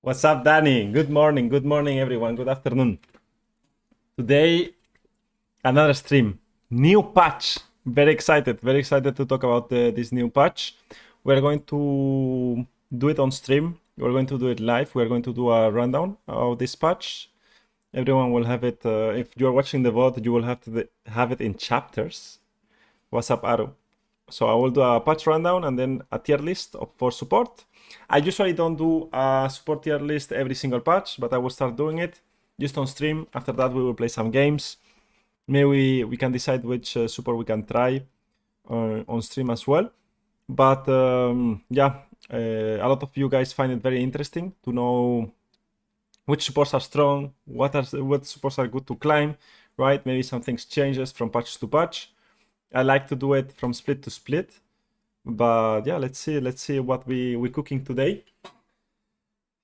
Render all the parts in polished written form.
What's up, Danny? Good morning, everyone. Good afternoon. Today, another stream. New patch. Very excited to talk about this new patch. We're going to do it on stream. We're going to do it live. We're going to do a rundown of this patch. Everyone will have it. If you're watching the VOD, you will have to have it in chapters. What's up, Aru? So I will do a patch rundown and then a tier list for support. I usually don't do a support tier list every single patch, but I will start doing it just on stream. After that, we will play some games. Maybe we can decide which support we can try on stream as well. But yeah, a lot of you guys find it very interesting to know which supports are strong, what supports are good to climb, right? Maybe some things changes from patch to patch. I like to do it from split to split. But yeah, let's see what we're cooking today.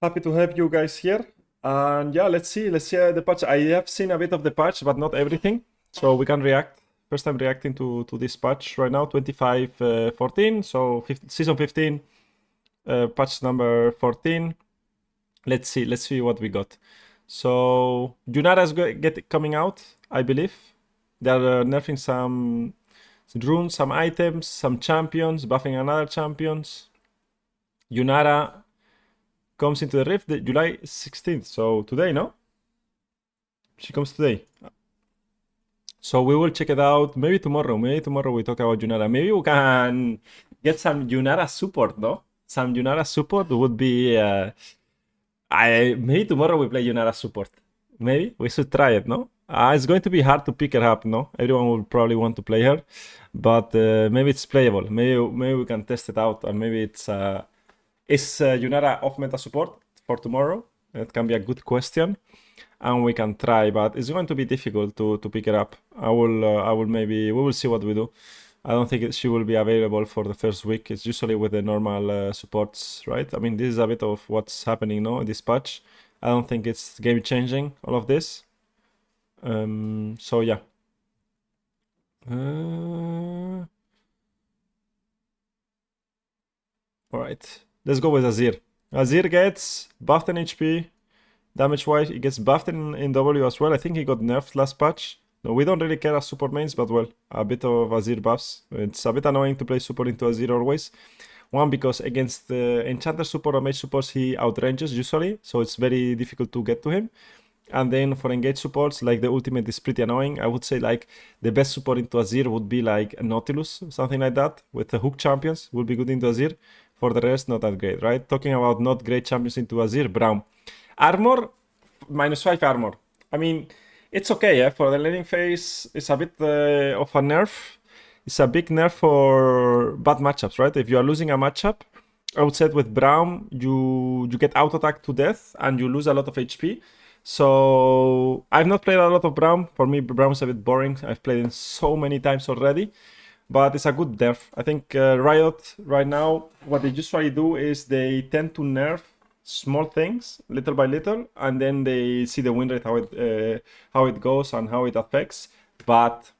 Happy to have you guys here. And yeah, let's see the patch. I have seen a bit of the patch, but not everything. So we can react. First time reacting to this patch right now, 25.14. So season 15, patch number 14. Let's see what we got. So Junara is coming out, I believe. They're nerfing some runes, some items, some champions, buffing another champions. Yunara comes into the Rift July 16th, so today, no? She comes today. So we will check it out maybe tomorrow. Maybe tomorrow we talk about Yunara. Maybe we can get some Yunara support, no? Some Yunara support would be... maybe tomorrow we play Yunara support. Maybe we should try it, no? It's going to be hard to pick her up, no? Everyone will probably want to play her, but maybe it's playable. Maybe we can test it out, or maybe it's Yunara off meta support for tomorrow. It can be a good question, and we can try, but it's going to be difficult to pick her up. We will see what we do. I don't think she will be available for the first week. It's usually with the normal supports, right? I mean, this is a bit of what's happening now in this patch. I don't think it's game changing, all of this. So yeah. Alright, let's go with Azir. Azir gets buffed in HP. Damage-wise, he gets buffed in W as well. I think he got nerfed last patch. No, we don't really care as support mains, but well, a bit of Azir buffs. It's a bit annoying to play support into Azir always. One, because against the Enchanter support or Mage supports, he outranges usually, so it's very difficult to get to him. And then for engage supports, like the ultimate is pretty annoying. I would say like the best support into Azir would be like Nautilus, something like that. With the hook champions, would be good into Azir. For the rest, not that great, right? Talking about not great champions into Azir, Braum. Armor, -5 armor. I mean, it's okay, yeah? For the laning phase, it's a bit of a nerf. It's a big nerf for bad matchups, right? If you are losing a matchup, I would say with Braum, you get auto-attack to death and you lose a lot of HP. So I've not played a lot of Braum. For me, Braum is a bit boring. I've played it so many times already, but it's a good nerf. I think Riot right now, what they usually do is they tend to nerf small things little by little, and then they see the win rate, how it goes and how it affects. But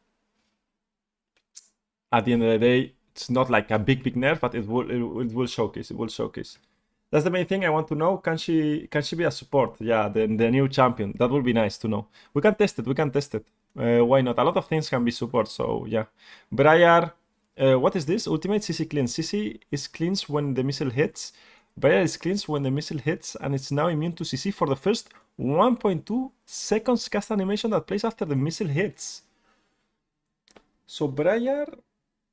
at the end of the day, it's not like a big nerf, but it will showcase. It will showcase. That's the main thing I want to know. Can she be a support? Yeah, the new champion. That would be nice to know. We can test it. Why not? A lot of things can be support, so yeah. Briar, what is this? Ultimate CC cleanse. CC is cleansed when the missile hits. Briar is cleansed when the missile hits, and it's now immune to CC for the first 1.2 seconds cast animation that plays after the missile hits. So Briar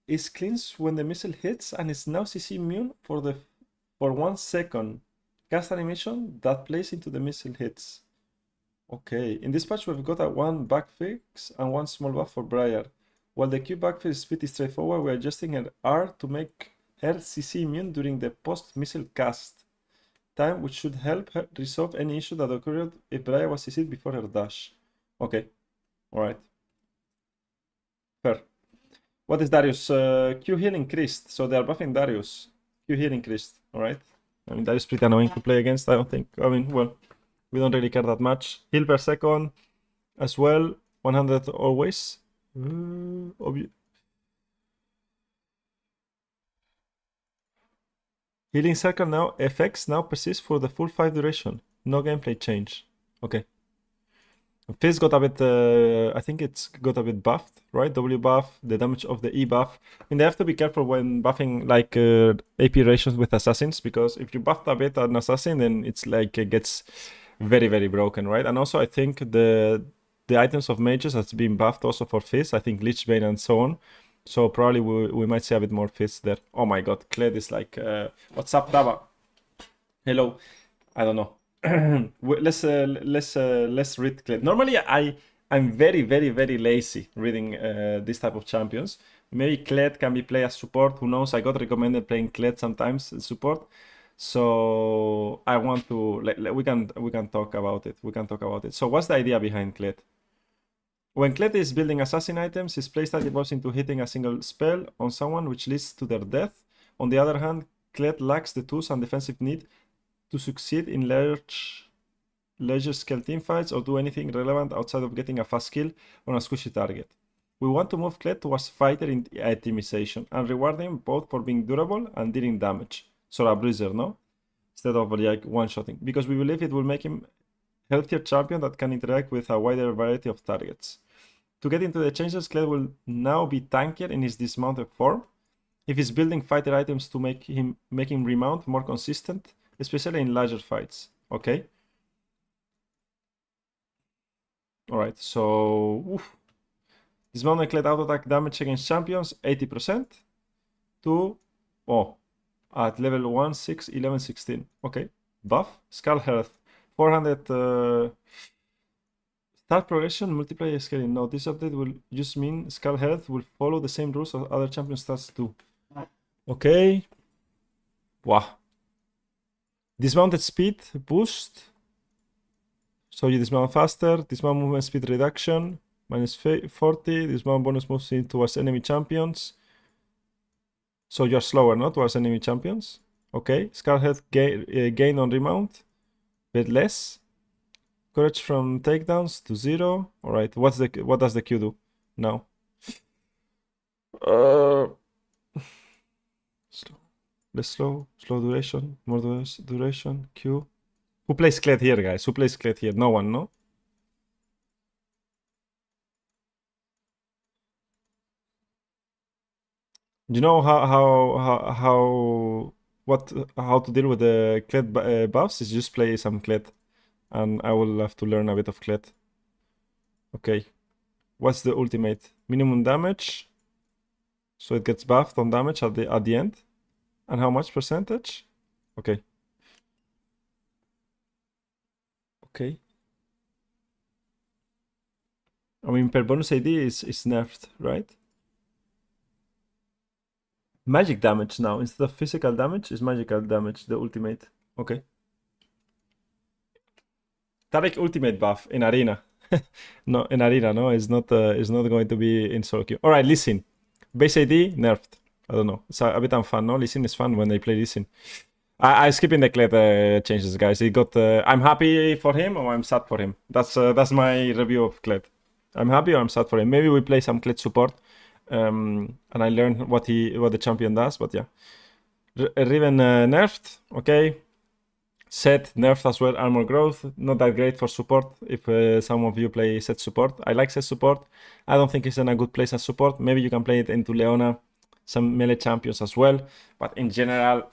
is cleansed when the missile hits, and it's now CC immune for 1 second cast animation that plays into the missile hits. Okay, in this patch we've got a 1 back fix and 1 small buff for Briar. While the Q back fix speed is straightforward, we're adjusting her R to make her CC immune during the post-missile cast time, which should help her resolve any issue that occurred if Briar was CC'd before her dash. Okay, alright. Fair. What is Darius? Q heal increased, so they are buffing Darius. Q heal increased, alright. I mean, Darius is pretty annoying to play against, I don't think. I mean, well, we don't really care that much. Heal per second as well, 100 always. Healing circle now effects now persist for the full 5 duration. No gameplay change. Okay. Fizz got a bit, I think it's got a bit buffed, right? W buff, the damage of the E buff. I mean, they have to be careful when buffing like AP rations with assassins, because if you buffed a bit an assassin, then it's like it gets very, very broken, right? And also I think the items of mages has been buffed also for Fizz, I think Lichbane and so on. So probably we might see a bit more Fizz there. Oh my god, Kled is like, what's up, Dava? Hello. I don't know. let's read Kled. Normally I'm very, very, very lazy reading this type of champions. Maybe Kled can be played as support. Who knows? I got recommended playing Kled sometimes as support. So I want to we can talk about it. We can talk about it. So what's the idea behind Kled? When Kled is building assassin items, his playstyle evolves into hitting a single spell on someone, which leads to their death. On the other hand, Kled lacks the tools and defensive need to succeed in larger scale teamfights or do anything relevant outside of getting a fast kill on a squishy target. We want to move Kled towards fighter itemization and reward him both for being durable and dealing damage. So a bruiser, no? Instead of like one-shotting. Because we believe it will make him a healthier champion that can interact with a wider variety of targets. To get into the changes, Kled will now be tankier in his dismounted form. If he's building fighter items to make him remount more consistent, especially in larger fights. Okay. Alright, so dismounted Kled auto attack damage against champions 80% to at level 1, 6, 11, 16. Okay. Buff, Skull Health 400 start progression, multiplayer scaling. No, this update will just mean Skull Health will follow the same rules as other champion stats too. Okay. Wow. Dismounted speed boost. So you dismount faster. Dismount movement speed reduction. Minus 40. Dismount bonus moves in towards enemy champions. So you're slower, not towards enemy champions. Okay. Skull Health gain on remount. Bit less. Courage from takedowns to 0. Alright. What does the Q do now? Less slow duration, more duration, Q. Who plays Kled here, guys? Who plays Kled here? No one, no? Do you know how to deal with the Kled buffs? Is just play some Kled, and I will have to learn a bit of Kled. Okay, what's the ultimate? Minimum damage, so it gets buffed on damage at the end. And how much percentage? Okay. Okay. I mean, per bonus AD is nerfed, right? Magic damage now. Instead of physical damage, is magical damage, the ultimate. Okay. Tarek ultimate buff in arena. No, in arena, no, it's not going to be in solo queue. Alright, Lee Sin. Base AD, nerfed. I don't know. It's a bit unfun, no? Lee Sin is fun when they play Lee Sin. I'm skipping the Kled changes, guys. He got. I'm happy for him or I'm sad for him. That's my review of Kled. I'm happy or I'm sad for him. Maybe we play some Kled support, and I learn what the champion does. But yeah, Riven nerfed. Okay. Set nerfed as well. Armor growth, not that great for support. If some of you play set support, I like set support. I don't think it's in a good place as support. Maybe you can play it into Leona, some melee champions as well. But in general,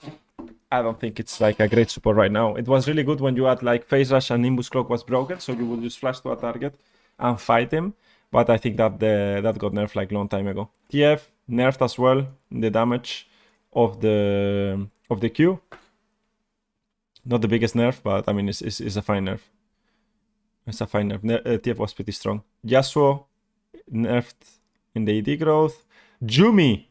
I don't think it's like a great support right now. It was really good when you had like Phase Rush and Nimbus Cloak was broken, so you would just flash to a target and fight him. But I think that that got nerfed like long time ago. TF nerfed as well, the damage of the Q. Not the biggest nerf, but I mean it's a fine nerf. It's a fine nerf. TF was pretty strong. Yasuo nerfed in the AD growth. Jumi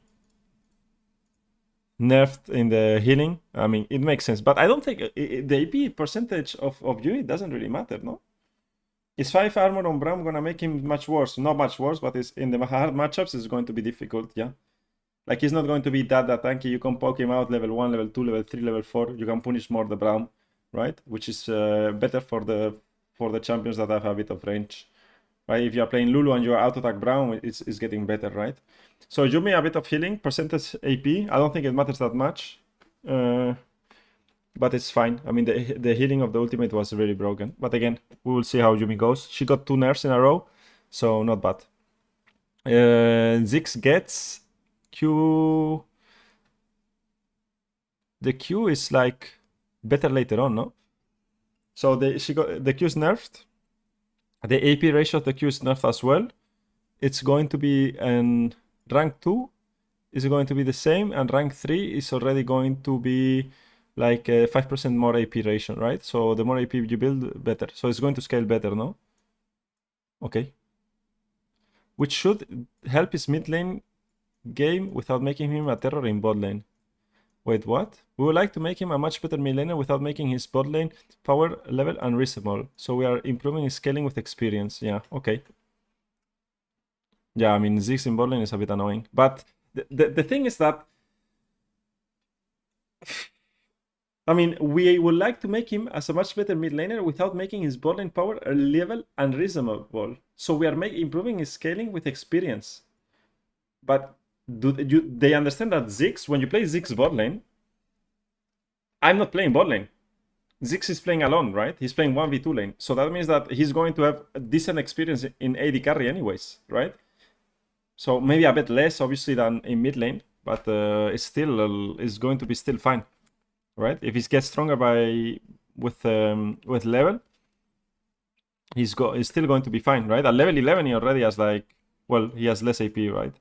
nerfed in the healing. I mean, it makes sense, but I don't think the AP percentage of Yumi doesn't really matter, no? Is 5 armor on Braum gonna make him much worse? Not much worse, but it's in the hard matchups it's going to be difficult, yeah. Like he's not going to be that tanky. You can poke him out level 1, level 2, level 3, level 4. You can punish more the Braum, right? Which is better for the champions that have a bit of range. Right? If you are playing Lulu and you are auto attack Braum, it's getting better, right? So Yumi a bit of healing, percentage AP. I don't think it matters that much. but it's fine. I mean, the healing of the ultimate was really broken. But again, we will see how Yumi goes. She got 2 nerfs in a row, so not bad. Ziggs gets Q. The Q is like better later on, no? So the Q is nerfed. The AP ratio of the Q is nerfed as well. It's going to be in rank 2 is going to be the same, and rank 3 is already going to be like a 5% more AP ratio, right? So the more AP you build, better. So it's going to scale better, no? Okay. Which should help his mid lane game without making him a terror in bot lane. Wait, what? We would like to make him a much better mid laner without making his bot lane power level unreasonable. So we are improving his scaling with experience. Yeah, okay. Yeah, I mean, Ziggs in bot lane is a bit annoying. But the thing is that... I mean, we would like to make him as a much better mid laner without making his bot lane power level unreasonable. So we are improving his scaling with experience. But they understand that Ziggs, when you play Ziggs bot lane, I'm not playing bot lane. Ziggs is playing alone, right? He's playing 1v2 lane. So that means that he's going to have a decent experience in AD carry anyways, right? So maybe a bit less, obviously, than in mid lane, but it's still is going to be still fine, right? If he gets stronger with level, he's still going to be fine, right? At level 11, he already has he has less AP, right?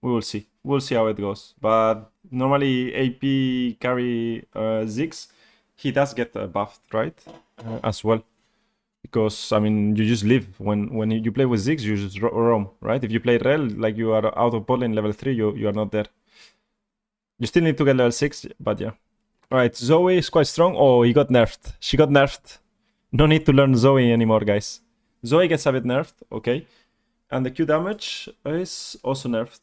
We will see. We'll see how it goes. But normally AP carry Ziggs, he does get buffed, right? As well. Because, I mean, you just live. When you play with Ziggs, you just roam, right? If you play Rel, like you are out of bot lane level 3, you are not there. You still need to get level 6, but yeah. Alright, Zoe is quite strong. Oh, he got nerfed. She got nerfed. No need to learn Zoe anymore, guys. Zoe gets a bit nerfed, okay. And the Q damage is also nerfed.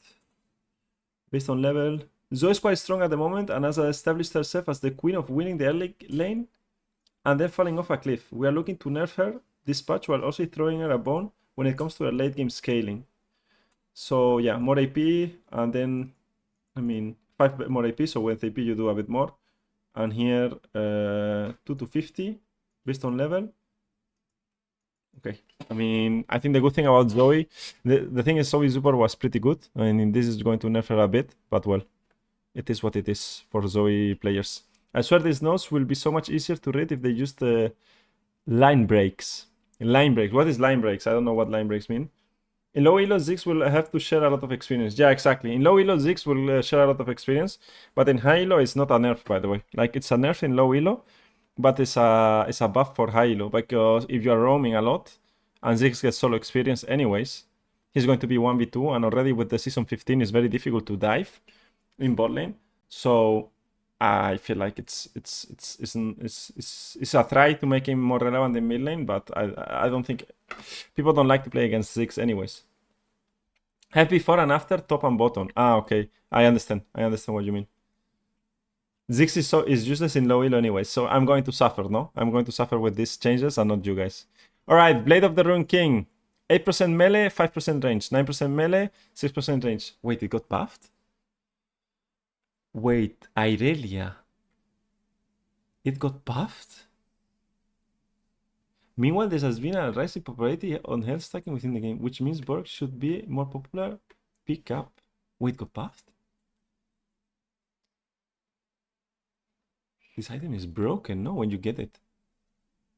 Based on level. Zoe is quite strong at the moment and has established herself as the queen of winning the early lane and then falling off a cliff. We are looking to nerf her this patch while also throwing her a bone when it comes to her late game scaling. So yeah, more AP and then, I mean, 5 more AP, so with AP you do a bit more. And here, 2 to 50 based on level. Okay, I mean, I think the good thing about Zoe, the thing is Zoe Super was pretty good. I mean, this is going to nerf her a bit, but well, it is what it is for Zoe players. I swear these notes will be so much easier to read if they use the line breaks. Line breaks, what is line breaks? I don't know what line breaks mean. In low elo, Ziggs will have to share a lot of experience. Yeah, exactly. In low elo, Ziggs will share a lot of experience, but in high elo, it's not a nerf, by the way. Like, it's a nerf in low elo, but it's a buff for high elo, because if you are roaming a lot and Ziggs gets solo experience anyways, he's going to be 1v2, and already with the season 15 it's very difficult to dive in bot lane. So I feel like it's a try to make him more relevant in mid lane, but I don't think people don't like to play against Ziggs anyways. Have before and after, top and bottom. Ah, okay. I understand what you mean. Ziggs is useless in low elo anyway, so I'm going to suffer, no? I'm going to suffer with these changes and not you guys. Alright, Blade of the Rune King. 8% melee, 5% range. 9% melee, 6% range. Wait, it got buffed? Wait, Irelia. It got buffed? Meanwhile, there has been a rise in popularity on health stacking within the game, which means Borg should be more popular. Pick up. Wait, got buffed? This item is broken, no, when you get it.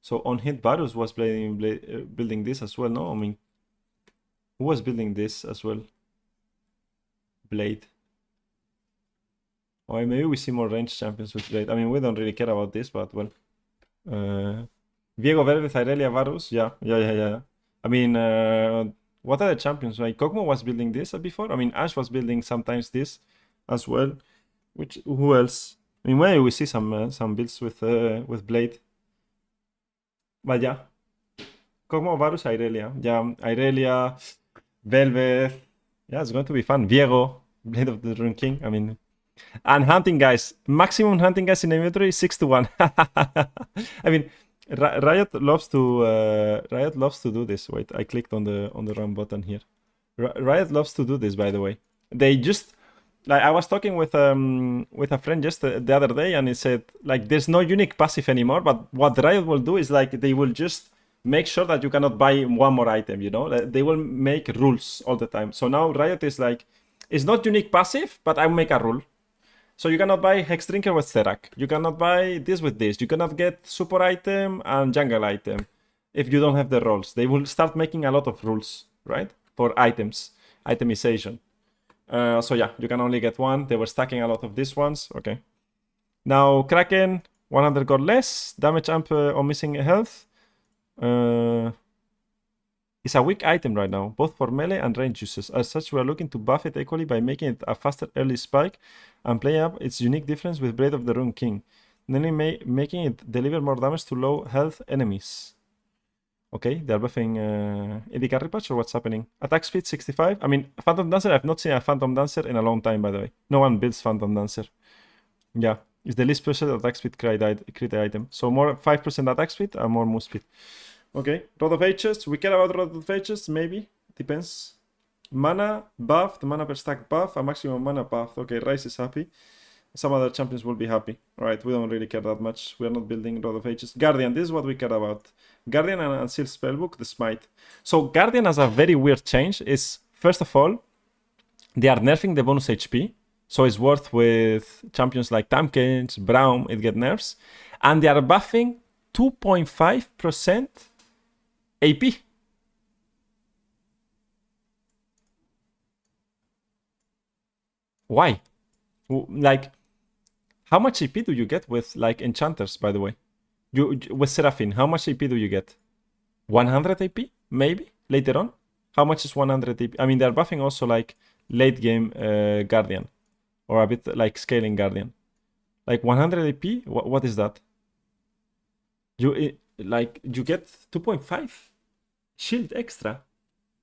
So on hit, Varus was building this as well, no? I mean, who was building this as well? Blade. Or maybe we see more ranged champions with Blade. I mean, we don't really care about this, but well. Viego Velvet, Irelia, Varus. Yeah. I mean, what are the champions? Like, Kog'Maw was building this before. I mean, Ashe was building sometimes this as well. Who else? I mean, maybe we see some builds with Blade. But yeah. Kog'Maw, Varus, Irelia. Yeah, Irelia, Velvet. Yeah, it's going to be fun. Viego, Blade of the Rune King. I mean, and hunting guys. Maximum hunting guys in inventory 6 to 1. I mean, Riot loves to do this. Wait, I clicked on the wrong button here. Riot loves to do this, by the way. They just Like I was talking with a friend just the other day, and he said like there's no unique passive anymore. But what Riot will do is like they will just make sure that you cannot buy one more item. You know, like, they will make rules all the time. So now Riot is like, it's not unique passive, but I will make a rule. So you cannot buy Hex Drinker with Sterak. You cannot buy this with this. You cannot get super item and jungle item if you don't have the roles. They will start making a lot of rules, right? For items, itemization. So yeah, you can only get one. They were stacking a lot of these ones. Okay. Now Kraken, 100 gold less. Damage amp on missing health. It's a weak item right now, both for melee and range uses. As such, we are looking to buff it equally by making it a faster early spike and play up its unique difference with Blade of the Rune King. Namely, making it deliver more damage to low health enemies. Okay, they're buffing AD carry patch or what's happening? Attack speed 65. I mean, Phantom Dancer, I've not seen a Phantom Dancer in a long time, by the way. No one builds Phantom Dancer. Yeah, it's the least percent attack speed crit item. So more 5% attack speed and more move speed. Okay, Rod of Ages. We care about Rod of Ages, maybe. Depends. Mana buffed, mana per stack buff, a maximum mana buff. Okay, Rice is happy. Some other champions will be happy. Alright, we don't really care that much. We are not building Rod of Ages. Guardian, this is what we care about. Guardian and Unsealed Spellbook, the Smite. So Guardian has a very weird change. Is first of all, they are nerfing the bonus HP. So it's worth with champions like Tamkins, Braum, it get nerfs. And they are buffing 2.5% AP. Why? Like, how much AP do you get with like enchanters, by the way? You with Seraphine, how much AP do you get? 100 AP? Maybe later on? How much is 100 AP? I mean, they're buffing also like late game Guardian. Or a bit like scaling Guardian. Like 100 AP? What is that? You get 2.5 shield extra.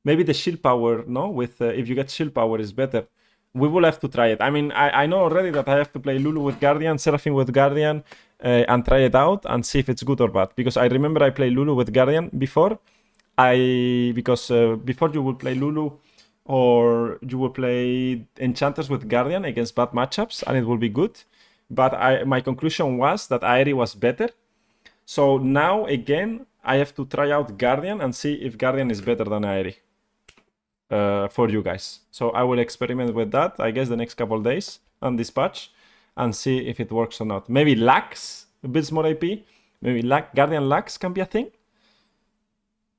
Maybe the shield power, no? With if you get shield power is better. We will have to try it. I mean, I know already that I have to play Lulu with Guardian, Seraphine with Guardian, and try it out and see if it's good or bad. Because I remember I played Lulu with Guardian before. Before you will play Lulu or you will play Enchanters with Guardian against bad matchups and it will be good. But my conclusion was that Aerie was better. So now again, I have to try out Guardian and see if Guardian is better than Aerie. For you guys. So I will experiment with that, I guess, the next couple days on this patch and see if it works or not. Maybe Lux builds more AP. Maybe Guardian Lux can be a thing.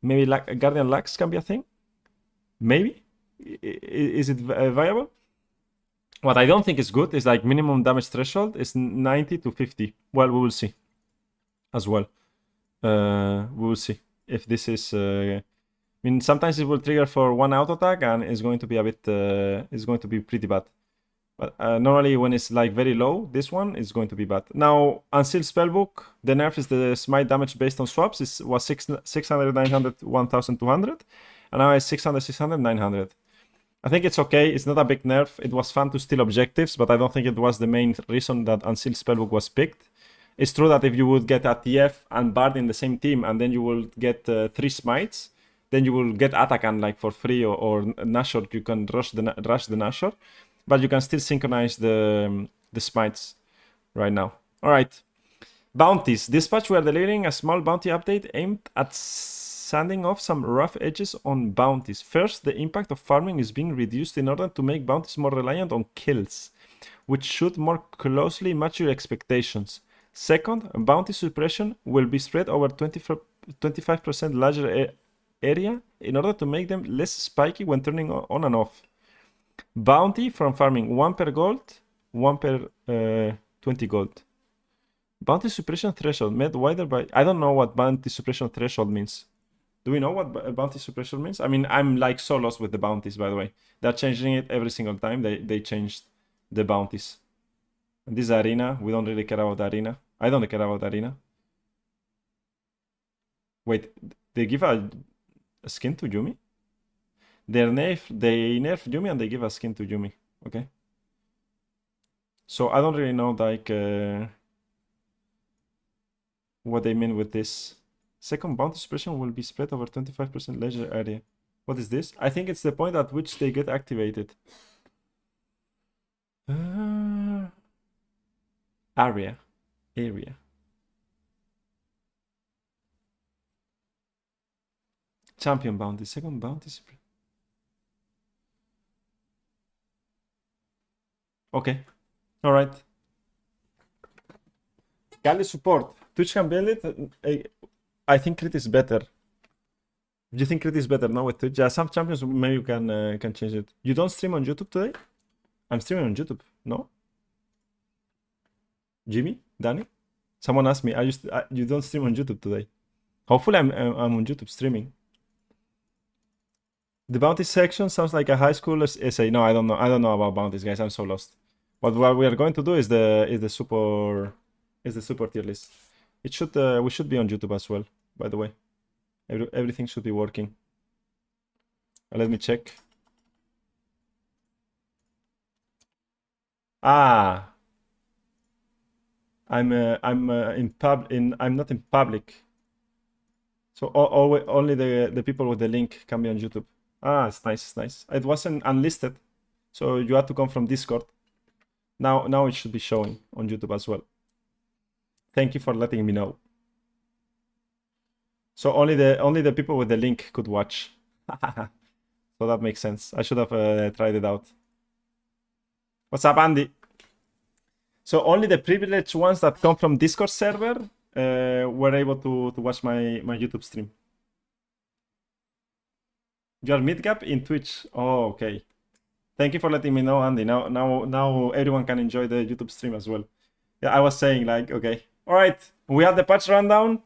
Maybe Guardian Lux can be a thing. Maybe. Is it viable? What I don't think is good is like minimum damage threshold is 90 to 50. Well, we will see as well. We will see if this is... I mean, sometimes it will trigger for one auto attack and it's going to be a bit, it's going to be pretty bad. But normally when it's like very low, this one is going to be bad. Now, Unsealed Spellbook, the nerf is the smite damage based on swaps. It was 600, 900, 1200. And now it's 600, 600, 900. I think it's okay. It's not a big nerf. It was fun to steal objectives, but I don't think it was the main reason that Unsealed Spellbook was picked. It's true that if you would get a TF and Bard in the same team and then you will get 3 smites, then you will get Atakan like for free or Nashor. You can rush the Nashor, but you can still synchronize the smites right now. All right, bounties. This patch we are delivering a small bounty update aimed at sanding off some rough edges on bounties. First, the impact of farming is being reduced in order to make bounties more reliant on kills, which should more closely match your expectations. Second, bounty suppression will be spread over 25% larger area in order to make them less spiky when turning on and off. Bounty from farming 1 per gold, 1 per 20 gold. Bounty suppression threshold made wider by... I don't know what bounty suppression threshold means. Do we know what bounty suppression means? I mean, I'm like so lost with the bounties, by the way. They're changing it every single time. They changed the bounties. And this is Arena. We don't really care about Arena. I don't care about Arena. Wait, they give a skin to Yumi? They nerf Yumi and they give a skin to Yumi. Okay. So I don't really know like what they mean with this. Second, bounty suppression will be spread over 25% leisure area. What is this? I think it's the point at which they get activated. Uh, area. Champion bounty. Second bounty. Okay. All right. Kali support. Twitch can build it. I think crit is better. Do you think crit is better now with Twitch? Yeah, some champions maybe you can change it. You don't stream on YouTube today? I'm streaming on YouTube. No? Jimmy? Danny? Someone asked me, you don't stream on YouTube today? Hopefully I'm on YouTube streaming. The bounty section sounds like a high schooler's essay. No, I don't know. I don't know about bounties, guys. I'm so lost. But what we are going to do is the super tier list. It should we should be on YouTube as well, by the way. Everything should be working. Let me check. Ah, I'm not in public. So only the people with the link can be on YouTube. Ah, it's nice, it's nice. It wasn't unlisted, so you had to come from Discord. Now it should be showing on YouTube as well. Thank you for letting me know. So only the people with the link could watch. So that makes sense. I should have tried it out. What's up, Andy? So only the privileged ones that come from Discord server were able to watch my YouTube stream. You are mid-gap in Twitch. Oh, okay. Thank you for letting me know, Andy. Now everyone can enjoy the YouTube stream as well. Yeah, I was saying like, okay. All right, we have the patch rundown.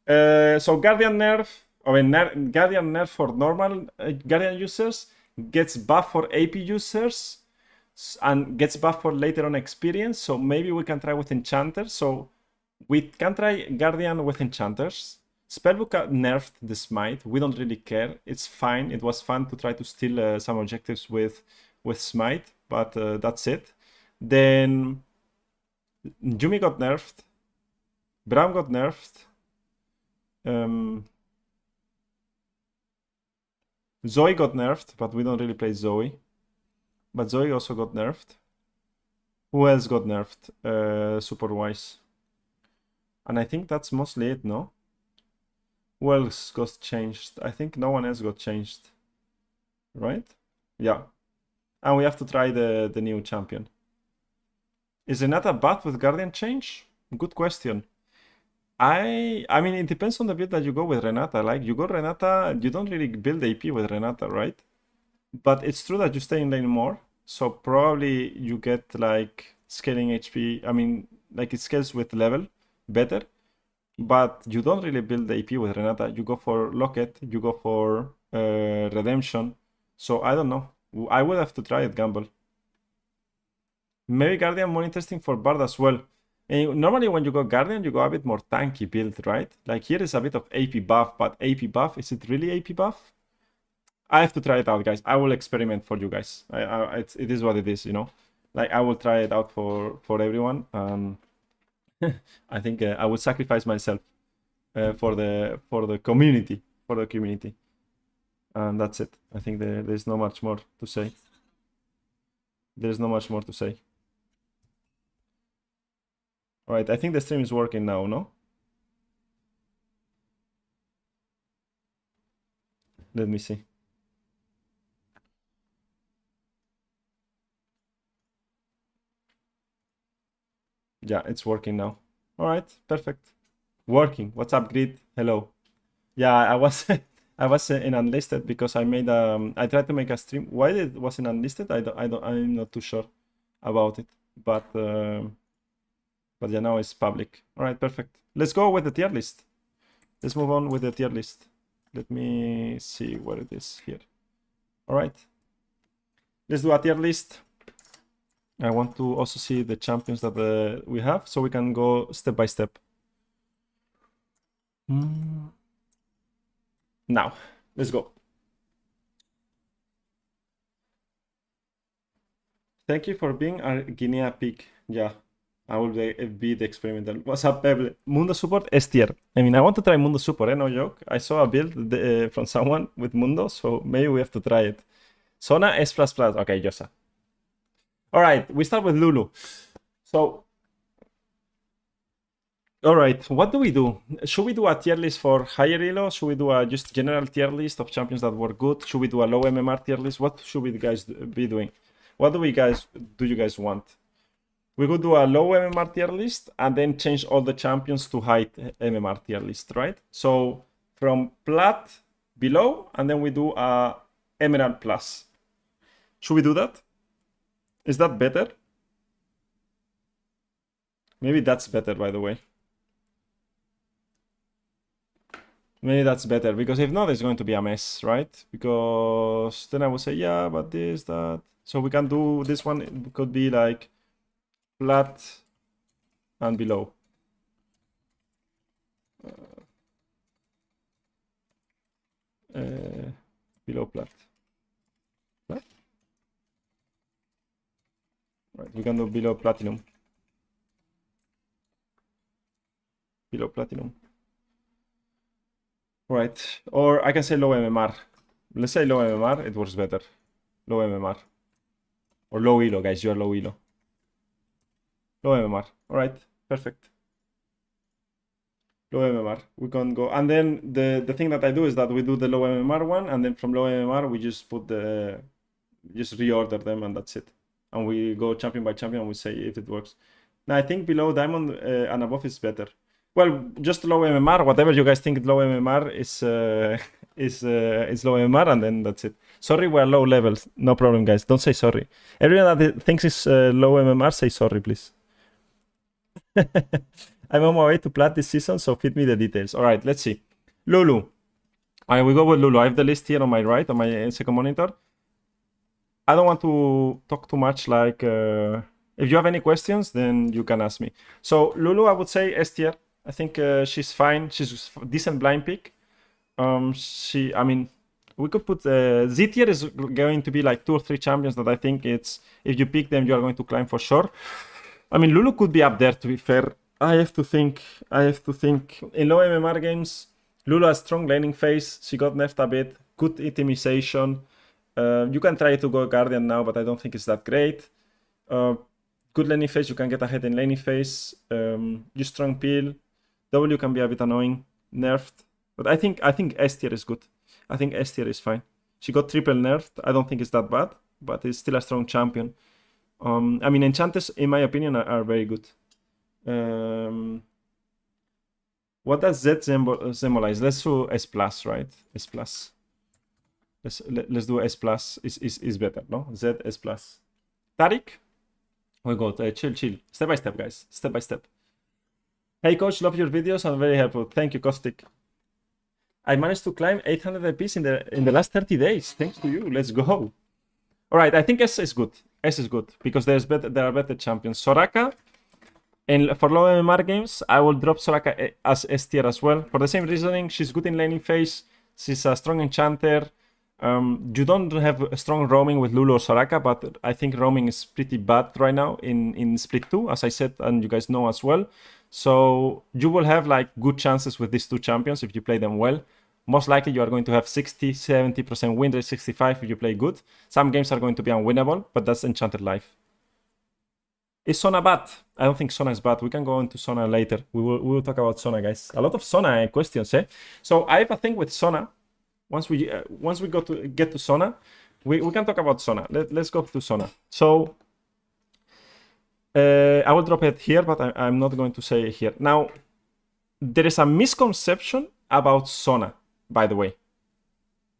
So Guardian nerf, Guardian nerf for normal Guardian users, gets buff for AP users, and gets buff for later on experience. So maybe we can try with enchanters. So we can try Guardian with enchanters. Spellbook nerfed the smite. We don't really care. It's fine. It was fun to try to steal some objectives with smite, but that's it. Then Yumi got nerfed. Braum got nerfed. Zoe got nerfed, but we don't really play Zoe. But Zoe also got nerfed. Who else got nerfed super-wise? And I think that's mostly it, no? Who else got changed? I think no one else got changed. Right? Yeah. And we have to try the new champion. Is Renata bad with Guardian change? Good question. I mean, it depends on the build that you go with Renata. Like, you go Renata, you don't really build AP with Renata, right? But it's true that you stay in lane more. So probably you get, like, scaling HP. I mean, like, it scales with level better. But you don't really build the AP with Renata. You go for Locket, you go for Redemption. So I don't know. I would have to try it, gamble. Maybe Guardian more interesting for Bard as well. And normally when you go Guardian, you go a bit more tanky build, right? Like here is a bit of AP buff, but AP buff, is it really AP buff? I have to try it out, guys. I will experiment for you guys. It is what it is, you know? Like I will try it out for everyone. I think I will sacrifice myself for the community, and that's it. I think there's not much more to say. There's not much more to say. All right, I think the stream is working now, no? Let me see. Yeah, it's working now. All right, perfect. Working. What's up, Grid? Hello. Yeah, I was I was in unlisted because I made I tried to make a stream. Why it wasn't unlisted? I'm not too sure about it. But yeah, now it's public. All right, perfect. Let's go with the tier list. Let's move on with the tier list. Let me see where it is here. All right. Let's do a tier list. I want to also see the champions that we have, so we can go step by step. Now, let's go. Thank you for being our guinea pig. Yeah, I will be the experimental. What's up, Peble? Mundo support S tier. I mean, I want to try Mundo support, no joke. I saw a build from someone with Mundo, so maybe we have to try it. Sona S++. Okay, Yosa. All right, we start with Lulu. So, all right, what do we do? Should we do a tier list for higher ELO? Should we do a just general tier list of champions that were good? Should we do a low MMR tier list? What should we guys be doing? What do you guys want? We could do a low MMR tier list and then change all the champions to high MMR tier list, right? So from plat below, and then we do a emerald plus. Should we do that? Is that better? Maybe that's better, by the way. Maybe that's better, because if not, it's going to be a mess, right? Because then I would say, yeah, but this, that. So we can do this one. It could be like plat and below. Below plat. Plat? Right, we can do below platinum. Below platinum. Right, or I can say low MMR. Let's say low MMR, it works better. Low MMR. Or low ELO, guys, you're low ELO. Low MMR, alright, perfect. Low MMR, we can go. And then the thing that I do is that we do the low MMR one, and then from low MMR, we just put just reorder them, and that's it. And we go champion by champion, and we say if it works. Now, I think below diamond and above is better. Well, just low MMR, whatever you guys think low MMR is low MMR, and then that's it. Sorry, we're low levels. No problem, guys. Don't say sorry. Everyone that thinks it's low MMR, say sorry, please. I'm on my way to plat this season, so feed me the details. All right, let's see. Lulu. All right, we go with Lulu. I have the list here on my right, on my second monitor. I don't want to talk too much, like... if you have any questions, then you can ask me. So Lulu, I would say S tier. I think she's fine. She's a decent blind pick. I mean, we could put Z tier is going to be like 2 or 3 champions that I think it's, if you pick them, you are going to climb for sure. I mean, Lulu could be up there, to be fair. I have to think. In low MMR games, Lulu has strong laning phase. She got nerfed a bit. Good itemization. You can try to go Guardian now, but I don't think it's that great. Good laning phase, you can get ahead in laning phase. Use strong peel. W can be a bit annoying, nerfed. But I think S tier is good. I think S tier is fine. She got triple nerfed. I don't think it's that bad, but it's still a strong champion. I mean, enchanters, in my opinion, are very good. What does Z symbolize? Let's do S plus, right? S plus. Let's do S plus. Is better, no? Z S plus. Tariq. We go. Chill. Step by step, guys. Step by step. Hey, coach, love your videos and very helpful. Thank you, Kostik. I managed to climb 800 IPs in the last 30 days. Thanks to you. Let's go. All right, I think S is good. S is good because there are better champions. Soraka, and for low MMR games, I will drop Soraka as S tier as well. For the same reasoning, she's good in laning phase. She's a strong enchanter. You don't have a strong roaming with Lulu or Soraka, but I think roaming is pretty bad right now in Split 2, as I said, and you guys know as well. So you will have like good chances with these 2 champions if you play them well. Most likely you are going to have 60, 70% win rate, 65 if you play good. Some games are going to be unwinnable, but that's Enchanted life. Is Sona bad? I don't think Sona is bad. We can go into Sona later. We will talk about Sona, guys. A lot of Sona questions, eh? So I have a thing with Sona. Once we get to Sona, we can talk about Sona. Let's go to Sona. So I will drop it here, but I'm not going to say it here. Now, there is a misconception about Sona, by the way.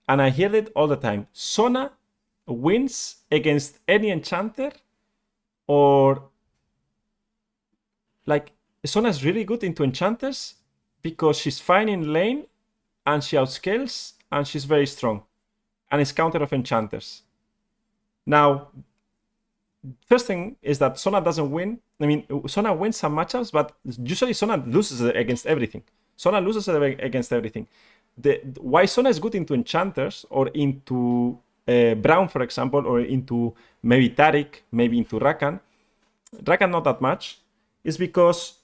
And I hear it all the time. Sona wins against any enchanter, or like Sona is really good into enchanters because she's fine in lane and she outscales and she's very strong and is counter of enchanters. Now, first thing is that Sona doesn't win. I mean, Sona wins some matchups, but usually Sona loses against everything. Sona loses against everything. Why Sona is good into enchanters or into Brown, for example, or into maybe Tariq, maybe into Rakan not that much, is because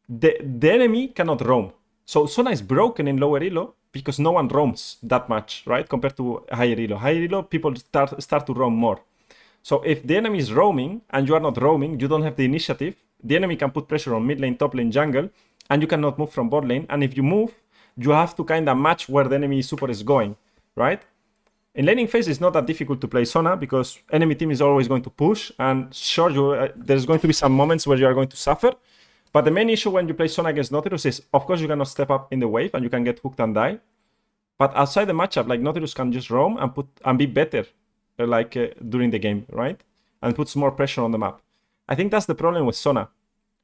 the enemy cannot roam. So Sona is broken in lower elo because no one roams that much, right? Compared to higher elo. Higher elo, people start to roam more. So if the enemy is roaming and you are not roaming, you don't have the initiative, the enemy can put pressure on mid lane, top lane, jungle, and you cannot move from bot lane. And if you move, you have to kind of match where the enemy support is going, right? In laning phase, it's not that difficult to play Sona because enemy team is always going to push, and sure, there's going to be some moments where you are going to suffer. But the main issue when you play Sona against Nautilus is, of course, you cannot step up in the wave and you can get hooked and die. But outside the matchup, like Nautilus can just roam and be better, during the game, right? And puts more pressure on the map. I think that's the problem with Sona.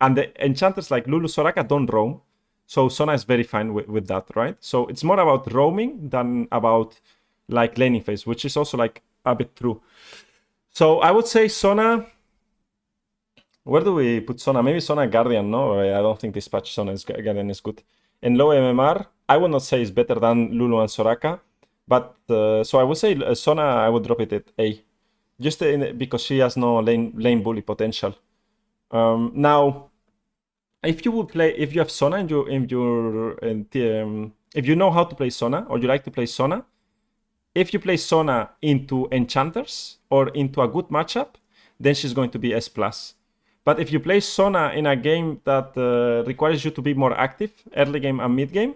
And the enchanters like Lulu, Soraka don't roam, so Sona is very fine with that, right? So it's more about roaming than about like laning phase, which is also like a bit true. So I would say Sona. Where do we put Sona? Maybe Sona Guardian, no? I don't think this patch Sona Guardian is good. In low MMR, I would not say it's better than Lulu and Soraka. But, so I would say Sona, I would drop it at A. Just because she has no lane bully potential. Now, if you have Sona if you know how to play Sona, or you like to play Sona, if you play Sona into enchanters or into a good matchup, then she's going to be S+. But if you play Sona in a game that requires you to be more active, early game and mid game,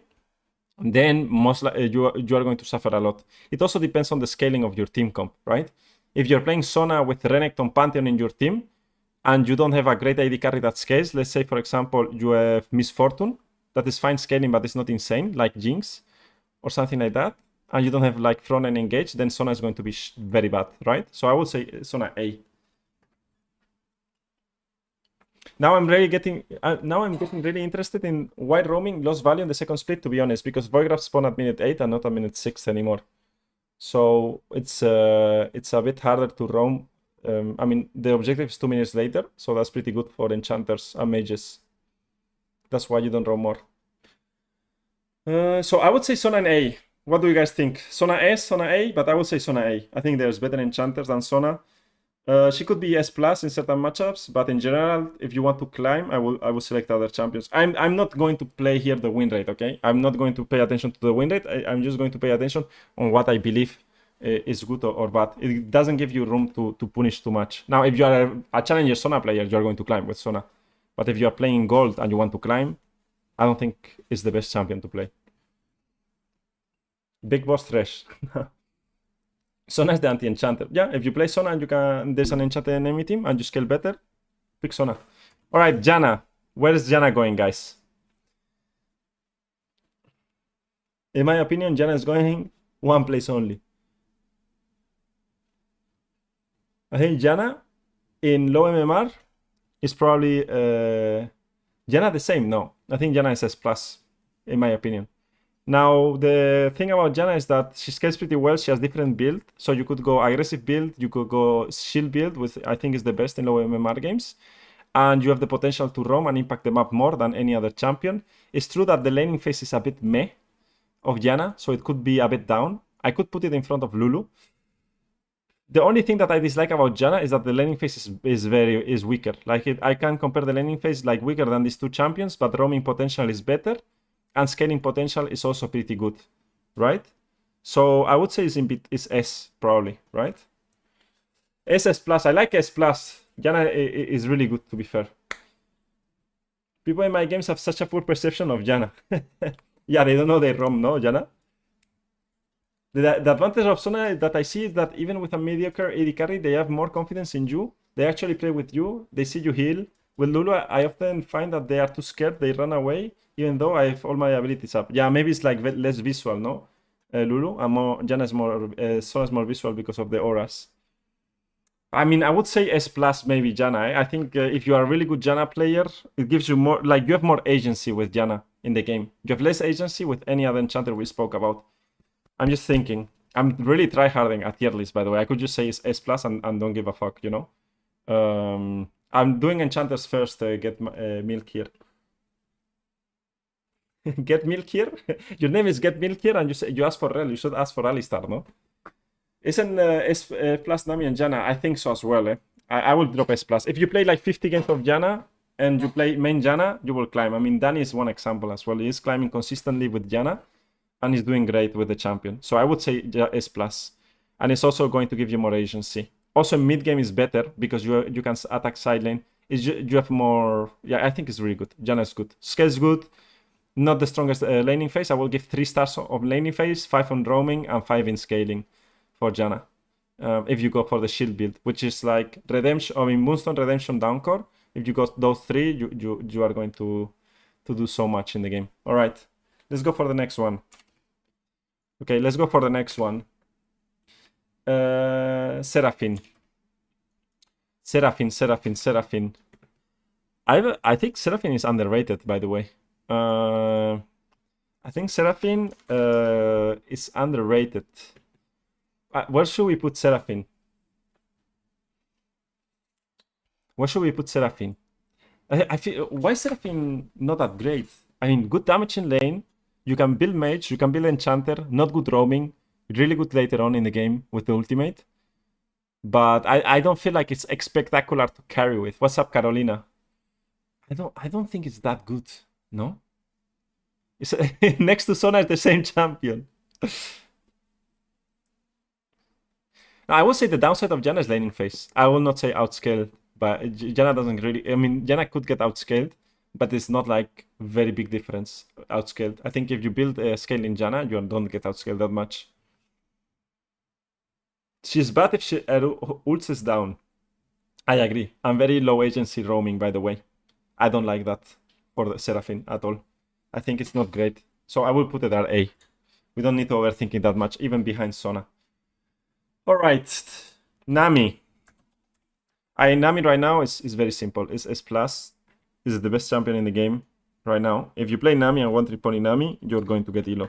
then you are going to suffer a lot. It also depends on the scaling of your team comp, right? If you're playing Sona with Renekton Pantheon in your team, and you don't have a great AD carry that scales, let's say, for example, you have Misfortune, that is fine scaling, but it's not insane, like Jinx, or something like that, and you don't have like front end engage, then Sona is going to be very bad, right? So I would say Sona A. Now I'm getting really interested in why roaming lost value in the second split, to be honest, because Voigraf spawned at minute 8 and not at minute 6 anymore. So it's a bit harder to roam. I mean, the objective is 2 minutes later, so that's pretty good for enchanters and mages. That's why you don't roam more. So I would say Sona and A. What do you guys think? Sona S, Sona A, but I would say Sona A. I think there's better enchanters than Sona. She could be S+ in certain matchups, but in general, if you want to climb, I will select other champions. I'm not going to play here the win rate, okay? I'm not going to pay attention to the win rate. I'm just going to pay attention on what I believe is good or bad. It doesn't give you room to punish too much. Now, if you are a challenger Sona player, you're going to climb with Sona. But if you are playing gold and you want to climb, I don't think it's the best champion to play. Big Boss Thresh. Sona is the anti-enchanter. Yeah, if you play Sona and there's an enchanted enemy team and you scale better, pick Sona. All right, Janna. Where is Janna going, guys? In my opinion, Janna is going one place only. I think Janna in low MMR is probably Janna the same. No, I think Janna is S+, in my opinion. Now, the thing about Janna is that she scales pretty well. She has different build. So you could go aggressive build. You could go shield build, which I think is the best in low MMR games. And you have the potential to roam and impact the map more than any other champion. It's true that the laning phase is a bit meh of Janna, so it could be a bit down. I could put it in front of Lulu. The only thing that I dislike about Janna is that the laning phase is weaker. I can compare the laning phase like weaker than these two champions, but roaming potential is better. And scaling potential is also pretty good, right? So I would say it's S, probably, right? SS+, I like S+. Janna is really good, to be fair. People in my games have such a poor perception of Janna. Yeah, they don't know they roam, no, Janna? The advantage of Sona that I see is that even with a mediocre AD carry, they have more confidence in you. They actually play with you. They see you heal. With Lulu, I often find that they are too scared. They run away, even though I have all my abilities up. Yeah, maybe it's like less visual, no? Lulu, and Janna is more, Sona is more visual because of the auras. I mean, I would say S+, maybe Janna. I think if you are a really good Janna player, it gives you more, like you have more agency with Janna in the game. You have less agency with any other enchanter we spoke about. I'm just thinking. I'm really tryharding at tier list, by the way. I could just say it's S+ and don't give a fuck, you know? I'm doing enchanters first, get milk here. Get milk here? Your name is Get Milk here and you ask for Rel. You should ask for Alistar, no? Isn't S+ Nami and Janna? I think so as well, eh? I will drop S+. If you play like 50 games of Janna and you play main Janna, you will climb. I mean, Danny is one example as well. He is climbing consistently with Janna and he's doing great with the champion. So I would say S+. And it's also going to give you more agency. Also, mid game is better because you can attack side lane. You have more. Yeah, I think it's really good. Janna is good. Scale's good. Not the strongest laning phase. I will give 3 stars of laning phase, 5 on roaming, and 5 in scaling for Janna. If you go for the shield build, which is like redemption. I mean, Moonstone, redemption, downcore. If you got those 3, you are going to do so much in the game. All right, let's go for the next one. Okay, let's go for the next one. Seraphine. I think Seraphine is underrated, by the way. I think Seraphine is underrated. Where should we put Seraphine? I feel, why is Seraphine not that great? I mean, good damage in lane. You can build mage, you can build enchanter, not good roaming, really good later on in the game with the ultimate. But I don't feel like it's spectacular to carry with. What's up, Carolina? I don't think it's that good, no? It's next to Sona is the same champion. I would say the downside of Janna is laning phase. I will not say outscaled, but Janna doesn't really. I mean, Janna could get outscaled, but it's not like very big difference outscaled. I think if you build a scale in Janna, you don't get outscaled that much. She's bad if she ults is down. I agree. I'm very low agency roaming, by the way. I don't like that for the Seraphine at all. I think it's not great. So I will put it at A. We don't need to overthink it that much, even behind Sona. All right, Nami. Nami right now is very simple. It's S+. This is the best champion in the game right now. If you play Nami and 1-3 Nami, you're going to get ELO.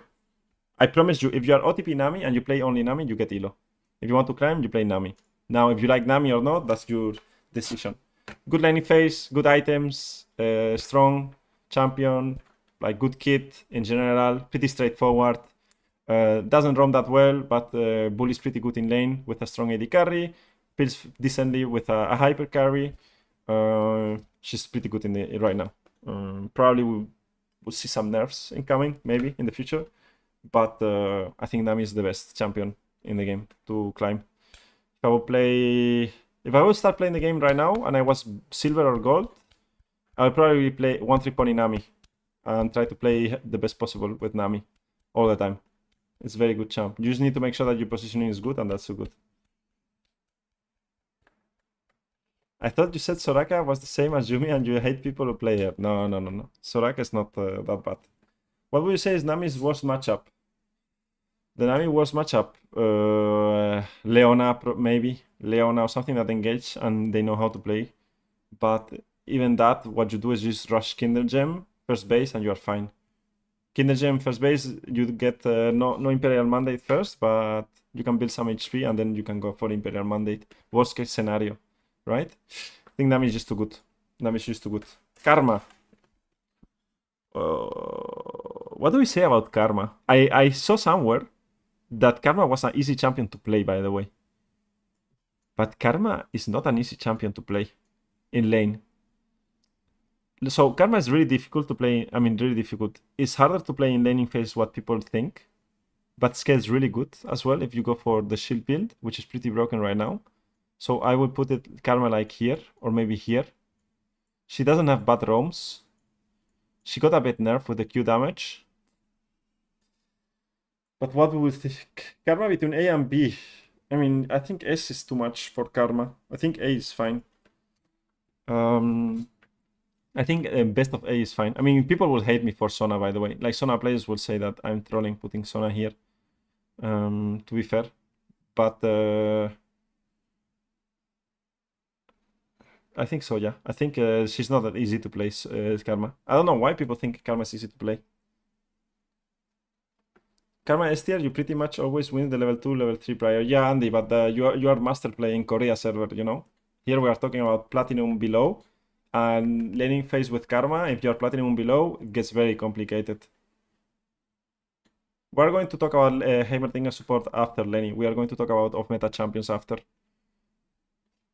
I promise you, if you are OTP Nami and you play only Nami, you get ELO. If you want to climb, you play Nami. Now, if you like Nami or not, that's your decision. Good laning phase, good items, strong champion, like good kit in general, pretty straightforward. Doesn't roam that well, but Bull is pretty good in lane with a strong AD carry. Builds decently with a hyper carry. She's pretty good in right now. Probably we'll see some nerfs incoming, maybe in the future. But I think Nami is the best champion in the game to climb. If I would start playing the game right now and I was silver or gold, I would probably play 1-3 Nami and try to play the best possible with Nami all the time. It's a very good champ. You just need to make sure that your positioning is good, and that's so good. I thought you said Soraka was the same as Yumi and you hate people who play her. No. Soraka is not that bad. What would you say is Nami's worst matchup? The Nami worst matchup? Leona, maybe. Leona or something that engage and they know how to play. But even that, what you do is just rush Kinder Gem, first base, and you are fine. Kinder Gem first base, you get no Imperial Mandate first, but you can build some HP and then you can go for Imperial Mandate. Worst case scenario, right? I think Nami is just too good. Karma. What do we say about Karma? I saw somewhere that Karma was an easy champion to play, by the way. But Karma is not an easy champion to play in lane. So Karma is really difficult to play. I mean, really difficult. It's harder to play in laning phase what people think. But scales really good as well if you go for the shield build, which is pretty broken right now. So I would put it Karma like here or maybe here. She doesn't have bad roams. She got a bit nerfed with the Q damage. But what would we think? Karma between A and B. I mean, I think S is too much for Karma. I think A is fine. I think best of A is fine. I mean, people will hate me for Sona, by the way. Like, Sona players will say that I'm trolling putting Sona here, to be fair. But I think so, yeah. I think she's not that easy to play, Karma. I don't know why people think Karma is easy to play. Karma S tier, you pretty much always win the level 2, level 3 prior. Yeah, Andy, but you are master playing Korea server, you know? Here we are talking about Platinum below. And laning phase with Karma, if you're Platinum below, it gets very complicated. We're going to talk about Heimerdinger support after laning. We are going to talk about off-meta champions after.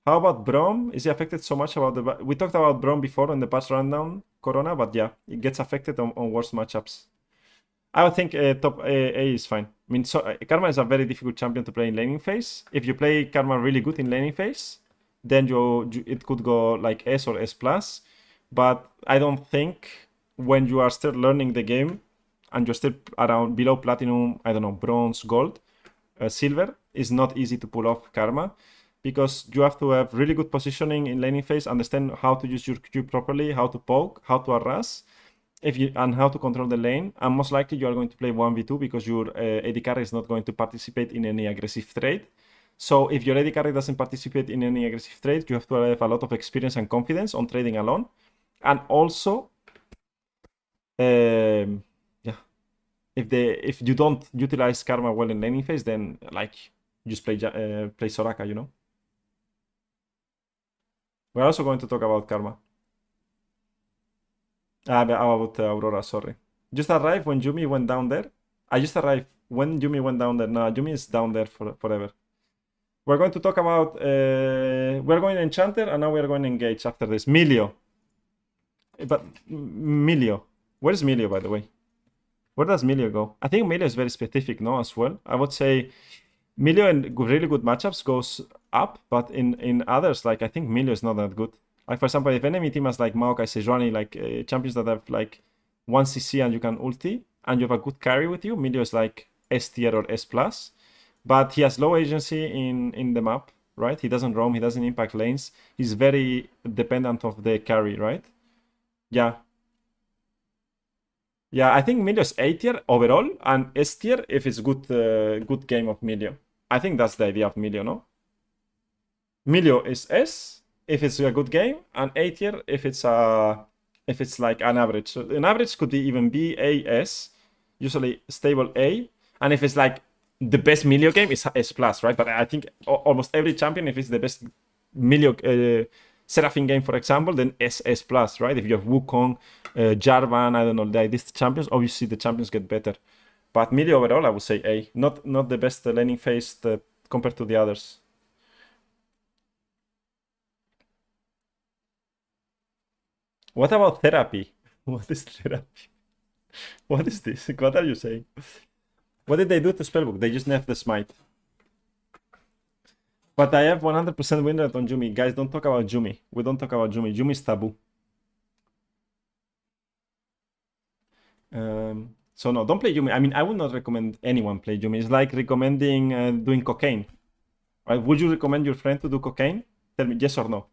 How about Braum? Is he affected so much about the... We talked about Braum before in the patch rundown, Corona, but yeah, it gets affected on worse matchups. I would think top A is fine. I mean, so Karma is a very difficult champion to play in laning phase. If you play Karma really good in laning phase, then it could go like S or S plus. But I don't think when you are still learning the game and you're still around below platinum, I don't know, bronze, gold, silver, is not easy to pull off Karma, because you have to have really good positioning in laning phase, understand how to use your Q properly, how to poke, how to harass, and how to control the lane. And most likely you are going to play 1v2 because your AD carry is not going to participate in any aggressive trade. So if your AD carry doesn't participate in any aggressive trade, you have to have a lot of experience and confidence on trading alone. And also, yeah, if you don't utilize Karma well in laning phase, then like just play Soraka, you know. We're also going to talk about Karma. About Aurora, sorry. Just arrived when Yumi went down there. I just arrived when Yumi went down there. No, Yumi is down there forever. We're going to talk about... we're going Enchanter, and now we're going Engage after this. Milio. But Milio. Where's Milio, by the way? Where does Milio go? I think Milio is very specific, no, as well. I would say Milio in really good matchups goes up, but in others, like, I think Milio is not that good. Like, for example, if enemy team has like Maokai, Sejuani, like champions that have like 1 CC and you can ulti, and you have a good carry with you, Milio is like S tier or S plus. But he has low agency in the map, right? He doesn't roam, he doesn't impact lanes. He's very dependent of the carry, right? Yeah. Yeah, I think Milio is A tier overall, and S tier if it's good game of Milio. I think that's the idea of Milio, no? Milio is S if it's a good game, and A tier if it's like an average. So an average could be even B, A, S, usually stable A, and if it's like the best Milio game is S plus, right? But I think almost every champion, if it's the best Milio Seraphine game, for example, then S plus, right? If you have Wukong, Jarvan, I don't know, like these champions, obviously the champions get better. But Milio overall, I would say A. Not the best laning phase compared to the others. What about therapy? What is therapy? What is this? What are you saying? What did they do to Spellbook? They just nerfed the smite. But I have 100% win rate on Jumi. Guys, don't talk about Jumi. We don't talk about Jumi. Jumi is taboo. So no, don't play Jumi. I mean, I would not recommend anyone play Jumi. It's like recommending doing cocaine. Right? Would you recommend your friend to do cocaine? Tell me yes or no.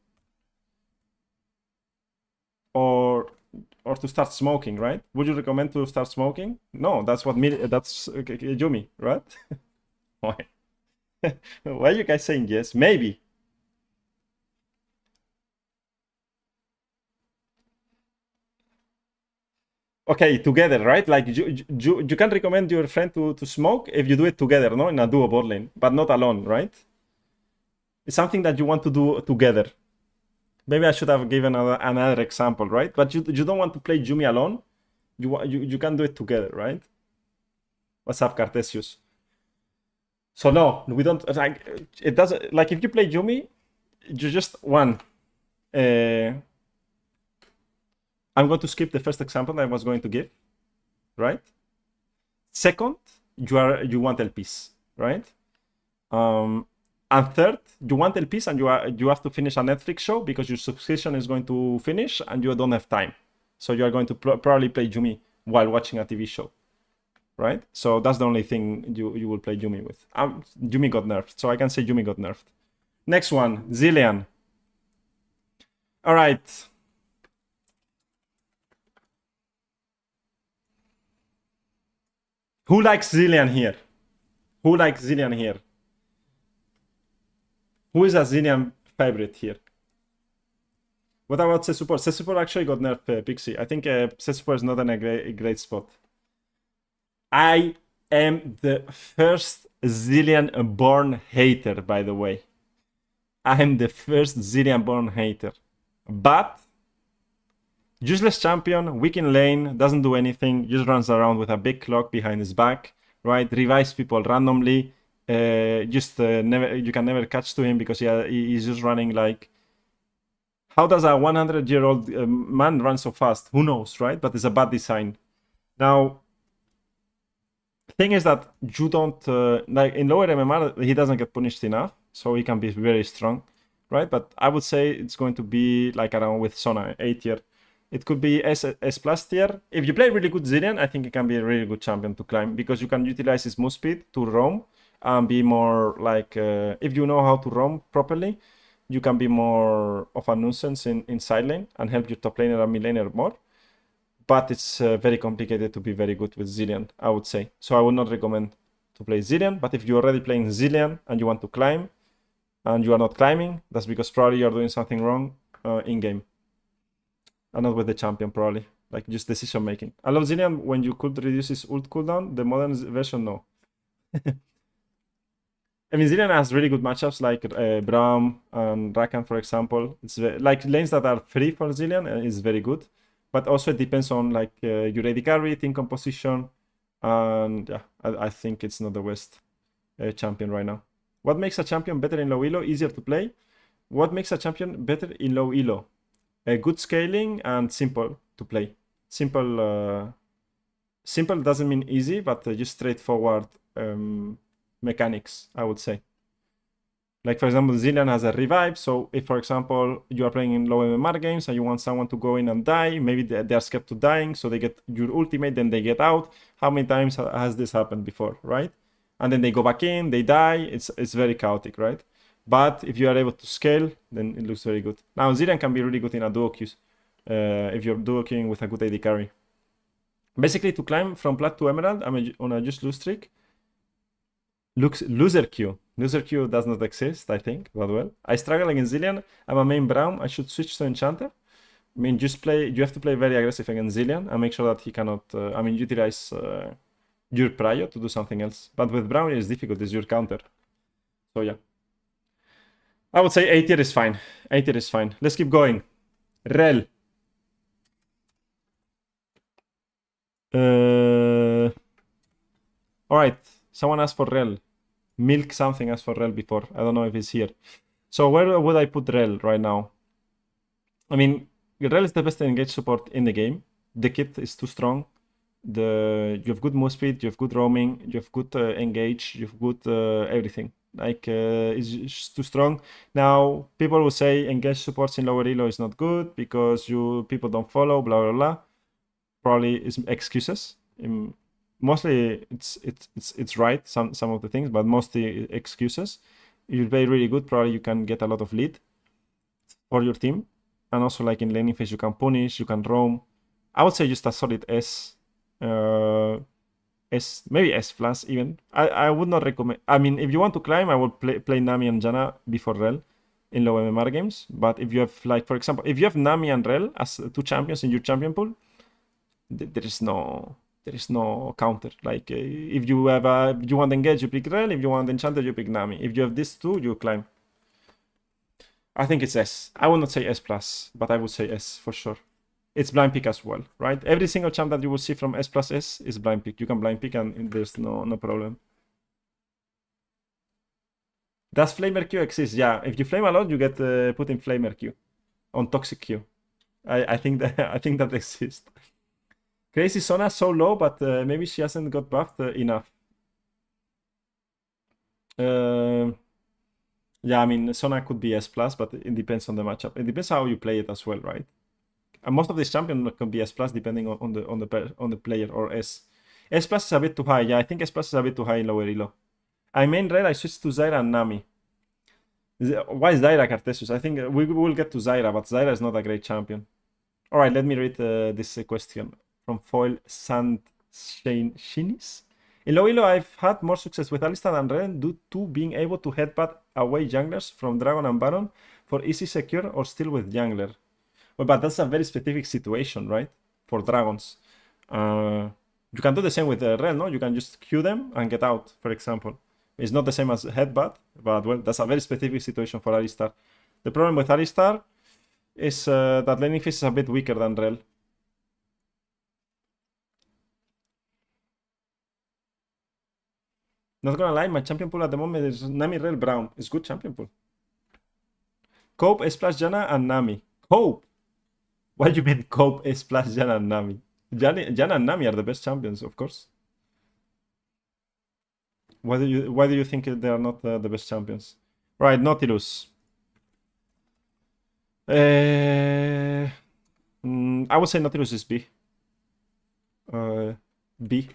Or to start smoking, right? Would you recommend to start smoking? No, that's Jumi, right? Why? Why are you guys saying yes? Maybe. Okay, together, right? Like you can recommend your friend to smoke if you do it together, no? In a duo bot lane, but not alone, right? It's something that you want to do together. Maybe I should have given another example, right? But you don't want to play Jumi alone. You can do it together, right? What's up, Cartesius? So no, we don't like it. Doesn't like if you play Jumi, you just one. I'm going to skip the first example that I was going to give, right? Second, you want LPs, right? And third, you want LPs and you have to finish a Netflix show because your subscription is going to finish and you don't have time. So you are going to probably play Jumi while watching a TV show, right? So that's the only thing you will play Jumi with. Jumi got nerfed, so I can say Jumi got nerfed. Next one, Zilean. All right. Who likes Zilean here? Who likes Zilean here? Who is a Zilean favorite here? What about Sesupor? Sesupor actually got nerfed, Pixie. I think Sesupor is not in a great spot. I am the first Zilean born hater, by the way. I am the first Zilean born hater. But useless champion, weak in lane, doesn't do anything, just runs around with a big clock behind his back, right? Revives people randomly. You can never catch to him because he's just running like... How does a 100-year-old man run so fast? Who knows, right? But it's a bad design. Now, Thing is that you don't like in lower MMR he doesn't get punished enough, so he can be very strong, right? But I would say it's going to be like around with Sona 8 tier. It could be S plus tier. If you play really good Zillion, I think it can be a really good champion to climb because you can utilize his move speed to roam and be more like if you know how to roam properly, you can be more of a nuisance in side lane and help your top laner and mid laner more. But it's very complicated to be very good with Zillion, I would say. So I would not recommend to play Zillion, but if you're already playing Zillion and you want to climb and you are not climbing, that's because probably you're doing something wrong in-game. And not with the champion, probably. Like, just decision making. I love Zillion when you could reduce his ult cooldown. The modern version, no. I mean, Zillion has really good matchups like Braum and Rakan, for example. It's like lanes that are free for Zillion is very good. But also it depends on like your AD carry, team composition. And yeah, I think it's not the worst champion right now. What makes a champion better in low elo? Easier to play. What makes a champion better in low elo? Good scaling and simple to play. Simple doesn't mean easy, but just straightforward mechanics, I would say. Like, for example, Zillion has a revive, so if, for example, you are playing in low MMR games and you want someone to go in and die, maybe they are scared to dying, so they get your ultimate, then they get out. How many times has this happened before, right? And then they go back in, they die, it's very chaotic, right? But if you are able to scale, then it looks very good. Now, Zillion can be really good in a duo queue, if you're duo queuing with a good AD carry. Basically, to climb from Plat to Emerald, I'm on a just lose streak. Loser queue. Loser queue does not exist, I think, but well. I struggle against Zillion. I'm a main Braum. I should switch to Enchanter. I mean, you have to play very aggressive against Zillion and make sure that he cannot, utilize your Prio to do something else. But with Braum, it's difficult. It's your counter. So yeah. I would say 8 tier is fine. 8 tier is fine. Let's keep going. Rel. Alright. Someone asked for Rel. Milk something asked for Rel before. I don't know if it's here. So where would I put Rel right now? I mean, Rel is the best engage support in the game. The kit is too strong. You have good move speed, you have good roaming, you have good engage, you have good everything. Like, it's too strong. Now, people will say engage supports in lower elo is not good because people don't follow, blah, blah, blah. Probably is excuses. Mostly it's right, some of the things, but mostly excuses. If you play really good, probably you can get a lot of lead for your team. And also like in laning phase, you can punish, you can roam. I would say just a solid S. Maybe S plus even. I would not recommend. I mean, if you want to climb, I would play Nami and Janna before Rel in low MMR games. But if you have, like, for example, if you have Nami and Rel as two champions in your champion pool, there is no counter. Like, if you want engage, you pick Rel. If you want enchanter, you pick Nami. If you have these two, you climb. I think it's S. I would not say S plus, but I would say S for sure. It's blind pick as well, right? Every single champ that you will see from S plus S is blind pick. You can blind pick and there's no problem. Does Flamer Q exist? Yeah, if you flame a lot, you get put in Flamer Q on Toxic Q. I think that exists. Crazy Sona so low, but maybe she hasn't got buffed enough. Yeah, I mean, Sona could be S plus, but it depends on the matchup. It depends how you play it as well, right? And most of these champions can be S plus depending on the player or S. S plus is a bit too high. Yeah, I think S plus is a bit too high in lower elo. I main Rel, I switched to Zyra and Nami. Why is Zyra Cartesius? I think we will get to Zyra, but Zyra is not a great champion. All right, let me read this question from Foil Shinis. In low elo, I've had more success with Alistar and Ren due to being able to headbutt away junglers from Dragon and Baron for easy secure or still with jungler. Well, but that's a very specific situation, right? For dragons. You can do the same with Ren, no? You can just Q them and get out, for example. It's not the same as headbutt, but well, that's a very specific situation for Alistar. The problem with Alistar is that laning phase is a bit weaker than Rel. Not gonna lie, my champion pool at the moment is Nami, Rel, Braum. It's good champion pool. Cope, S plus Janna, and Nami. Cope? Why do you mean Cope, S plus Janna, and Nami? Janna and Nami are the best champions, of course. Why do you think they are not the best champions? Right, Nautilus. I would say Nautilus is B. B.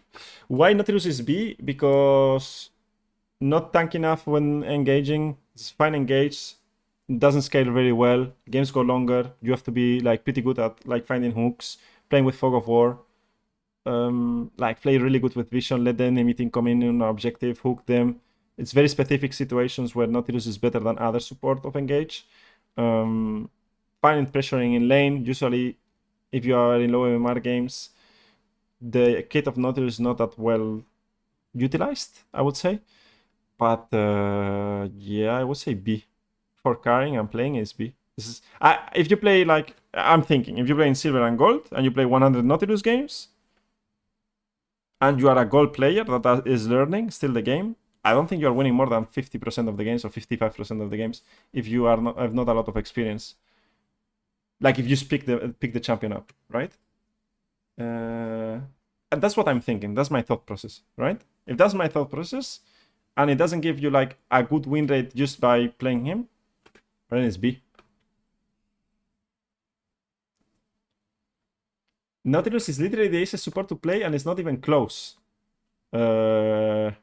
Why Nautilus is B? Because not tank enough when engaging. It's fine engaged. Doesn't scale very well. Games go longer. You have to be like pretty good at like finding hooks, playing with Fog of War. Like play really good with vision, let the enemy team come in on our objective, hook them. It's very specific situations where Nautilus is better than other support of engage. Fine in pressuring in lane. Usually, if you are in low MMR games, the kit of Nautilus is not that well utilized, I would say. But yeah, I would say B. For carrying and playing is B. This is if you play like I'm thinking, if you play in silver and gold and you play 100 Nautilus games, and you are a gold player that is learning still the game, I don't think you are winning more than 50% of the games or 55% of the games if you are not have not a lot of experience. Like if you pick the champion up, right? And that's what I'm thinking. That's my thought process, right? If that's my thought process, and it doesn't give you like a good win rate just by playing him, then it's B. Nautilus is literally the easiest support to play, and it's not even close. No.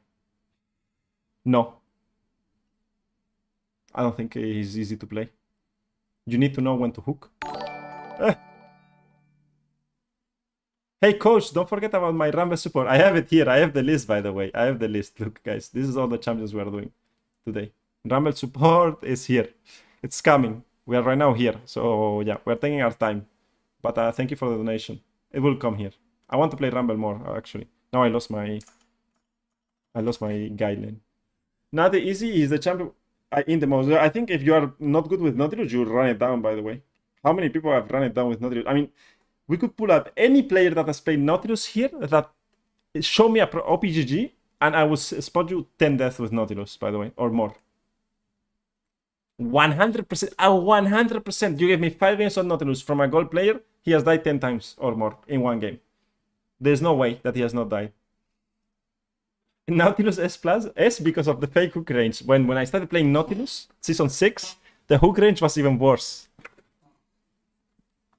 I don't think he's easy to play. You need to know when to hook. Hey, coach, don't forget about my Rumble support. I have it here. I have the list, by the way. I have the list. Look, guys, this is all the champions we are doing today. Rumble support is here. It's coming. We are right now here. So, yeah, we're taking our time. But thank you for the donation. It will come here. I want to play Rumble more, actually. Now I lost my guideline. Not the easy is the champion in the most. I think if you are not good with Nautilus, you run it down, by the way. How many people have run it down with Nautilus? I mean, we could pull up any player that has played Nautilus here that show me a OPGG, and I will spot you 10 deaths with Nautilus, by the way, or more. 100%. 100%. You gave me 5 games on Nautilus from a gold player. He has died 10 times or more in one game. There's no way that he has not died. Nautilus S plus S because of the fake hook range. When I started playing Nautilus season 6, the hook range was even worse.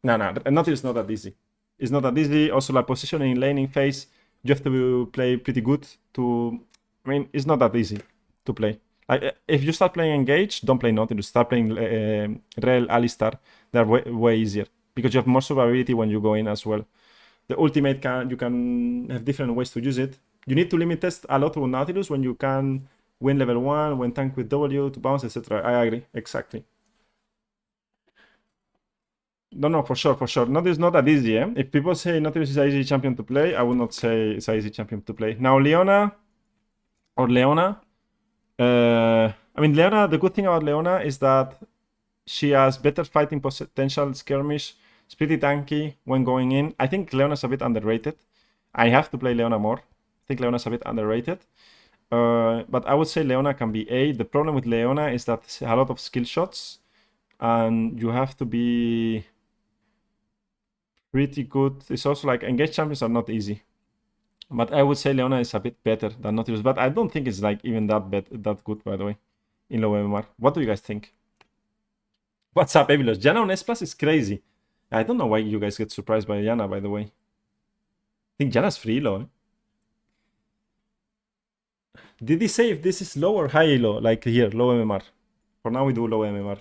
No, Nautilus is not that easy. It's not that easy. Also, like positioning in laning phase, you have to play pretty good to. I mean, it's not that easy to play. Like, if you start playing Engage, don't play Nautilus. Start playing Rel, Alistar. They're way easier because you have more survivability when you go in as well. The ultimate you can have different ways to use it. You need to limit test a lot with Nautilus when you can win level 1, when tank with W to bounce, etc. I agree, exactly. No, for sure. Nautilus is not that easy, eh? If people say Nautilus is an easy champion to play, I would not say it's an easy champion to play. Now, Leona, I mean, Leona, the good thing about Leona is that she has better fighting potential, skirmish, it's pretty tanky when going in. I think Leona's a bit underrated. I have to play Leona more. I think Leona's a bit underrated. But I would say Leona can be A. The problem with Leona is that it's a lot of skill shots, and you have to be pretty good. It's also like engaged champions are not easy. But I would say Leona is a bit better than Nautilus. But I don't think it's like even that good, by the way, in low MMR. What do you guys think? What's up, Evilos? Janna on S Plus is crazy. I don't know why you guys get surprised by Janna, by the way. I think Janna's free ELO. Did he say if this is low or high ELO? Like here, low MMR. For now, we do low MMR.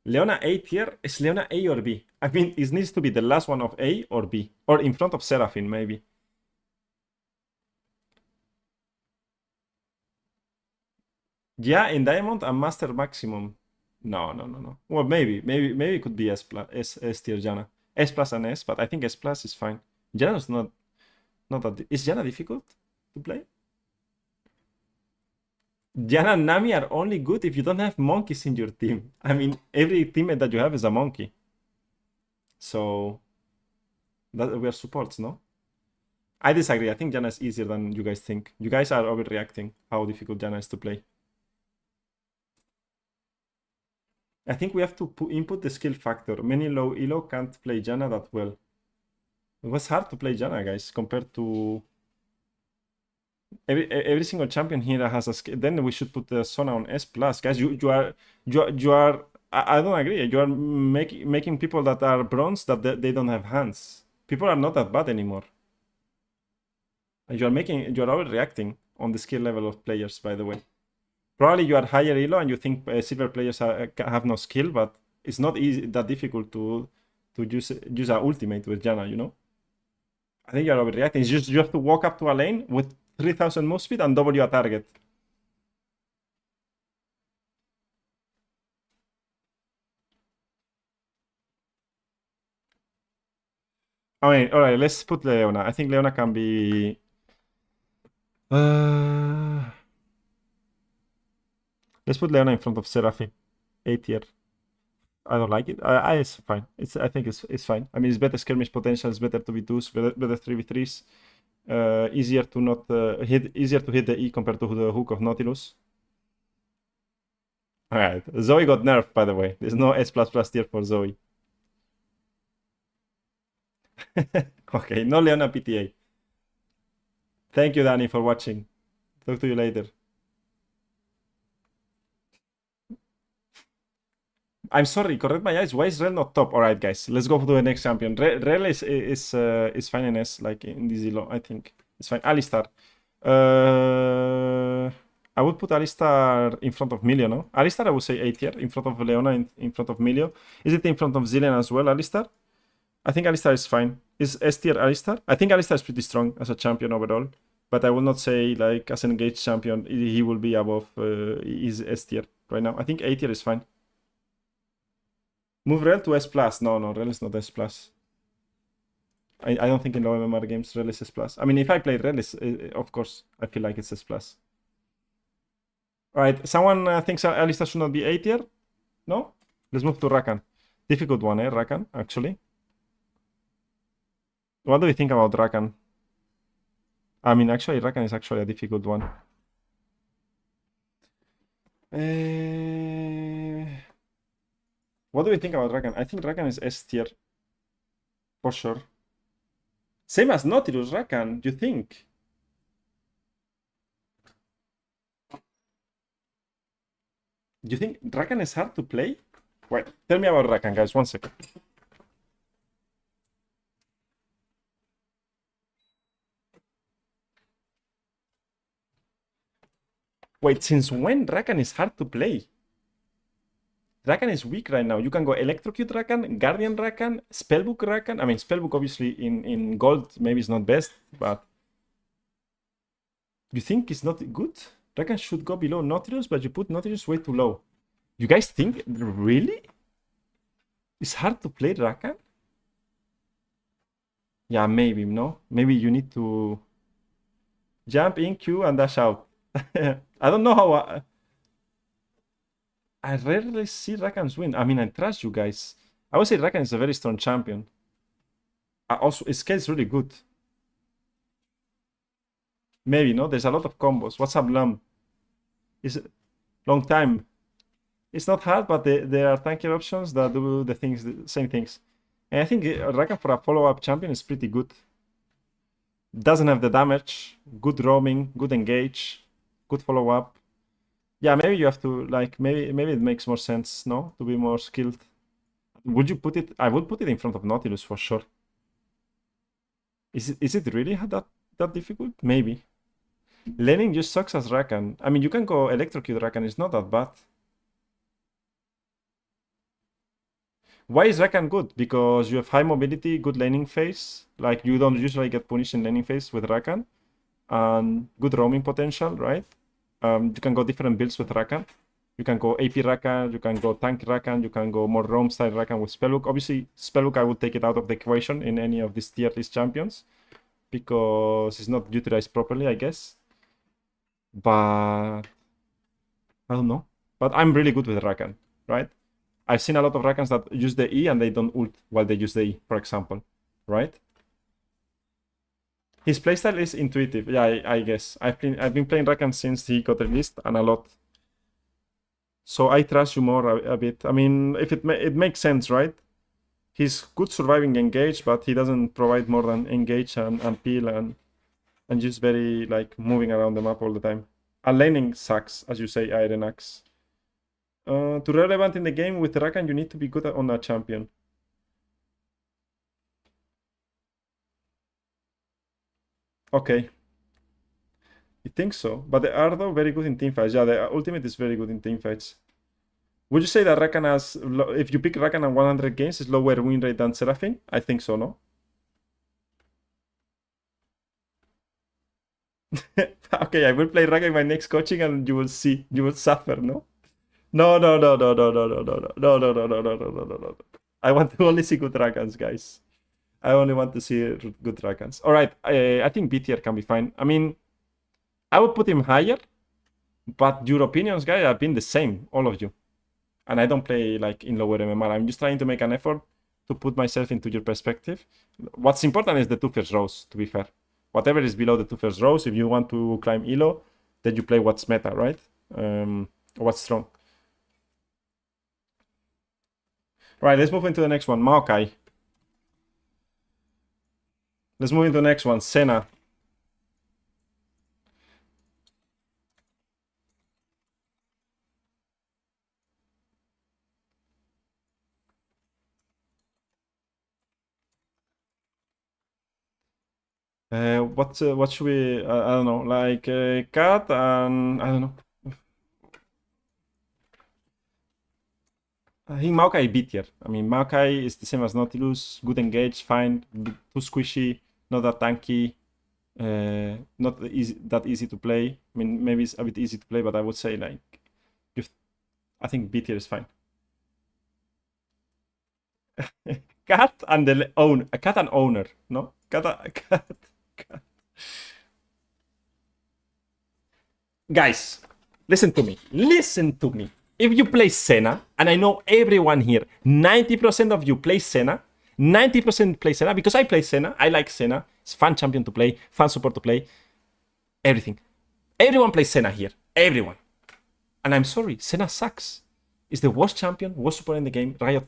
Leona A tier? Is Leona A or B? I mean, it needs to be the last one of A or B. Or in front of Seraphine, maybe. Yeah, in Diamond and Master Maximum. No. Well, maybe it could be S tier Janna. S plus and S, but I think S plus is fine. Janna's not that. Is Janna difficult to play? Janna and Nami are only good if you don't have monkeys in your team. I mean, every teammate that you have is a monkey. So that we are supports, no? I disagree. I think Janna is easier than you guys think. You guys are overreacting how difficult Janna is to play. I think we have to input the skill factor. Many low ELO can't play Janna that well. It was hard to play Janna, guys, compared to every single champion here has a skill. Then we should put the Sona on S plus, guys. You are. I don't agree. You are making people that are bronze that they don't have hands. People are not that bad anymore. You are overreacting on the skill level of players, by the way. Probably you are higher elo and you think silver players have no skill, but it's not that difficult to use an ultimate with Janna, you know? I think you're overreacting. It's just you have to walk up to a lane with 3000 move speed and double your target. I mean, alright, let's put Leona. I think Leona can be... Let's put Leona in front of Seraphim. A tier. I don't like it. It's fine. I think it's fine. I mean, it's better skirmish potential. It's better 2v2s, better 3v3s. Easier to not easier to hit the E compared to the hook of Nautilus. Alright, Zoe got nerfed, by the way. There's no S++ tier for Zoe. Okay, no Leona PTA. Thank you, Danny, for watching. Talk to you later. I'm sorry, correct my eyes. Why is Rel not top? Alright, guys, let's go to the next champion. Rel is fine in S, like in this ELO, I think. It's fine. Alistar. I would put Alistar in front of Milio, no? Alistar, I would say A tier, in front of Leona, in front of Milio. Is it in front of Zilean as well, Alistar? I think Alistar is fine. Is S tier Alistar? I think Alistar is pretty strong as a champion overall. But I will not say, like, as an engaged champion, he will be above his S tier right now. I think A tier is fine. Move Rel to S+. No, Rel is not S+. I don't think in low MMR games Rel is S+. I mean, if I play Rel, of course, I feel like it's S+. Alright, someone thinks Alistar should not be A tier? No? Let's move to Rakan. Difficult one, Rakan, actually. What do you think about Rakan? I mean, actually, Rakan is actually a difficult one. What do we think about Rakan? I think Rakan is S tier. For sure. Same as Nautilus, Rakan, do you think? Do you think Rakan is hard to play? Wait, tell me about Rakan, guys, 1 second. Wait, since when Rakan is hard to play? Rakan is weak right now. You can go Electrocute Rakan, Guardian Rakan, Spellbook Rakan. I mean, Spellbook obviously in gold maybe is not best, but... You think it's not good? Rakan should go below Nautilus, but you put Nautilus way too low. You guys think, really? It's hard to play Rakan? Yeah, maybe, no? Maybe you need to jump in, Q, and dash out. I don't know how... I rarely see Rakans win. I mean, I trust you guys. I would say Rakan is a very strong champion. Also, his scale is really good. Maybe, no? There's a lot of combos. What's up, Lum? It's a long time. It's not hard, but there are tankier options that do the same things. And I think Rakan for a follow-up champion is pretty good. Doesn't have the damage, good roaming, good engage, good follow-up. Yeah, maybe you have to, like, maybe it makes more sense, no? To be more skilled. Would you put it? I would put it in front of Nautilus for sure. Is it really that difficult? Maybe. Laning just sucks as Rakan. I mean, you can go Electrocute Rakan, it's not that bad. Why is Rakan good? Because you have high mobility, good laning phase. Like, you don't usually get punished in laning phase with Rakan. And good roaming potential, right? You can go different builds with Rakan. You can go AP Rakan, you can go tank Rakan, you can go more roam style Rakan with Spellbook. Obviously, Spellbook I would take it out of the equation in any of these tier list champions. Because it's not utilized properly, I guess. But... I don't know. But I'm really good with Rakan, right? I've seen a lot of Rakans that use the E and they don't ult while they use the E, for example, right? His playstyle is intuitive, yeah, I guess. I've been playing Rakan since he got released, and a lot. So I trust you more a bit. I mean, if it makes sense, right? He's good surviving engage, but he doesn't provide more than engage and peel and and just very like moving around the map all the time. And laning sucks, as you say, Iron Axe. To relevant in the game with Rakan, you need to be good on a champion. Okay. You think so? But they are though very good in teamfights. Yeah, the ultimate is very good in teamfights. Would you say that Rakan has, if you pick Rakan at 100 games, is lower win rate than Seraphine? I think so, no? Okay, I will play Rakan in my next coaching and you will see. You will suffer, no? No, no, no, no, no, no, no, no, no, no, no, no, no, no, no, no, no, no. I want to only see good Rakans, guys. I only want to see good Rakans. All right, I think B tier can be fine. I mean, I would put him higher, but your opinions, guys, have been the same, all of you. And I don't play like in lower MMR. I'm just trying to make an effort to put myself into your perspective. What's important is the two first rows, to be fair. Whatever is below the two first rows, if you want to climb ELO, then you play what's meta, right? What's strong. Right, let's move into the next one. Maokai. Let's move into the next one. Senna. What should we? I don't know. Like Cat and I don't know. I think Maokai B tier. I mean, Maokai is the same as Nautilus. Good engage, fine. Too squishy, not that tanky. Not that easy to play. I mean, maybe it's a bit easy to play, but I would say like, I think B tier is fine. Cat and the own cat and owner, no? Cat. Guys, listen to me. Listen to me. If you play Senna, and I know everyone here, 90% of you play Senna, 90% play Senna, because I play Senna, I like Senna, it's fun champion to play, fun support to play, everything. Everyone plays Senna here, everyone. And I'm sorry, Senna sucks. It's the worst champion, worst support in the game, Riot.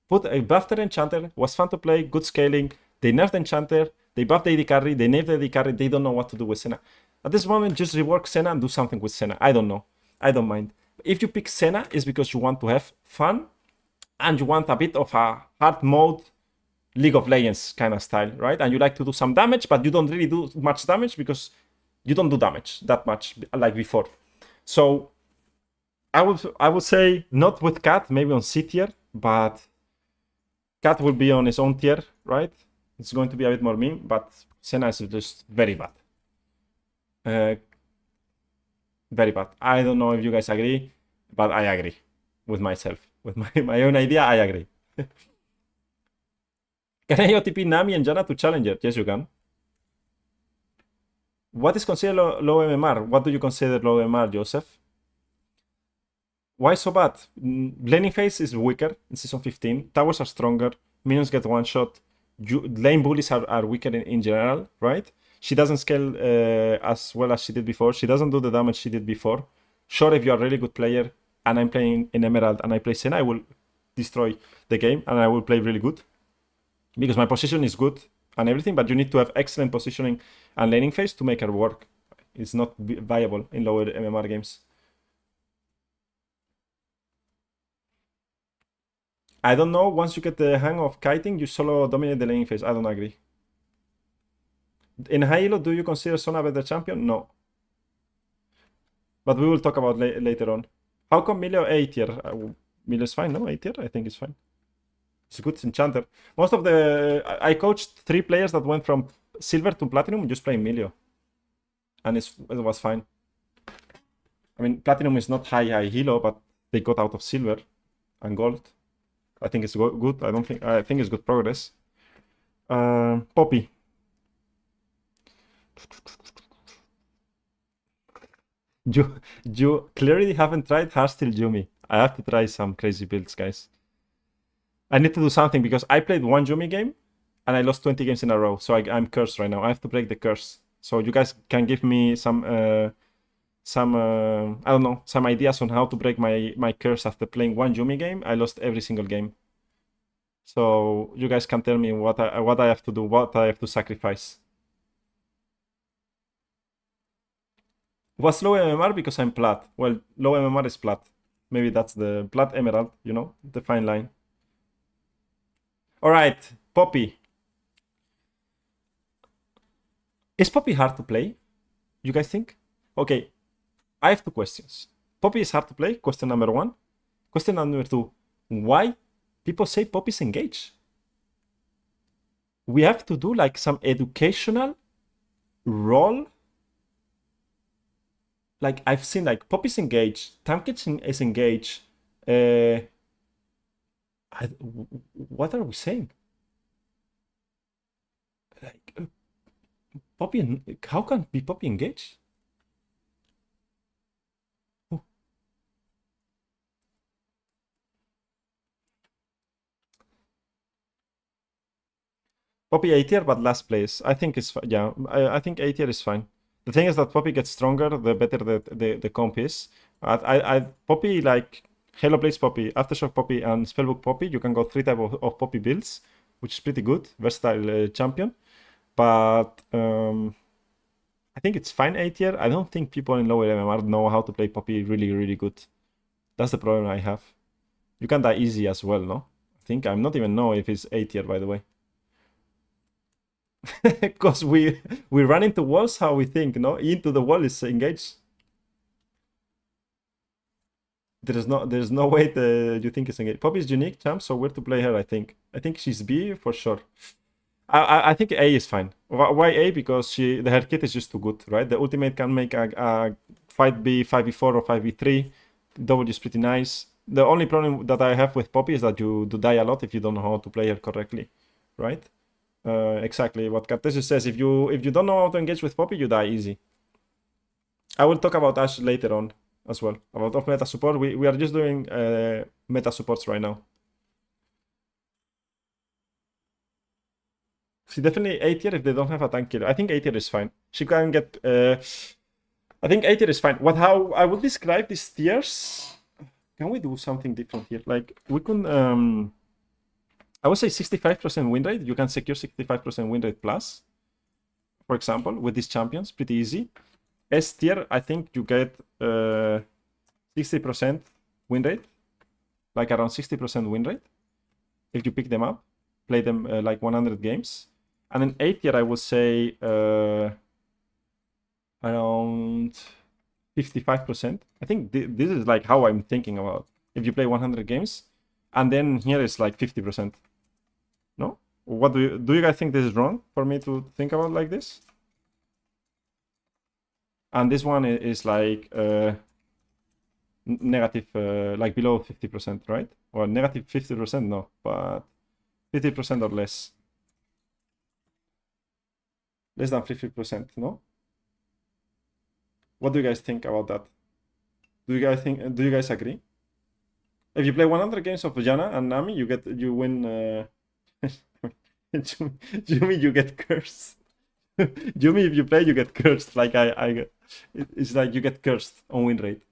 Put a buffed Enchanter, was fun to play, good scaling, they nerfed Enchanter, they buffed the AD carry, they nerfed the AD carry, they don't know what to do with Senna. At this moment, just rework Senna and do something with Senna. I don't know. I don't mind. If you pick Senna, it's because you want to have fun and you want a bit of a hard mode League of Legends kind of style, right? And you like to do some damage, but you don't really do much damage because you don't do damage that much like before. So I would say not with Cat, maybe on C tier, but Cat will be on his own tier, right? It's going to be a bit more meme, but Senna is just very bad. Very bad. I don't know if you guys agree, but I agree with myself. With my own idea, I agree. Can I OTP Nami and Janna to Challenger? Yes, you can. What is considered low MMR? What do you consider low MMR, Joseph? Why so bad? Laning phase is weaker in Season 15. Towers are stronger. Minions get one shot. Lane bullies are weaker in general, right? She doesn't scale as well as she did before. She doesn't do the damage she did before. Sure, if you're a really good player and I'm playing in Emerald and I play Senna, I will destroy the game and I will play really good. Because my position is good and everything, but you need to have excellent positioning and laning phase to make her work. It's not viable in lower MMR games. I don't know, once you get the hang of kiting, you solo dominate the laning phase. I don't agree. In high elo, do you consider Sona a better champion? No. But we will talk about later on. How come Milio A tier? Milio is fine, no? A tier? I think it's fine. It's a good enchanter. Most of the... I coached 3 players that went from silver to platinum just playing Milio. And it was fine. I mean, platinum is not high elo, but they got out of silver and gold. I think it's good. I think it's good progress. Poppy. You clearly haven't tried Hardstyle Yumi. I have to try some crazy builds, guys. I need to do something because I played one Yumi game and I lost 20 games in a row. So I'm cursed right now. I have to break the curse. So you guys can give me some I don't know, some ideas on how to break my curse after playing one Yumi game. I lost every single game. So you guys can tell me what I have to do, what I have to sacrifice. What's low MMR? Because I'm plat. Well, low MMR is plat. Maybe that's the plat emerald, you know, the fine line. All right, Poppy. Is Poppy hard to play? You guys think? Okay, I have two questions. Poppy is hard to play, question number one. Question number two, why people say Poppy's engaged? We have to do like some educational role. Like I've seen like Poppy's engaged, Tamkit is engaged. What are we saying? Like Poppy, how can be Poppy engaged? Poppy A tier, but last place. I think it's yeah. I think A tier is fine. The thing is that Poppy gets stronger the better the comp is. Poppy like Halo Blaze Poppy, Aftershock Poppy, and Spellbook Poppy. You can go 3 type of Poppy builds, which is pretty good, versatile champion. But I think it's fine A tier. I don't think people in lower MMR know how to play Poppy really good. That's the problem I have. You can die easy as well, no? I think I'm not even know if it's A tier, by the way. Because we run into walls how we think, no? Into the wall is engaged. There's no way you think it's engaged. Poppy is unique, champ, so where to play her, I think. I think she's B for sure. I think A is fine. Why A? Because her kit is just too good, right? The ultimate can make a fight B, 5v4 or 5v3. W is pretty nice. The only problem that I have with Poppy is that you do die a lot if you don't know how to play her correctly, right? Exactly what Cartesius says. If you don't know how to engage with Poppy, you die easy. I will talk about Ash later on as well. About off meta support. We are just doing meta supports right now. She definitely A tier if they don't have a tank killer. I think A tier is fine. She can get. I think A tier is fine. How I would describe these tiers? Can we do something different here? Like we can. I would say 65% win rate. You can secure 65% win rate plus, for example, with these champions. Pretty easy. S tier, I think you get 60% win rate, like around 60% win rate, if you pick them up, play them like 100 games. And then A tier, I would say around 55%. I think this is like how I'm thinking about if you play 100 games. And then here is like 50%. No? What do you guys think this is wrong for me to think about like this? And this one is like negative, like below 50%, right? Or negative 50%, no, but 50% or less. Less than 50%, no? What do you guys think about that? Do you guys agree? If you play 100 games of Jana and Nami, you win. Yumi, you get cursed. Yumi, if you play, you get cursed. Like it's like you get cursed on win rate.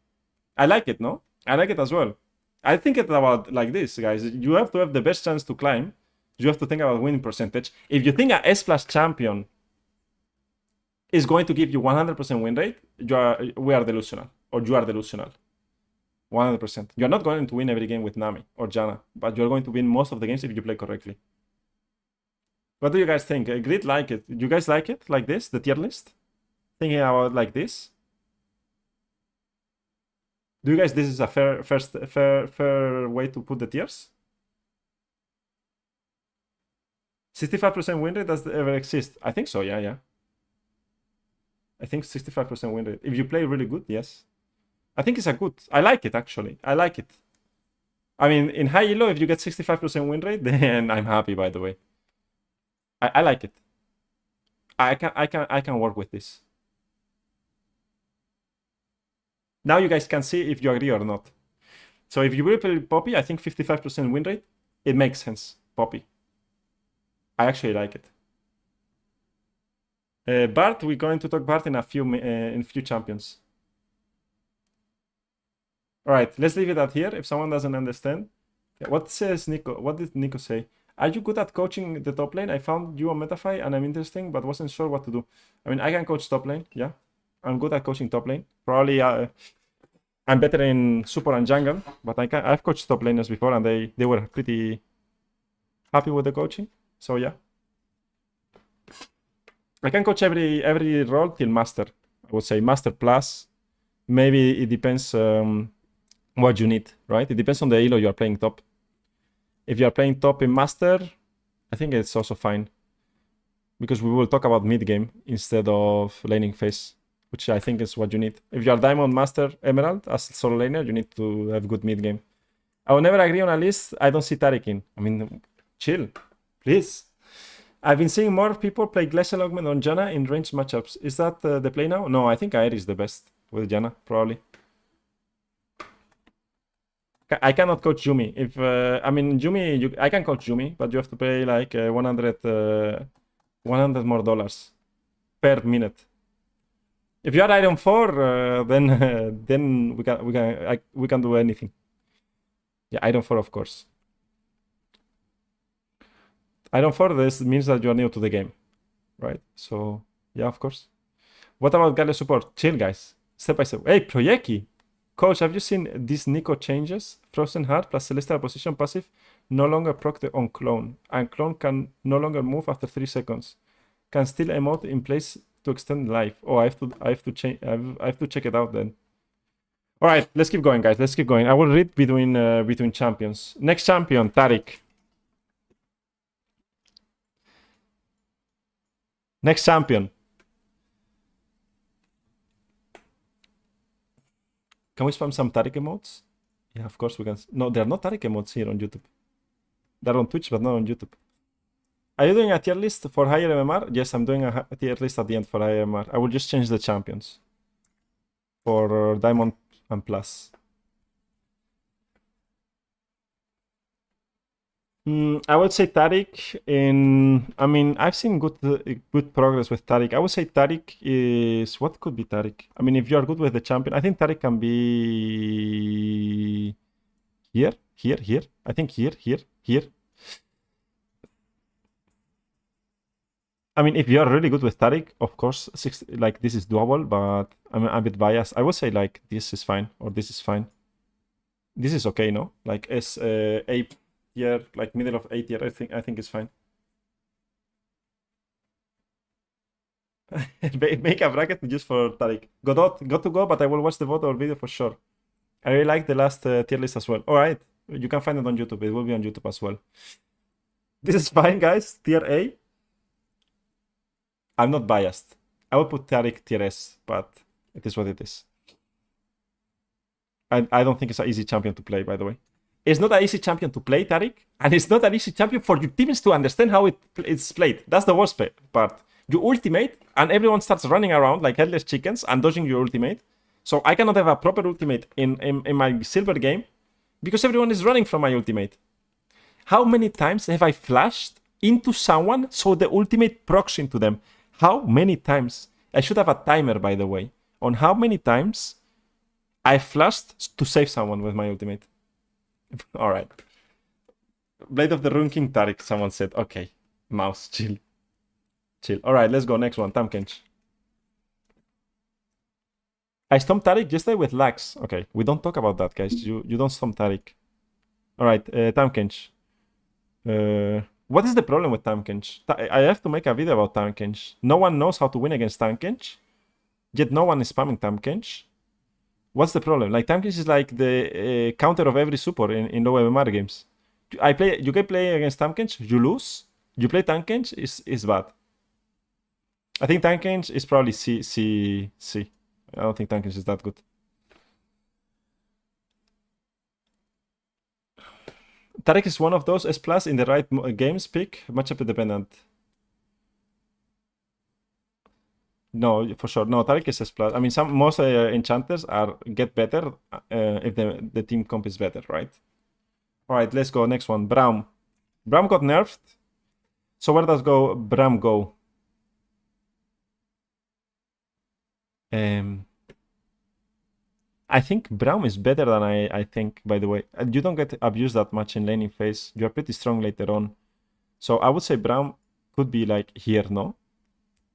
I like it, no? I like it as well. I think it's about like this, guys. You have to have the best chance to climb. You have to think about winning percentage. If you think a S plus champion is going to give you 100% win rate, we are delusional, or you are delusional. 100%. You're not going to win every game with Nami or Jana, but you're going to win most of the games if you play correctly. What do you guys think? Grid like it. You guys like it? Like this? The tier list? Thinking about like this? Do you guys this is a fair way to put the tiers? 65% win rate does ever exist? I think so, yeah. I think 65% win rate. If you play really good, yes. I think it's a good. I like it actually. I like it. I mean, in high elo, if you get 65% win rate, then I'm happy. By the way, I like it. I can work with this. Now you guys can see if you agree or not. So if you will play Poppy, I think 55% win rate. It makes sense. Poppy. I actually like it. Bart, we're going to talk Bart in a few champions. All right, let's leave it at here. If someone doesn't understand, what says Nico? What did Nico say? Are you good at coaching the top lane? I found you on Metafy and I'm interesting, but wasn't sure what to do. I mean, I can coach top lane, yeah. I'm good at coaching top lane. Probably I'm better in support and jungle, but I've coached top laners before and they were pretty happy with the coaching. So yeah. I can coach every role till master. I would say master plus. Maybe it depends what you need, right? It depends on the ELO you are playing top. If you are playing top in master, I think it's also fine. Because we will talk about mid game instead of laning phase, which I think is what you need. If you are Diamond, Master, Emerald as solo laner, you need to have good mid game. I will never agree on a list I don't see Taric in. I mean, chill, please. I've been seeing more people play Glacial Augment on Janna in ranged matchups. Is that the play now? No, I think Aer is the best with Janna, probably. I cannot coach Yumi. If I mean Yumi, I can coach Yumi, but you have to pay like 100 more dollars per minute. If you are Iron 4, then we can do anything. Yeah, Iron 4, of course. Iron 4, this means that you are new to the game, right? So, yeah, of course. What about Galio support? Chill, guys. Step by step. Hey, Projeki! Coach, have you seen these Nico changes? Frozen Heart plus Celestial Position passive no longer proc on clone, and clone can no longer move after 3 seconds. Can still emote in place to extend life. Oh, I have to check it out then. All right, let's keep going, guys. Let's keep going. I will read between champions. Next champion, Taric. Next champion. Can we spam some Taric emotes? Yeah, of course we can. No, there are no Taric emotes here on YouTube. They're on Twitch, but not on YouTube. Are you doing a tier list for higher MMR? Yes, I'm doing a tier list at the end for higher MMR. I will just change the champions for Diamond and Plus. I would say Taric I mean, I've seen good progress with Taric. I would say Taric is... What could be Taric? I mean, if you are good with the champion, I think Taric can be... Here. I think here. I mean, if you are really good with Taric, of course, like this is doable, but I'm a bit biased. I would say like this is fine, or this is fine. This is okay, no? Like as A tier, like middle of A tier, I think it's fine. Make a bracket just for Taric. Got to go, but I will watch the vote or video for sure. I really like the last tier list as well. All right, you can find it on YouTube. It will be on YouTube as well. This is fine, guys. Tier A. I'm not biased. I will put Taric tier S, but it is what it is. I don't think it's an easy champion to play, by the way. It's not an easy champion to play, Taric, and it's not an easy champion for your teams to understand how it's played. That's the worst part. You ultimate, and everyone starts running around like headless chickens and dodging your ultimate. So I cannot have a proper ultimate in my silver game because everyone is running from my ultimate. How many times have I flashed into someone so the ultimate procs into them? How many times? I should have a timer, by the way, on how many times I flashed to save someone with my ultimate. All right. Blade of the Rune King Taric, someone said. Okay. Mouse, chill. All right, let's go. Next one. Tamkench. I stomped Taric yesterday with lags. Okay, we don't talk about that, guys. You don't stomp Taric. All right, Tamkench. What is the problem with Tamkench? I have to make a video about Tamkench. No one knows how to win against Tamkench, yet no one is spamming Tamkench. What's the problem? Like, Tamkench is like the counter of every support in low MMR games. You can play against Tamkench, you lose. You play Tamkench, is bad. I think Tamkench is probably C. I don't think Tamkench is that good. Taric is one of those S+ in the right games pick, matchup dependent. No, for sure. No, Taric is S+. I mean, most enchanters get better if the team comp is better, right? All right, let's go. Next one, Braum. Braum got nerfed. So where does Braum go? I think Braum is better than I think, by the way. You don't get abused that much in laning phase. You're pretty strong later on. So I would say Braum could be like here, no?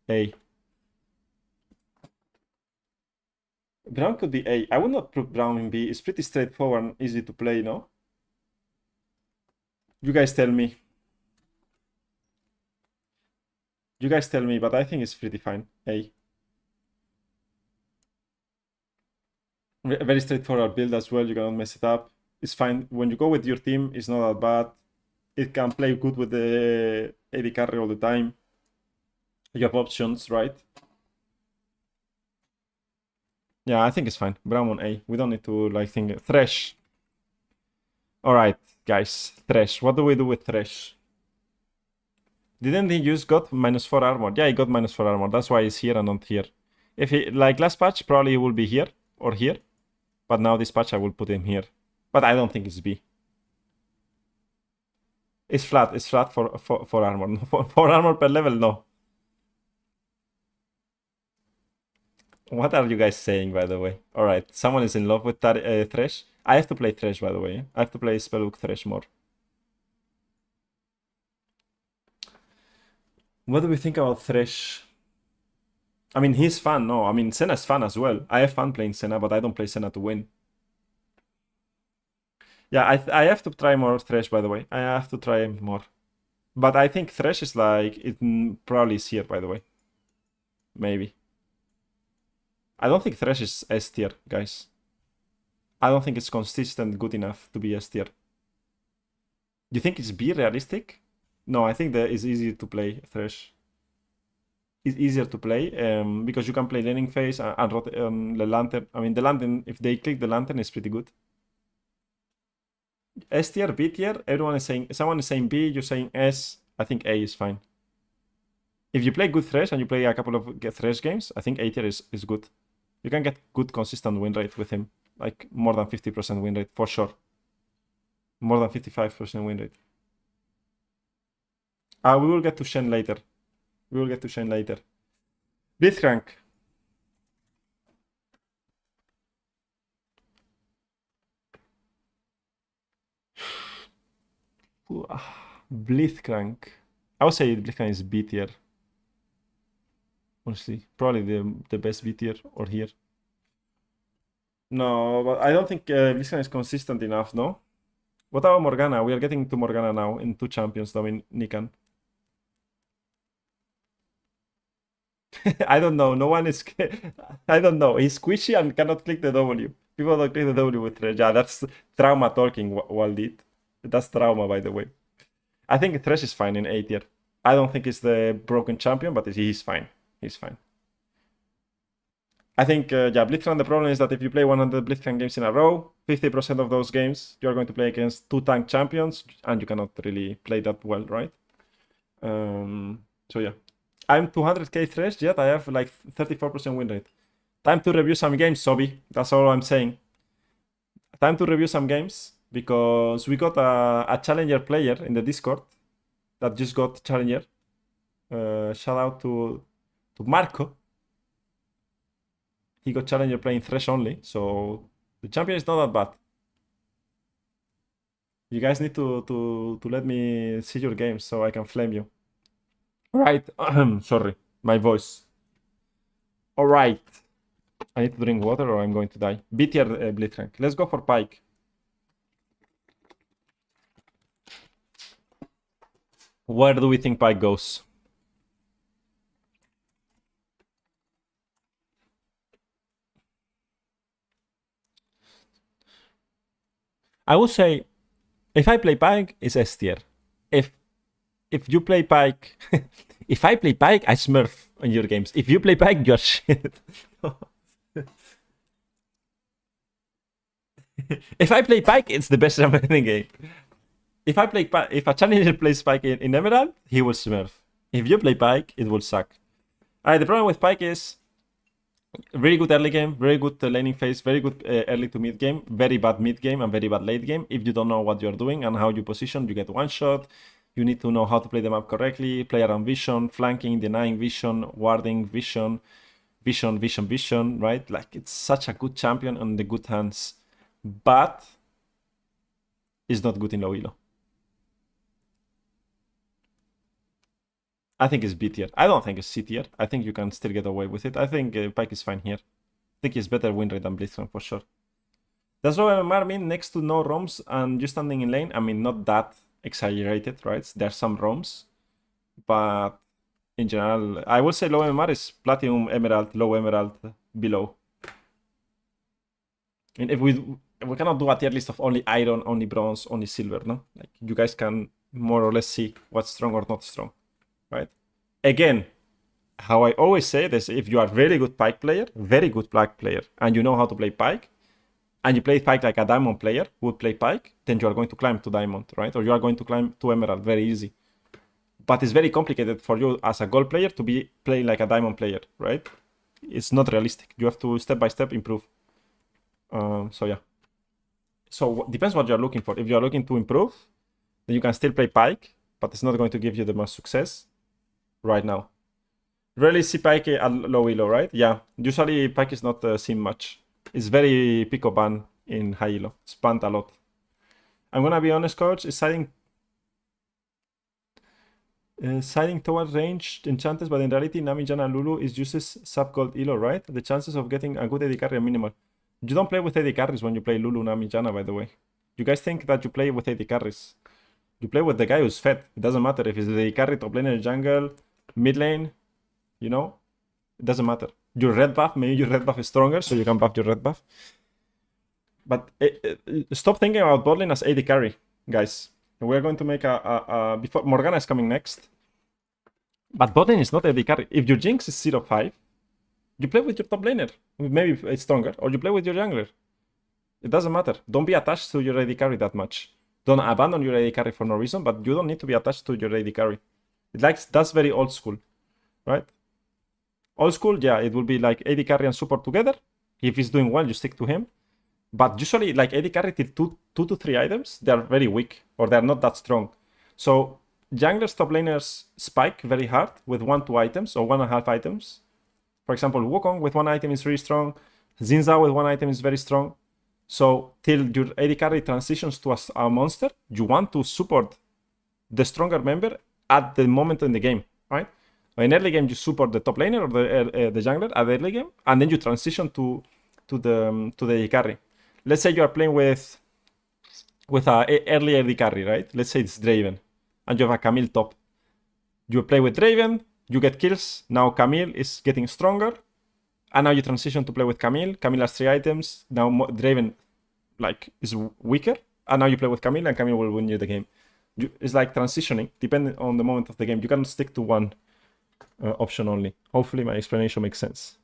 Hey. Brown could be A. I would not put Brown in B. It's pretty straightforward and easy to play, no? You guys tell me. You guys tell me, but I think it's pretty fine. A. Very straightforward build as well. You cannot mess it up. It's fine. When you go with your team, it's not that bad. It can play good with the AD carry all the time. You have options, right? Yeah, I think it's fine. Brown on A. We don't need to like think Thresh. All right, guys. Thresh. What do we do with Thresh? Didn't he use got -4 armor? Yeah, he got -4 armor. That's why he's here and not here. If he like last patch, probably he will be here or here. But now this patch I will put him here. But I don't think it's B. It's flat. It's flat for armor. For armor per level, no. What are you guys saying, by the way? All right, someone is in love with Thresh. I have to play Thresh, by the way. I have to play Spellbook Thresh more. What do we think about Thresh? I mean, he's fun, no? I mean, Senna's fun as well. I have fun playing Senna, but I don't play Senna to win. Yeah, I have to try more Thresh, by the way. I have to try more. But I think Thresh is like, it probably is here, by the way. Maybe. I don't think Thresh is S tier, guys. I don't think it's consistent good enough to be S tier. Do you think it's B realistic? No, I think that is easy to play Thresh. It's easier to play because you can play laning phase and the lantern. I mean, the lantern, if they click the lantern, is pretty good. S tier, B tier, everyone is saying, someone is saying B, you're saying S. I think A is fine. If you play good Thresh and you play a couple of Thresh games, I think A tier is good. You can get good consistent win rate with him. Like more than 50% win rate, for sure. More than 55% win rate. We will get to Shen later. We will get to Shen later. Blitzcrank. Blitzcrank. I would say Blitzcrank is B tier. Honestly, probably the best B tier or here. No, but I don't think Blitzcrank is consistent enough, no? What about Morgana? We are getting to Morgana now in 2 champions, Dominican. I don't know. No one is. I don't know. He's squishy and cannot click the W. People don't click the W with Thresh. Yeah, that's trauma talking, Waldit. That's trauma, by the way. I think Thresh is fine in A tier. I don't think he's the broken champion, but he's fine. He's fine. I think, yeah, Blitzcrank, the problem is that if you play 100 Blitzcrank games in a row, 50% of those games, you're going to play against 2 tank champions, and you cannot really play that well, right? So, yeah. I'm 200k Thresh, yet I have like 34% win rate. Time to review some games, Sobi. That's all I'm saying. Time to review some games, because we got a challenger player in the Discord that just got challenger. Shout out to Marco. He got challenger playing Thresh only, so the champion is not that bad. You guys need to let me see your games so I can flame you. Alright, sorry, my voice. Alright, I need to drink water or I'm going to die. B tier Blitzcrank. Let's go for Pike. Where do we think Pike goes? I would say, if I play Pike, it's S tier. If you play Pike, if I play Pike, I smurf on your games. If you play Pike, you're shit. If I play Pike, it's the best remaining game. If a challenger plays Pike in Emerald, he will smurf. If you play Pike, it will suck. Alright, the problem with Pike is very good early game, very good laning phase, very good early to mid game, very bad mid game, and very bad late game. If you don't know what you're doing and how you position, you get one shot. You need to know how to play the map correctly, play around vision, flanking, denying vision, warding, vision, right? Like, it's such a good champion on the good hands, but it's not good in low elo. I think it's B tier. I don't think it's C tier. I think you can still get away with it. I think Pike is fine here. think he's better win rate than Blitzcrank for sure. Does low MMR mean next to no roams and you standing in lane? I mean, not that exaggerated, right? There's some roams, but in general, I would say low MMR is platinum, emerald, low emerald, below. And if we cannot do a tier list of only iron, only bronze, only silver, no? Like you guys can more or less see what's strong or not strong, right? Again, how I always say this, if you are very good pike player, and you know how to play pike, and you play pike like a diamond player who would play pike, then you are going to climb to diamond, right? Or you are going to climb to emerald, very easy. But it's very complicated for you as a gold player to be playing like a diamond player, right? It's not realistic. You have to step by step improve. So yeah. So depends what you're looking for. If you're looking to improve, then you can still play pike, but it's not going to give you the most success right now. Rarely see pike at low elo, right? Yeah, usually pike is not seen much. It's very pick ban in high elo. It's banned a lot. I'm gonna be honest, coach. Is siding towards ranged enchanters, but in reality, Nami, Janna, and Lulu is uses sub-gold elo, right? The chances of getting a good AD carry are minimal. You don't play with AD carries when you play Lulu, Nami, Janna, by the way. You guys think that you play with AD carries. You play with the guy who's fed. It doesn't matter if it's the AD carry, top laner, jungle, mid lane, you know? It doesn't matter. Your red buff, maybe your red buff is stronger, so you can buff your red buff. But stop thinking about bot lane as AD carry, guys. We're going to make before Morgana is coming next. But bot lane is not AD carry. If your Jinx is 0-5, you play with your top laner. Maybe it's stronger. Or you play with your jungler. It doesn't matter. Don't be attached to your AD carry that much. Don't abandon your AD carry for no reason, but you don't need to be attached to your AD carry. That's very old school, right? Old school, yeah, it will be like AD carry and support together. If he's doing well, you stick to him. But usually, like AD carry till 2 to 3 items, they are very weak or they're not that strong. So junglers, top laners spike very hard with 1-2 items or 1.5 items. For example, Wukong with 1 item is really strong. Zinza with 1 item is very strong. So till your AD carry transitions to a monster, you want to support the stronger member at the moment in the game, right? In early game, you support the top laner or the jungler at the early game, and then you transition to the AD carry. Let's say you are playing with a early AD carry, right? Let's say it's Draven, and you have a Camille top. You play with Draven, you get kills. Now Camille is getting stronger, and now you transition to play with Camille. Camille has 3 items. Now Draven is weaker, and now you play with Camille, and Camille will win you the game. It's like transitioning, depending on the moment of the game. You can't stick to one option only. Hopefully my explanation makes sense.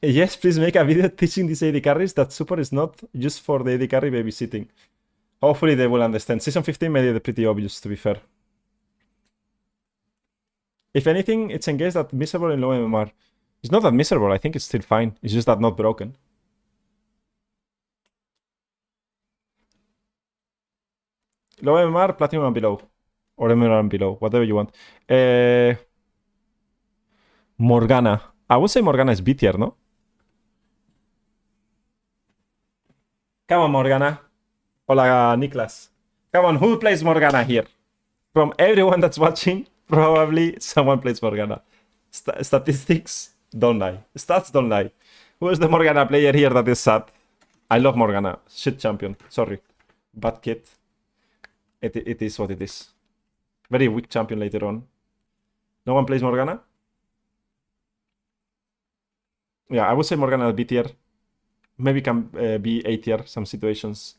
Yes, please make a video teaching these AD carries that support is not just for the AD carry babysitting. Hopefully they will understand. Season 15 made it pretty obvious, to be fair. If anything, it's engaged that miserable in low MMR. It's not that miserable, I think it's still fine. It's just that not broken. Low MMR, platinum and below. Or emerald and below, whatever you want. Morgana. I would say Morgana is B tier, no? Come on, Morgana. Hola, Niklas. Come on, who plays Morgana here? From everyone that's watching, probably someone plays Morgana. Statistics don't lie. Stats don't lie. Who is the Morgana player here that is sad? I love Morgana. Shit champion. Sorry. Bad kid. It is what it is. Very weak champion later on. No one plays Morgana? Yeah, I would say Morgana B tier. Maybe can be A tier, some situations.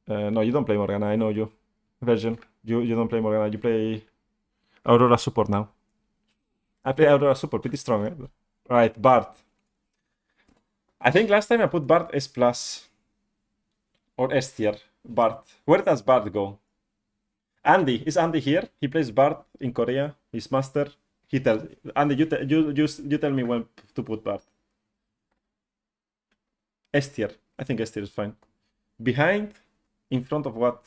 No, you don't play Morgana, I know you. Virgin, you don't play Morgana, you play Aurora support now. I play Aurora support, pretty strong, eh? Right, Bard. I think last time I put Bard S+. Or S tier. Bard. Where does Bard go? Andy. Is Andy here? He plays Bard in Korea. He's master. He tells... Andy, you tell me when to put Bard. S tier. I think S tier is fine. Behind? In front of what?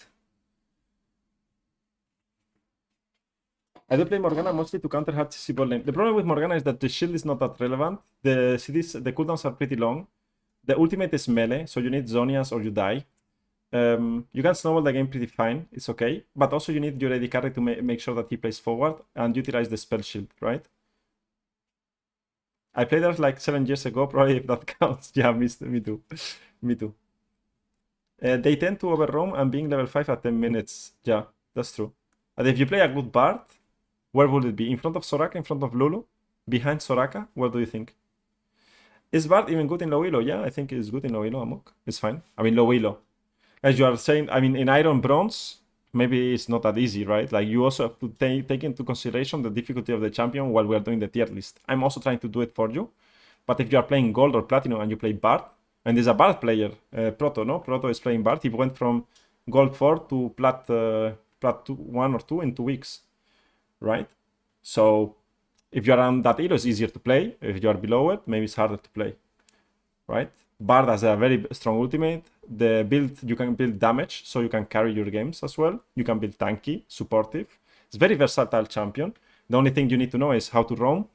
I do play Morgana mostly to counter hard CC bot lane. The problem with Morgana is that the shield is not that relevant. The cooldowns are pretty long. The ultimate is melee, so you need Zonias or you die. You can snowball the game pretty fine, it's okay. But also you need your AD carry to make sure that he plays forward and utilize the spell shield, right? I played that like 7 years ago, probably, if that counts. Yeah, me too. Me too. They tend to overroam and being level 5 at 10 minutes. Yeah, that's true. And if you play a good Bard, where would it be? In front of Soraka, in front of Lulu? Behind Soraka? What do you think? Is Bard even good in low elo? Yeah, I think it's good in low elo, Amok. It's fine. I mean, low elo. As you are saying, I mean, in Iron Bronze, maybe it's not that easy, right? Like, you also have to take into consideration the difficulty of the champion while we are doing the tier list. I'm also trying to do it for you. But if you are playing Gold or Platinum and you play Bard, and there's a Bard player, Proto, no? Proto is playing Bard. He went from Gold 4 to Plat 1 or 2 in 2 weeks, right? So if you're on that elo, it's easier to play. If you are below it, maybe it's harder to play, right? Bard has a very strong ultimate. The build, you can build damage, so you can carry your games as well. You can build tanky, supportive. It's very versatile champion. The only thing you need to know is how to roam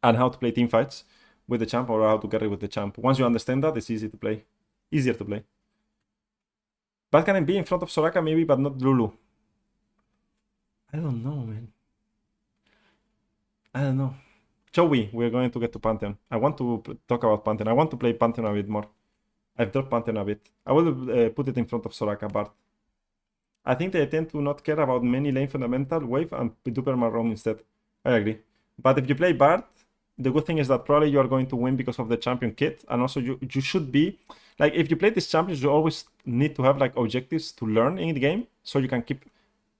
and how to play team fights with the champ, or how to carry with the champ. Once you understand that, it's easy to play. Easier to play. But can it be in front of Soraka maybe, but not Lulu? I don't know, man. I don't know. Joey, we're going to get to Pantheon. I want to talk about Pantheon. I want to play Pantheon a bit more. I've dropped Pantheon a bit. I will put it in front of Soraka, Bard. I think they tend to not care about many lane fundamental, wave, and do perma roam instead. I agree. But if you play Bard, the good thing is that probably you are going to win because of the champion kit. And also you should be, like, if you play these champions, you always need to have like objectives to learn in the game. So you can keep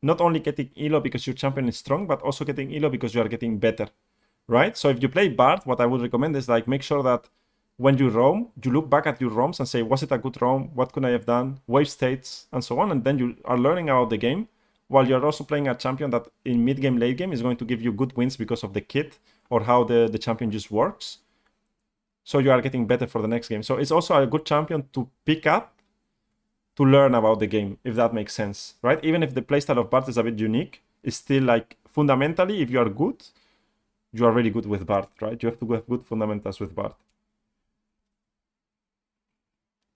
not only getting ELO because your champion is strong, but also getting ELO because you are getting better, right? So if you play Bard, what I would recommend is like make sure that when you roam, you look back at your roams and say, was it a good roam? What could I have done? Wave states and so on. And then you are learning about the game while you're also playing a champion that in mid-game, late game is going to give you good wins because of the kit or how the champion just works. So you are getting better for the next game. So it's also a good champion to pick up to learn about the game, if that makes sense, right? Even if the playstyle of Bard is a bit unique, it's still like fundamentally, if you are good, you are really good with Bard, right? You have to have good fundamentals with Bard.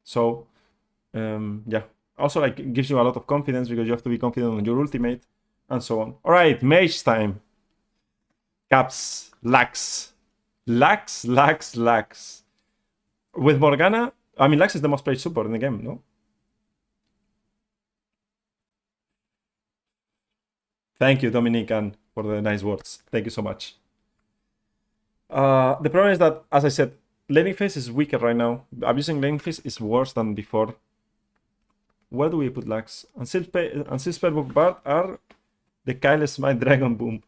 So, yeah. Also, like, it gives you a lot of confidence because you have to be confident on your ultimate and so on. All right, mage time. Caps, Lux. Lux. With Morgana, I mean, Lux is the most played support in the game, no? Thank you, Dominican, for the nice words. Thank you so much. The problem is that, as I said, laning phase is weaker right now. Abusing laning phase is worse than before. Where do we put Lux? Until Spellbook Bard are the Kyle Smite Dragon Boom.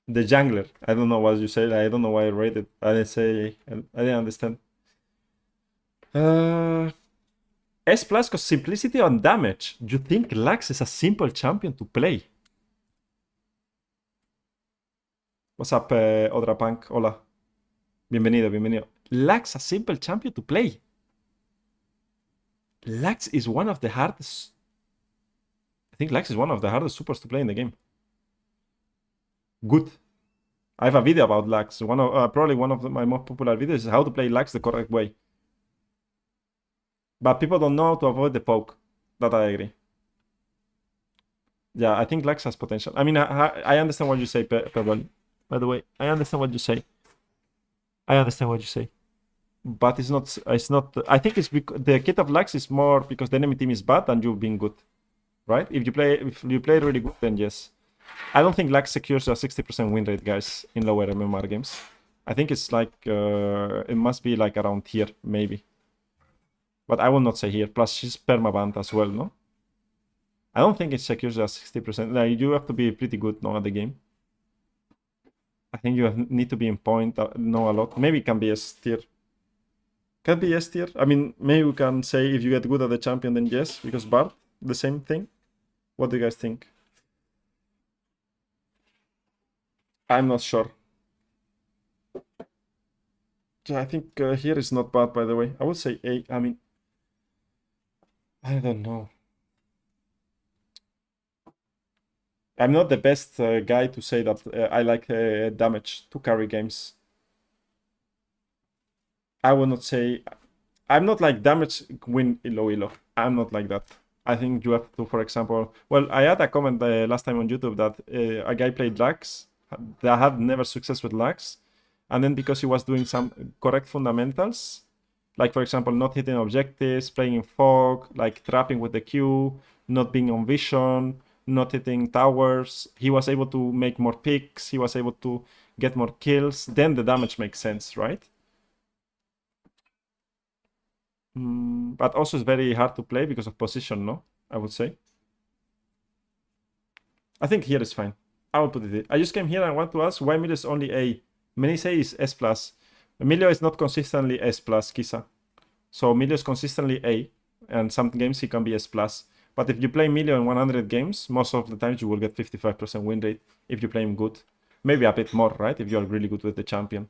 The jungler. I don't know what you said. I don't know why I read it. I didn't say. I didn't understand. S plus cause simplicity on damage. You think Lux is a simple champion to play? What's up, Odra Punk? Hola. Bienvenido. Lux a simple champion to play. Lux is one of the hardest. I think Lux is one of the hardest supers to play in the game. Good. I have a video about Lux. Probably one of my most popular videos is how to play Lux the correct way. But people don't know how to avoid the poke. That I agree. Yeah, I think Lux has potential. I mean, I understand what you say, Pebble. By the way, I understand what you say. But it's not. I think it's because the kit of Lux is more because the enemy team is bad and you being good, right? If you play really good, then yes. I don't think Lux secures a 60% win rate, guys, in lower MMR games. I think it's like it must be like around here, maybe. But I will not say here. Plus, she's permabanned as well, no? I don't think it secures a 60%. Like, you have to be pretty good now at the game. I think you need to be in point, know a lot. Maybe it can be S tier. Can be S tier. I mean, maybe we can say if you get good at the champion, then yes, because Bard, the same thing. What do you guys think? I'm not sure. Yeah, I think here is not bad, by the way. I would say A. I mean, I don't know. I'm not the best guy to say that I like damage to carry games. I will not say... I'm not like damage win elo. I'm not like that. I think you have to, for example... Well, I had a comment last time on YouTube that a guy played Lux that had never success with lags. And then because he was doing some correct fundamentals, like for example, not hitting objectives, playing in fog, like trapping with the Q, not being on vision, not hitting towers, he was able to make more picks, he was able to get more kills, then the damage makes sense, right? But also it's very hard to play because of position, no? I would say. I think here is fine. I will put it here. I just came here and want to ask why Emilio is only A. Many say is S+. Emilio is not consistently S+, Kisa. So Emilio is consistently A, and some games he can be S+. But if you play Emilio in 100 games, most of the times you will get 55% win rate if you play him good. Maybe a bit more, right? If you are really good with the champion.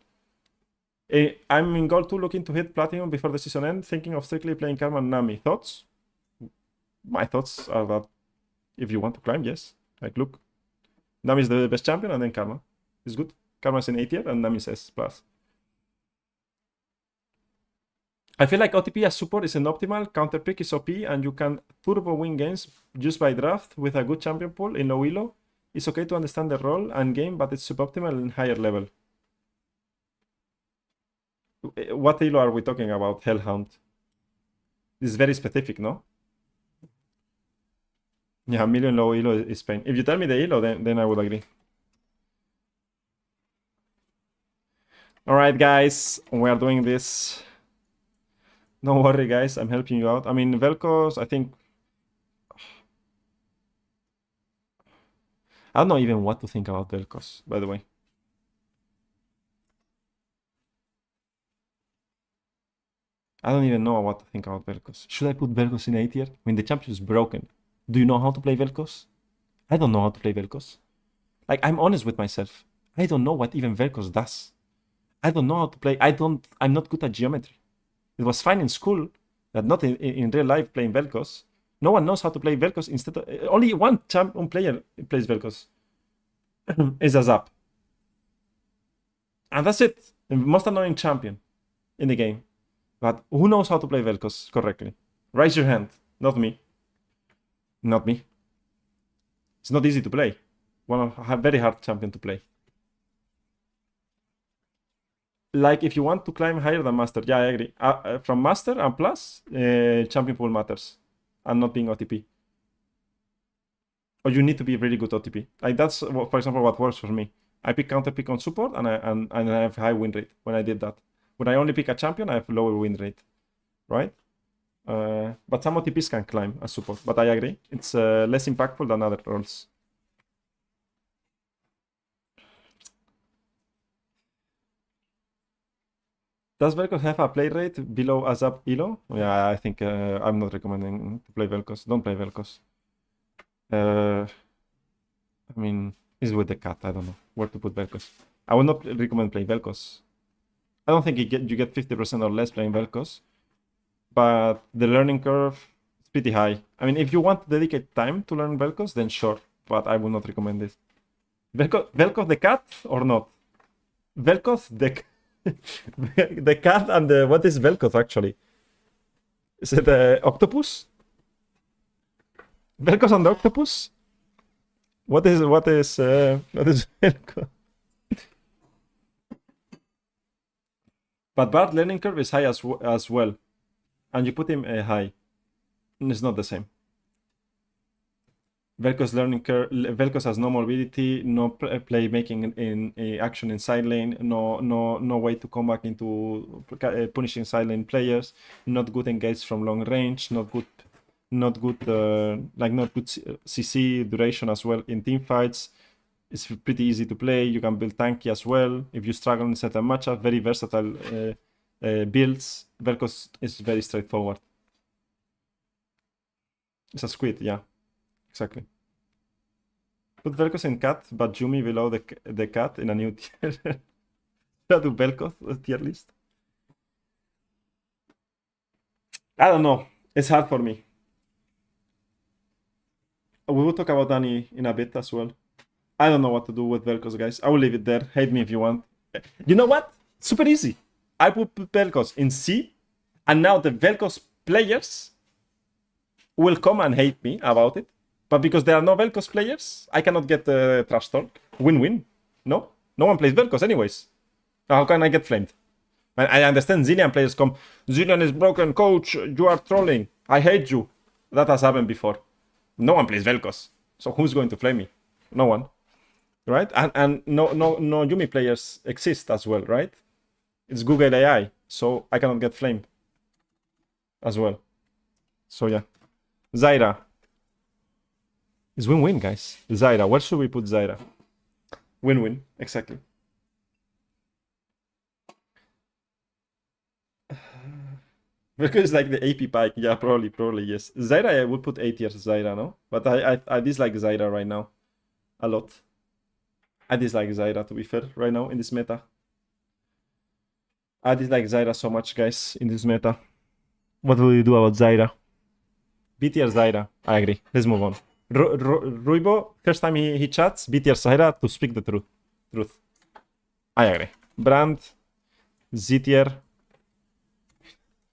I'm in goal 2 looking to hit Platinum before the season end, thinking of strictly playing Karma and Nami. Thoughts? My thoughts are that if you want to climb, yes. Like, look. Nami is the best champion and then Karma is good. Karma is in A tier and Nami is S+. I feel like OTP as support is an optimal, counter pick is OP, and you can turbo win games just by draft with a good champion pool in low ELO. It's okay to understand the role and game, but it's suboptimal in higher level. What ELO are we talking about? Hellhound. This is very specific, no? Yeah, million low ELO is pain. If you tell me the ELO, then I would agree. Alright, guys, we are doing this. Don't worry, guys, I'm helping you out. I mean, Velcos, I think... I don't know even what to think about Velcos, by the way. I don't even know what to think about Velcos. Should I put Velcos in A tier? I mean, the champion is broken. Do you know how to play Velcos? I don't know how to play Velcos. Like, I'm honest with myself. I don't know what even Velcos does. I don't know how to play. I'm not good at geometry. It was fine in school, but not in real life playing Velcos. No one knows how to play Velcos. Instead of, only one champion player plays Velcos. Is a Zap. And that's it. The most annoying champion in the game. But who knows how to play Velcos correctly? Raise your hand. Not me. Not me. It's not easy to play. A very hard champion to play. Like if you want to climb higher than Master, yeah, I agree. From Master and Plus, champion pool matters. And not being OTP. Or you need to be really good OTP. Like that's, for example, what works for me. I pick counter pick on support and I have high win rate when I did that. When I only pick a champion, I have lower win rate, right? But some OTPs can climb as support. But I agree, it's less impactful than other roles. Does Velcos have a play rate below ASAP ELO? Yeah, I think I'm not recommending to play Velcos. Don't play Velcos. I mean, it's with the cat. I don't know where to put Velcos. I would not recommend playing Velcos. I don't think you get 50% or less playing Velcos. But the learning curve is pretty high. I mean, if you want to dedicate time to learn Velcos, then sure. But I would not recommend it. Velcos the cat or not? Velcos the... the cat and the... What is Velcos actually? Is it the octopus? Velcos and the octopus? What is Velcos? But Bard learning curve is high as well. And you put him high. And it's not the same. Velcos learning curve. Velcos has no mobility, no play making in action in side lane, no way to come back into punishing side lane players. Not good engaged from long range. Not good CC duration as well in team fights. It's pretty easy to play. You can build tanky as well if you struggle in certain matchup. Very versatile builds. Velcos is very straightforward. It's a squid, yeah. Exactly. Put Velcos in cat, but Jumi below the cat in a new tier. Should I do Velcos tier list? I don't know. It's hard for me. We will talk about Danny in a bit as well. I don't know what to do with Velcos, guys. I will leave it there. Hate me if you want. You know what? Super easy. I put Velcos in C, and now the Velcos players will come and hate me about it. But because there are no Velcos players, I cannot get the trash talk. Win-win. No? No one plays Vel'Koz anyways. How can I get flamed? I understand Zillion players come, Zillion is broken, coach, you are trolling. I hate you. That has happened before. No one plays Vel'Koz. So who's going to flame me? No one. Right? And no Yumi players exist as well, right? It's Google AI, so I cannot get flamed as well. So yeah. Zyra. It's win-win, guys. Zyra. Where should we put Zyra? Win-win, exactly. Because like the AP pike, yeah, probably yes. Zyra, I would put 8 years Zyra, no? But I dislike Zyra right now a lot. I dislike Zyra, to be fair, right now in this meta. I dislike Zyra so much, guys, in this meta. What will you do about Zyra? B tier Zyra. I agree. Let's move on. Ruibo, first time he chats, B tier Zyra to speak the truth. I agree. Brand, Z tier.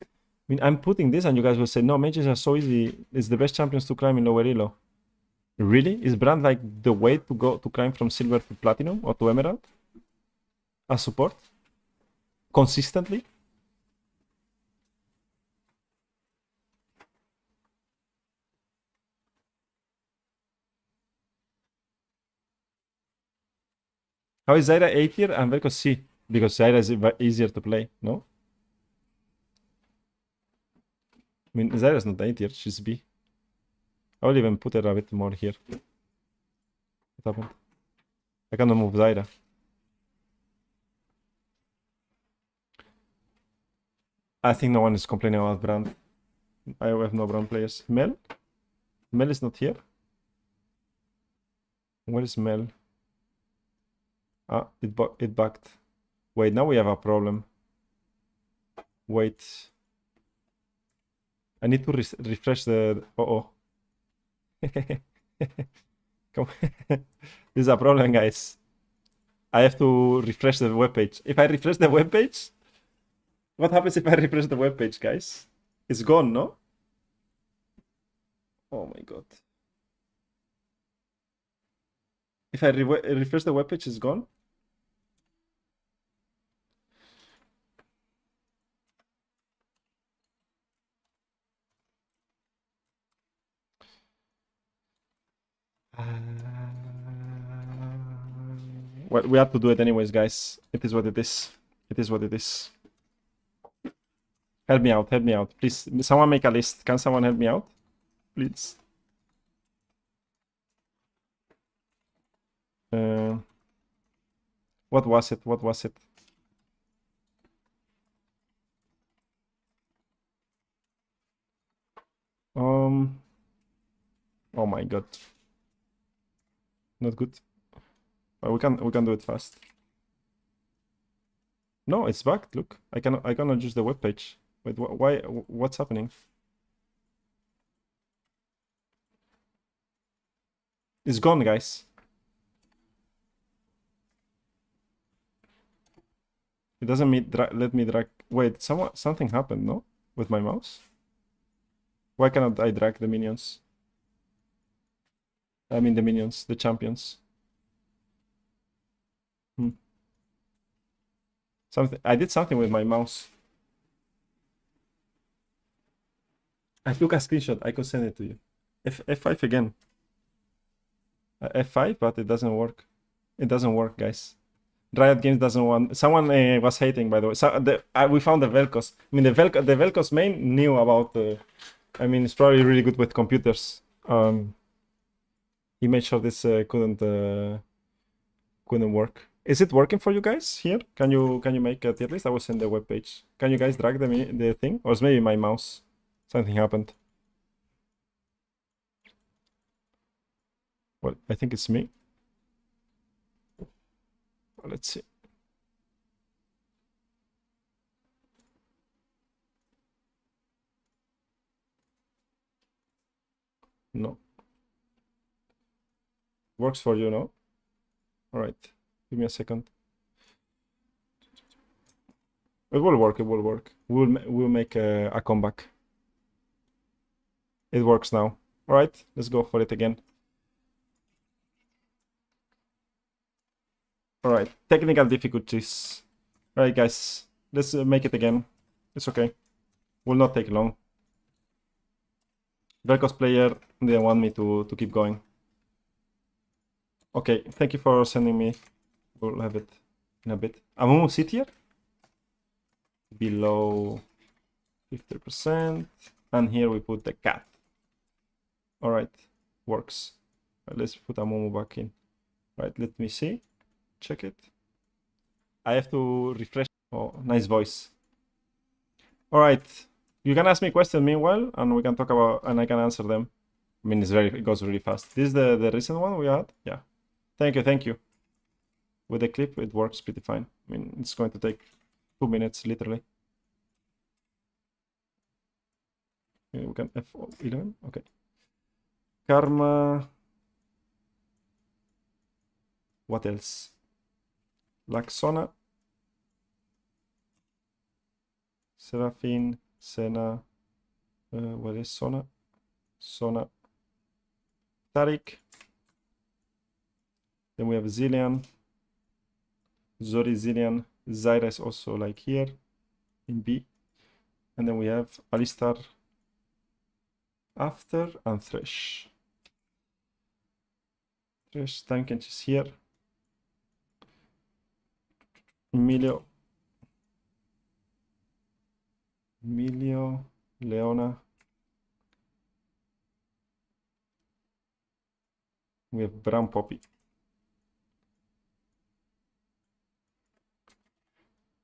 I mean, I'm putting this and you guys will say, no, mages are so easy. It's the best champions to climb in lower elo. Really? Is Brand like the way to go to climb from silver to platinum or to emerald? As support? Consistently? How is Zyra A tier and Vel'Koz C? Because Zyra is easier to play, no? I mean, Zyra is not A tier, she's B. I will even put her a bit more here. What happened? I cannot move Zyra. I think no one is complaining about Brand. I have no Brand players. Mel? Mel is not here. Where is Mel? Ah, it bugged. Wait, now we have a problem. Wait. I need to refresh the... Uh-oh. Come This is a problem, guys. I have to refresh the webpage. If I refresh the webpage... What happens if I refresh the webpage, guys? It's gone, no? Oh my god. If I refresh the webpage, it's gone? Well, we have to do it anyways, guys. It is what it is. It is what it is. Help me out, help me out. Please, someone make a list. Can someone help me out? Please. What was it? What was it? Oh my god. Not good. We can do it fast. No, it's bugged. Look, I cannot use the web page. Wait, why? What's happening? It's gone, guys. It doesn't let me drag. Wait, something happened, no? With my mouse? Why cannot I drag the minions? I mean the minions, the champions. I did something with my mouse. I took a screenshot. I could send it to you. F5 again. F5, but it doesn't work. It doesn't work, guys. Riot Games doesn't want. Someone was hating, by the way. So we found the Vel'Koz. I mean, the Vel'Koz main knew about. I mean, it's probably really good with computers. He made sure this couldn't work. Is it working for you guys here? Can you make a tier list? I will send the web page. Can you guys drag the thing? Or is maybe my mouse? Something happened. Well, I think it's me. Let's see. No. Works for you, no? All right. Give me a second. It will work. It will work. We'll make a comeback. It works now. All right. Let's go for it again. Alright, technical difficulties. Alright, guys, let's make it again. It's okay. Will not take long. Velcos player didn't want me to keep going. Okay, thank you for sending me. We'll have it in a bit. Amumu sit here. Below 50%. And here we put the cat. Alright, works. Right, let's put Amumu back in. Right, let me see. Check it. I have to refresh. Oh, nice voice. Alright. You can ask me questions meanwhile, and we can talk about, and I can answer them. I mean, it goes really fast. This is the recent one we had? Yeah. Thank you. With the clip, it works pretty fine. I mean, it's going to take 2 minutes, literally. We can F11, okay. Karma. What else? Laxona. Seraphine, Senna. Where is Sona? Sona. Tariq. Then we have Zillian. Zori Zillian. Zyra is also like here in B. And then we have Alistar, After, and Thresh. Thresh, Tankench is here. Emilio, Leona. We have Brown Poppy.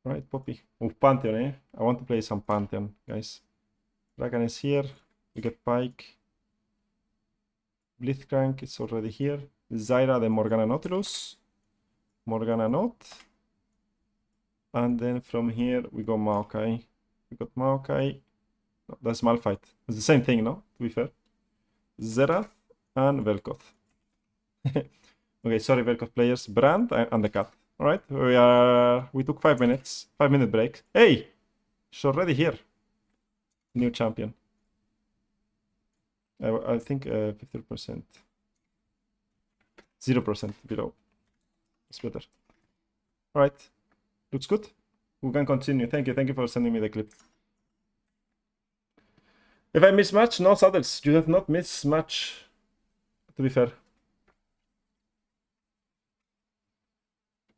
Right, Poppy. Oh, Pantheon, eh? I want to play some Pantheon, guys. Dragon is here. We get Pike. Blitzcrank is already here. Zyra, the Morgana Nautilus. Morgana Naut. And then from here we go Maokai. We got Maokai. No, that's Malphite. It's the same thing, no? To be fair. Zerath and Velkoth. Okay, sorry, Velkoth players. Brand and the cat. Alright, we took 5 minutes. 5-minute break. Hey! She's already here. New champion. I think 50%. 0% below. It's better. Alright. Looks good. We can continue. Thank you for sending me the clip. If I miss much, no saddles. You have not missed much, to be fair.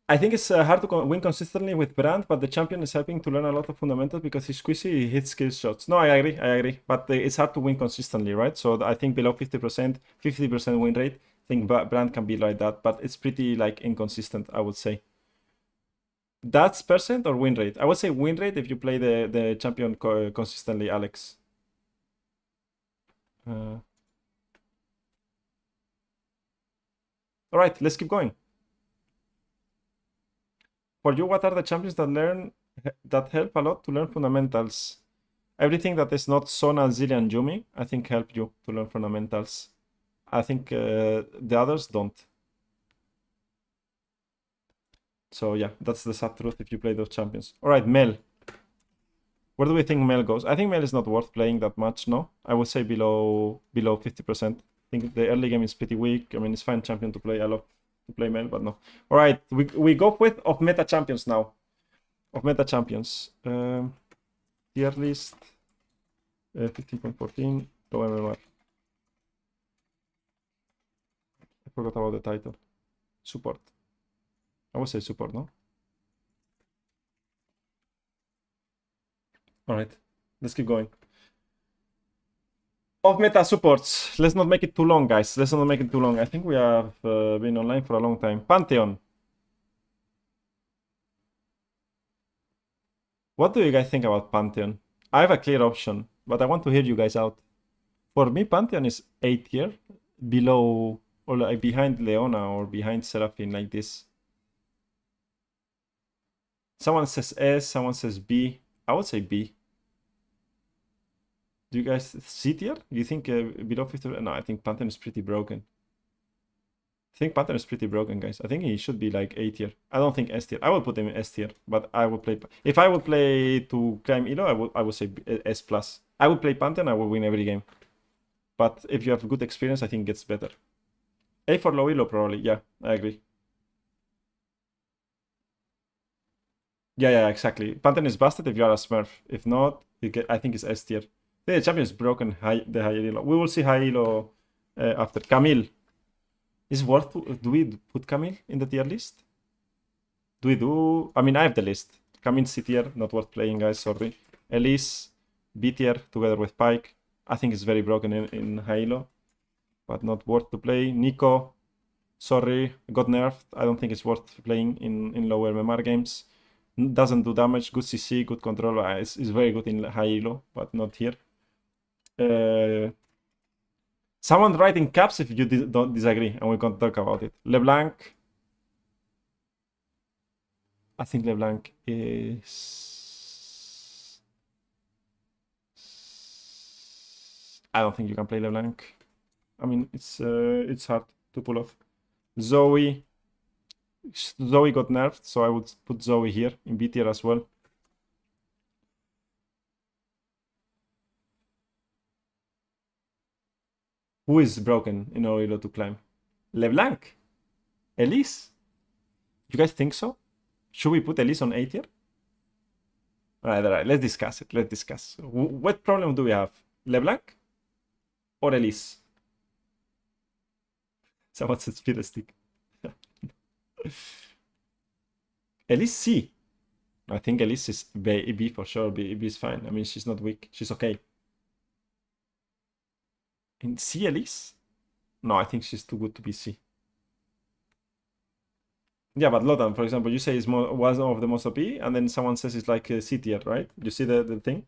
I think it's hard to win consistently with Brand, but the champion is helping to learn a lot of fundamentals because he's squishy, he hits skill shots. No, I agree. But it's hard to win consistently, right? So I think below 50%, 50% win rate, I think Brand can be like that, but it's pretty like inconsistent, I would say. That's percent or win rate? I would say win rate if you play the champion consistently, Alex. All right, let's keep going. For you, what are the champions that help a lot to learn fundamentals? Everything that is not Sona, Zillian, Yumi, I think help you to learn fundamentals. I think the others don't. So yeah, that's the sad truth if you play those champions. All right, Mel. Where do we think Mel goes? I think Mel is not worth playing that much, no? I would say below 50%. I think the early game is pretty weak. I mean, it's fine champion to play. I love to play Mel, but no. All right, we go with of meta champions now. Of meta champions. Tier list. 15.14. Low MMR. I forgot about the title. Support. I would say support, no? Alright, let's keep going. Off-meta supports. Let's not make it too long, guys. Let's not make it too long. I think we have been online for a long time. Pantheon. What do you guys think about Pantheon? I have a clear option, but I want to hear you guys out. For me, Pantheon is A tier, below or like behind Leona or behind Seraphine, like this. Someone says S, someone says B. I would say B. Do you guys see tier? Do you think below 50? No, I think Pantheon is pretty broken. I think Pantheon is pretty broken, guys. I think he should be like A tier. I don't think S tier. I will put him in S tier, but I would play. If I would play to climb ELO, I would say S plus. I would play Pantheon. I will win every game. But if you have good experience, I think it gets better. A for low ELO probably. Yeah, I agree. Yeah, exactly. Pantheon is busted if you are a Smurf. If not, I think it's S tier. The champion is broken, the higher elo. We will see high elo after. Camille. Is worth do we put Camille in the tier list? Do we do? I mean, I have the list. Camille C tier, not worth playing, guys, sorry. Elise, B tier, together with Pike. I think it's very broken in high elo, but not worth to play. Nico, sorry, got nerfed. I don't think it's worth playing in lower MMR games. Doesn't do damage, good CC, good control. It's very good in high elo, but not here. Someone write in caps if you don't disagree, and we can talk about it. LeBlanc. I think LeBlanc is... I don't think you can play LeBlanc. I mean, it's hard to pull off. Zoe got nerfed, so I would put Zoe here in B tier as well. Who is broken in our elo to climb? LeBlanc? Elise? You guys think so? Should we put Elise on A tier? Alright, let's discuss it. Let's discuss. What problem do we have? LeBlanc or Elise? Someone said Fiddlestick. Elise C. I think Elise is B for sure. B is fine. I mean, she's not weak. She's okay. In C, Elise? No, I think she's too good to be C. Yeah, but Lotan, for example, you say is one of the most OP, and then someone says it's like C tier, right? You see the thing?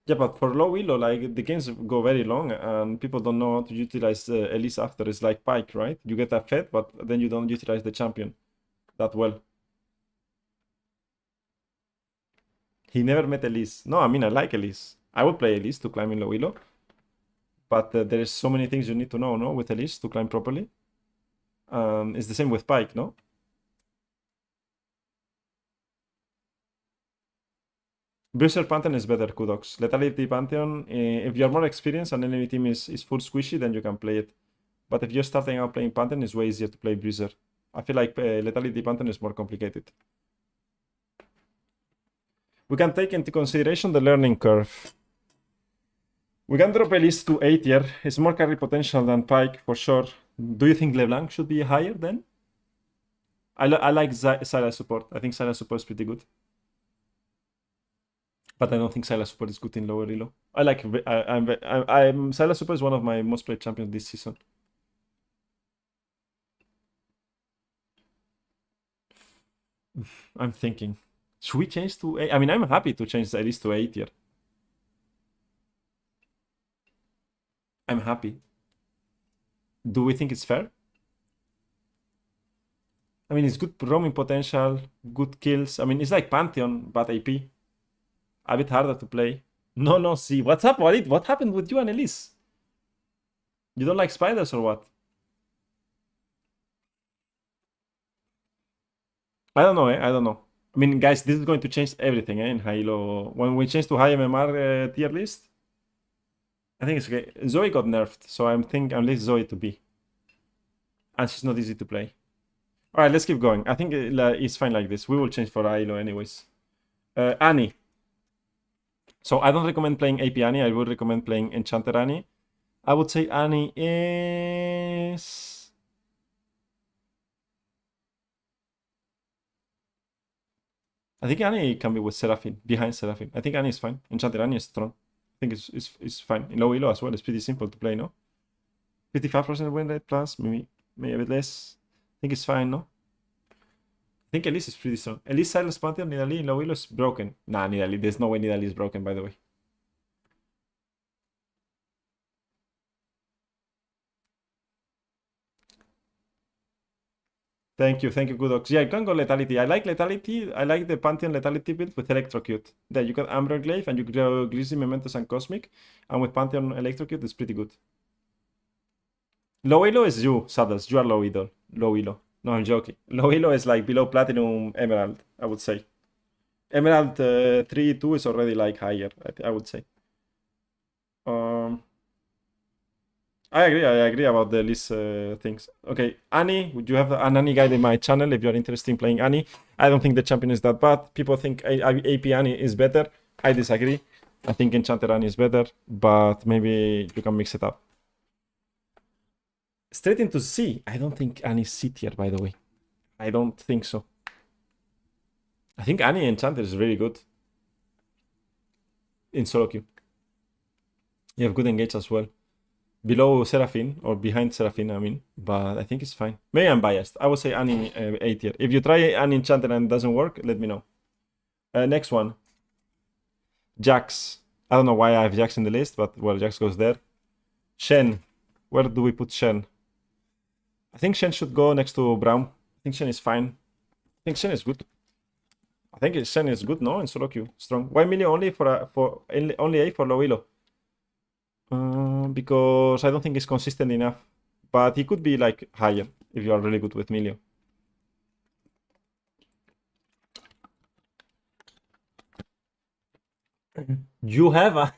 Yeah, but for low elo, like the games go very long, and people don't know how to utilize Elise after. It's like Pike, right? You get a fed, but then you don't utilize the champion that well. He never met Elise. No, I mean, I like Elise. I would play Elise to climb in low elo. But there's so many things you need to know, no? With Elise to climb properly. It's the same with Pike, no? Bruiser Pantheon is better, Kudox. Lethality Pantheon, if you're more experienced and enemy team is full squishy, then you can play it. But if you're starting out playing Pantheon, it's way easier to play Bruiser. I feel like Lethality Pantheon is more complicated. We can take into consideration the learning curve. We can drop Elise to A tier. It's more carry potential than Pike, for sure. Do you think LeBlanc should be higher then? I like Sylas support. I think Sylas support is pretty good. But I don't think Sylas support is good in lower elo. I like... Sylas support is one of my most played champions this season. I'm thinking. Should we change to A? I mean, I'm happy to change Elise to A tier. I'm happy. Do we think it's fair? I mean, it's good roaming potential, good kills. I mean, it's like Pantheon, but AP. A bit harder to play. No, see. What's up, Walid? What happened with you and Elise? You don't like spiders or what? I don't know, I don't know. I mean, guys, this is going to change everything in Halo. When we change to high MMR tier list, I think it's okay. Zoe got nerfed, so I'm least Zoe to be. And she's not easy to play. Alright, let's keep going. I think it's fine like this. We will change for Halo anyways. Annie. So I don't recommend playing AP Annie. I would recommend playing Enchanter Annie. I would say Annie is... I think Annie can be with Seraphine, behind Seraphine. I think Annie is fine. Enchanter Annie is strong. I think it's fine. In low elo as well, it's pretty simple to play, no? 55% win rate plus, maybe a bit less. I think it's fine, no? I think Elise is pretty strong. Elise, Silas Pantheon, Nidalee in low elo is broken. Nah, Nidalee. There's no way Nidalee is broken, by the way. Thank you, Kudox. Yeah, you can go Lethality. I like Lethality. I like the Pantheon Lethality build with Electrocute. There, you got Amberglaive and you go Greasy, Mementos, and Cosmic. And with Pantheon Electrocute, it's pretty good. Low elo is you, Saddles. You are low elo. Low elo. No, I'm joking. Low elo is like below Platinum Emerald, I would say. Emerald 3-2 is already like higher, I would say. I agree about the list things. Okay, Annie, would you have an Annie guide in my channel if you're interested in playing Annie? I don't think the champion is that bad. People think AP Annie is better. I disagree. I think Enchanted Annie is better, but maybe you can mix it up. Straight into C. I don't think Annie is C tier, by the way. I don't think so. I think Annie Enchanted is really good in solo queue. You have good engage as well. Below Seraphine, or behind Seraphine, I mean, but I think it's fine. Maybe I'm biased. I would say Annie A tier. If you try Annie Enchanted and it doesn't work, let me know. Next one. Jax. I don't know why I have Jax in the list, but well, Jax goes there. Shen. Where do we put Shen? I think Shen should go next to Braum. I think Shen is fine. I think Shen is good. I think Shen is good, no? In solo queue. Strong. Why million only only A for low elo? Because I don't think it's consistent enough. But he could be like higher if you are really good with Milio. You have a...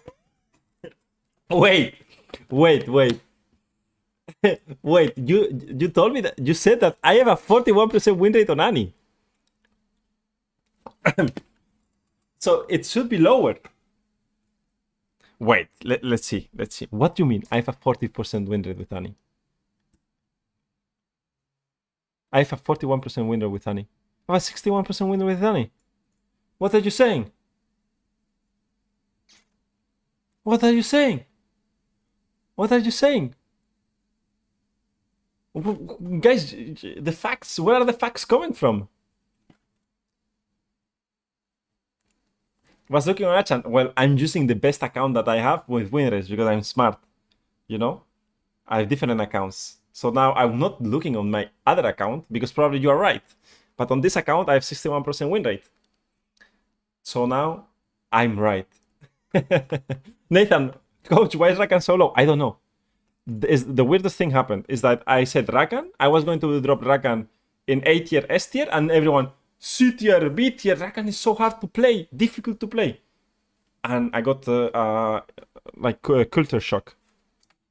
Wait. Wait, you told me that you said that I have a 41% win rate on Annie. So it should be lower. Wait, let's see. What do you mean? I have a 40% win rate with Annie. I have a 41% win rate with Annie. I have a 61% win rate with Annie. What are you saying? What are you saying? What are you saying? Guys, the facts, where are the facts coming from? Was looking on Achan. Well, I'm using the best account that I have with win rates because I'm smart. You know? I have different accounts. So now I'm not looking on my other account because probably you are right. But on this account, I have 61% win rate. So now I'm right. Nathan, coach, why is Rakan so low? I don't know. The weirdest thing happened is that I said Rakan. I was going to drop Rakan in A tier, S tier, and everyone, C tier, B tier. Rakan is so hard to play, difficult to play. And I got like a culture shock.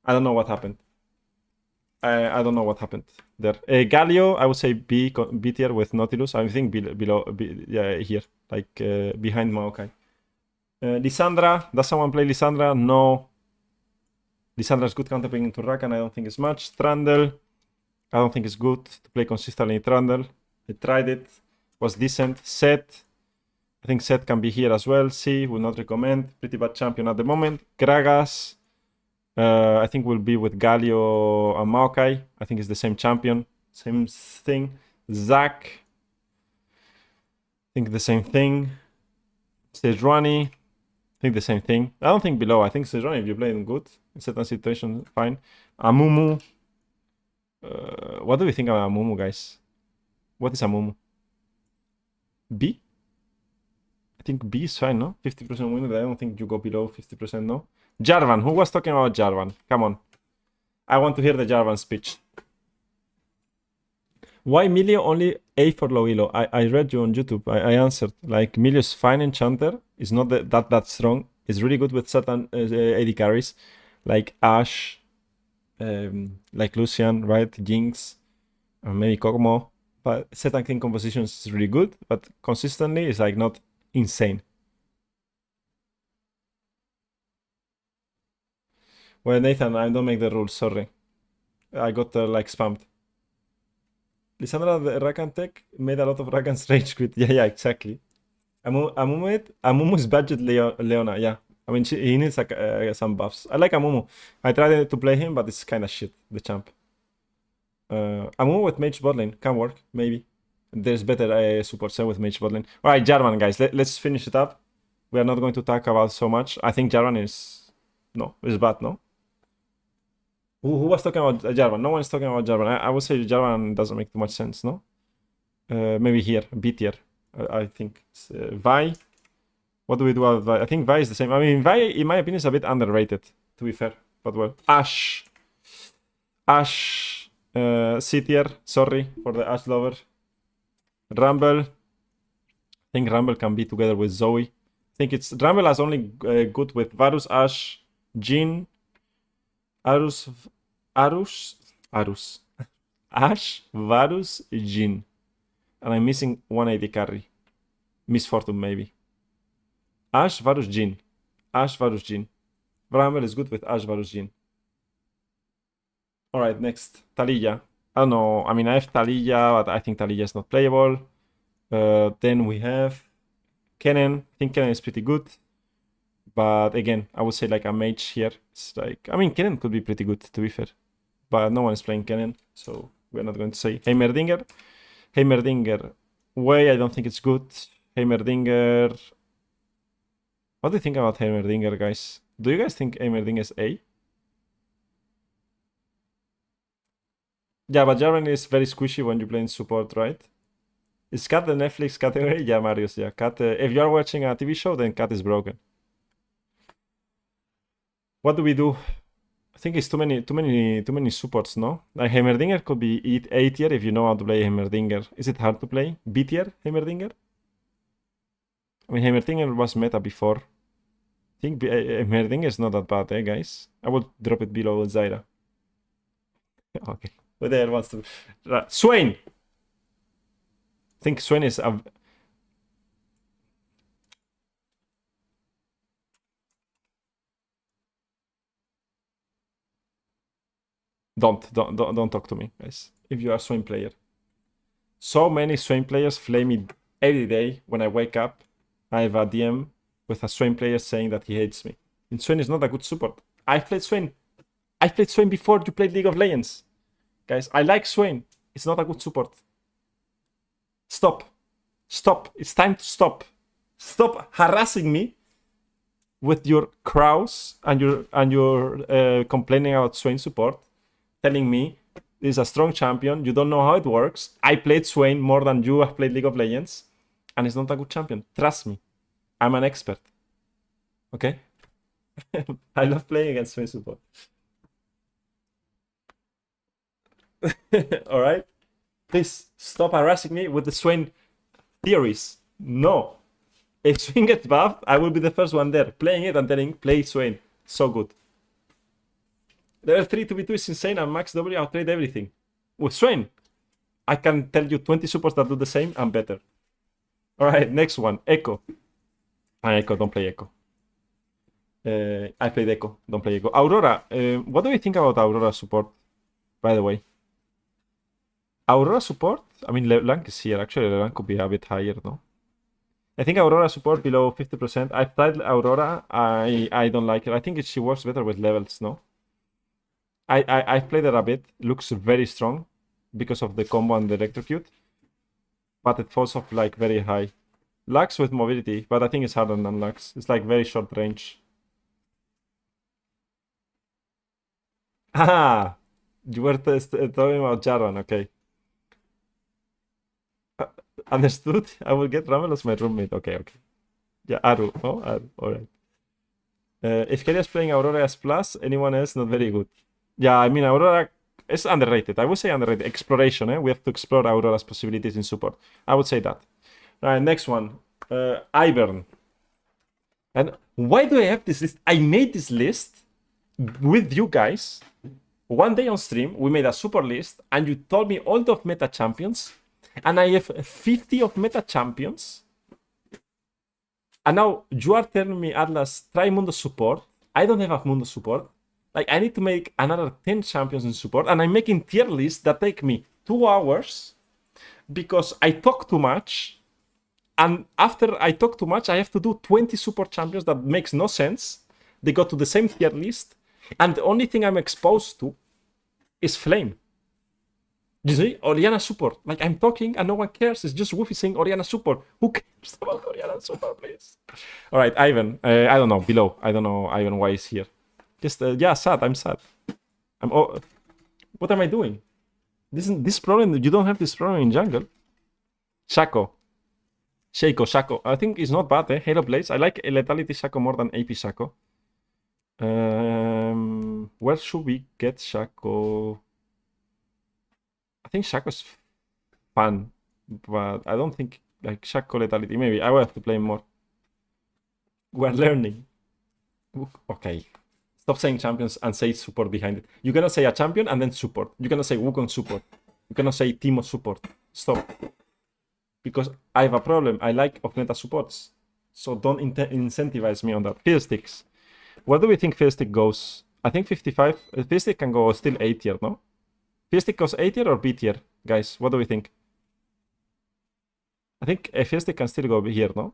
I don't know what happened. I don't know what happened there. Galio, I would say B tier with Nautilus. I think below, yeah, here, like behind Maokai. Lissandra, does someone play Lissandra? No. Lissandra's good counterpicking into Rakan, I don't think it's much. Trundle, I don't think it's good to play consistently in Trundle. I tried it, was decent. Set, I think Set can be here as well. C, would not recommend. Pretty bad champion at the moment. Gragas, I think will be with Galio and Maokai. I think it's the same champion, same thing. Zac, I think the same thing. Sejuani, I think the same thing. I don't think below. I think Sejuani, if you play him good in certain situations, fine. Amumu. What do we think about Amumu, guys? What is Amumu? B? I think B is fine, no? 50% win. I don't think you go below 50%, no? Jarvan. Who was talking about Jarvan? Come on. I want to hear the Jarvan speech. Why Milio only A for low elo? I read you on YouTube. I answered. Like, Milio's fine enchanter. Is not that strong. It's really good with certain AD carries. Like Ashe. Like Lucian, right? Jinx. Or maybe Kog'Maw. But certain king compositions is really good. But consistently, it's like not insane. Well, Nathan, I don't make the rules. Sorry. I got like spammed. Lissandra, the Rakan tech made a lot of Rakans rage quit. Yeah, exactly. Amumu's budget Leona, yeah. I mean, he needs like, some buffs. I like Amumu. I tried to play him, but it's kind of shit, the champ. Amumu with Mage botlane can work, maybe. There's better support set with Mage botlane. Alright, Jarvan, guys, let's finish it up. We are not going to talk about so much. I think Jarvan is... No, it's bad, no? Who was talking about Jarvan? No one's talking about Jarvan. I would say Jarvan doesn't make too much sense, no? Maybe here, B tier, I think. Vi. What do we do about Vi? I think Vi is the same. I mean, Vi, in my opinion, is a bit underrated, to be fair. But well, Ashe. C tier. Sorry for the Ashe lover. Rumble. I think Rumble can be together with Zoe. I think it's... Rumble is only good with Varus, Ashe, Jhin, Arus, Arus. Ash, Varus, Jin. And I'm missing 180 carry. Misfortune, maybe. Ash, Varus, Jin. Ash, Varus, Jin. Bramble is good with Ash, Varus, Jin. Alright, next. Taliyah. I don't know. I mean, I have Taliyah, but I think Taliyah is not playable. Then we have Kennen. I think Kennen is pretty good. But again, I would say like a mage here. It's like, I mean, Kennen could be pretty good, to be fair. But no one is playing Kennen, so we're not going to say. Heimerdinger. Heimerdinger. Way, I don't think it's good. Heimerdinger. What do you think about Heimerdinger, guys? Do you guys think Heimerdinger is A? Yeah, but Jarvan is very squishy when you play in support, right? Is Cat the Netflix category? Yeah, Marius, yeah. Cat, if you are watching a TV show, then Cat is broken. What do we do? I think it's too many supports, no? Like Heimerdinger could be A tier if you know how to play Heimerdinger. Is it hard to play? B tier Heimerdinger? I mean, Heimerdinger was meta before. I think Heimerdinger is not that bad, eh, guys? I will drop it below Zyra. Okay. Whatever wants to. Swain! I think Swain is a. Don't talk to me, guys. If you are a Swain player. So many Swain players flame me every day when I wake up. I have a DM with a Swain player saying that he hates me. And Swain is not a good support. I've played Swain. I played Swain before you played League of Legends. Guys, I like Swain. It's not a good support. Stop. Stop. It's time to stop. Stop harassing me with your crows and your complaining about Swain support, telling me this is a strong champion. You don't know how it works. I played Swain more than you have played League of Legends, and it's not a good champion. Trust me. I'm an expert. Okay? I love playing against Swain support. Alright? Please stop harassing me with the Swain theories. No. If Swain gets buffed, I will be the first one there, playing it and telling, play Swain. So good. Level 3 2v2 is insane, and Max W outplayed everything. With Swain, I can tell you 20 supports that do the same and better. Alright, next one. Echo. Echo, don't play Echo. I played Echo, don't play Echo. Aurora. What do you think about Aurora support, by the way? Aurora support? I mean, LeBlanc is here. Actually, LeBlanc could be a bit higher, no? I think Aurora support below 50%. I've tried Aurora. I don't like it. I think she works better with levels, no? I've played it a bit. Looks very strong because of the combo and the electrocute. But it falls off like very high. Lux with mobility, but I think it's harder than Lux. It's like very short range. Ah! You were talking about Jarvan, okay. Understood? I will get Ramel as my roommate. Okay. Yeah, Aru. Oh, Aru. Alright. If Keria is playing Aurora as plus, anyone else not very good. Yeah, I mean, Aurora is underrated. I would say underrated. Exploration, eh? We have to explore Aurora's possibilities in support. I would say that. Alright, next one. Ivern. And why do I have this list? I made this list with you guys. One day on stream, we made a super list, and you told me all the meta champions. And I have 50 of meta champions. And now you are telling me, Atlas, try Mundo support. I don't have a Mundo support. Like, I need to make another 10 champions in support. And I'm making tier lists that take me 2 hours because I talk too much. And after I talk too much, I have to do 20 support champions that makes no sense. They go to the same tier list. And the only thing I'm exposed to is Flame. You see? Orianna support. Like, I'm talking and no one cares. It's just Woofy saying Orianna support. Who cares about Orianna support, please? Alright, Ivan. I don't know. Below. I don't know, Ivan, why he's here. Just, yeah, sad. I'm sad. What am I doing? This problem, you don't have this problem in jungle. Shaco. I think it's not bad, eh? Halo Blades. I like Lethality Shaco more than AP Shaco. Where should we get Shaco? I think Shaco's fun, but I don't think like Shaco Lethality. Maybe I will have to play more. We're learning. Okay. Stop saying champions and say support behind it. You cannot say a champion and then support. You cannot say Wukong support. You cannot say Timo support. Stop. Because I have a problem. I like off-meta supports. So don't incentivize me on that. Fiddlesticks. Where do we think Fiddlestick goes? I think 55. Fiddlestick can go still A tier, no? Fiddlestick goes A tier or B tier? Guys, what do we think? I think a Fiddlestick can still go here, no?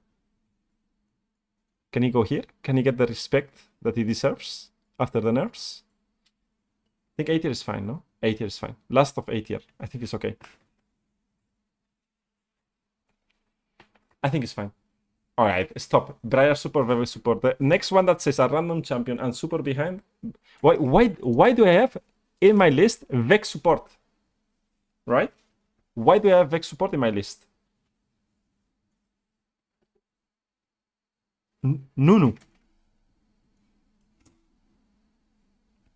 Can he go here? Can he get the respect that he deserves after the nerfs? I think A tier is fine, no? A tier is fine. Last of A tier. I think it's okay. I think it's fine. Alright, stop. Briar support, very support. The next one that says a random champion and super behind. Why do I have in my list Vex support? Right? Why do I have Vex support in my list? Nunu.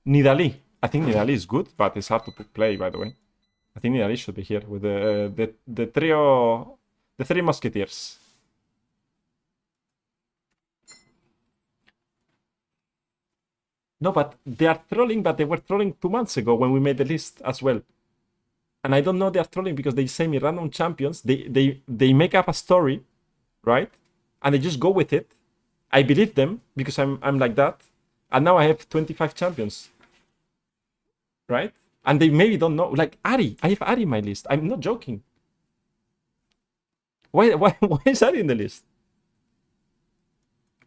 Nidalee. I think Nidalee is good, but it's hard to play, by the way. I think Nidalee should be here with the trio, the three musketeers. No, but they are trolling, but they were trolling 2 months ago when we made the list as well. And I don't know they are trolling because they say me random champions. They make up a story, right? And they just go with it. I believe them because I'm like that. And now I have 25 champions. Right? And they maybe don't know. Like Ari. I have Ari in my list. I'm not joking. Why is Ari in the list?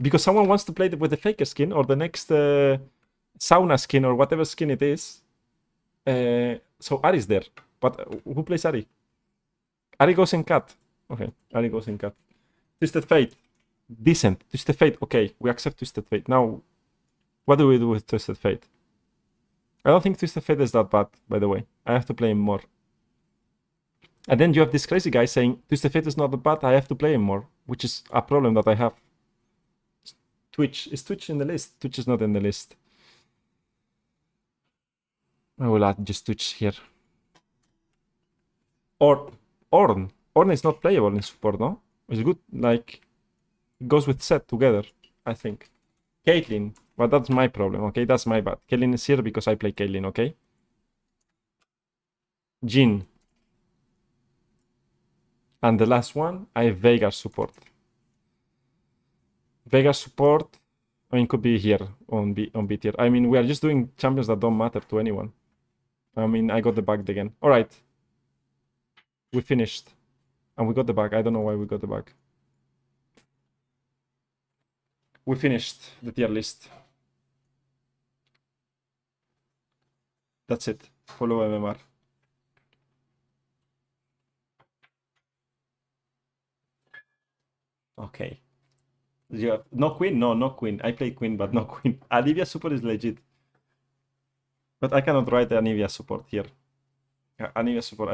Because someone wants to play with the Faker skin or the next sauna skin or whatever skin it is. So Ari's there. But who plays Ari? Ari goes in cat. Okay, Ari goes in cat. Twisted Fate. Decent. Twisted Fate. Okay, we accept Twisted Fate. Now, what do we do with Twisted Fate? I don't think Twisted Fate is that bad, by the way. I have to play him more. And then you have this crazy guy saying, Twisted Fate is not that bad, I have to play him more. Which is a problem that I have. Twitch. Is Twitch in the list? Twitch is not in the list. I will add just Twitch here. Or Ornn. Ornn is not playable in support, no? It's good, like, it goes with Set together, I think. Caitlyn, but that's my problem, okay? That's my bad. Caitlyn is here because I play Caitlyn, okay? Jhin. And the last one, I have Veigar support. Veigar support, I mean, could be here on B tier. I mean, we are just doing champions that don't matter to anyone. I mean, I got the bug again. All right. We finished. And we got the bug. I don't know why we got the bug. We finished the tier list. That's it. Follow MMR. Okay. Yeah. No queen? No, no queen. I play queen, but no queen. Anivia support is legit. But I cannot write the Anivia support here. Anivia support, I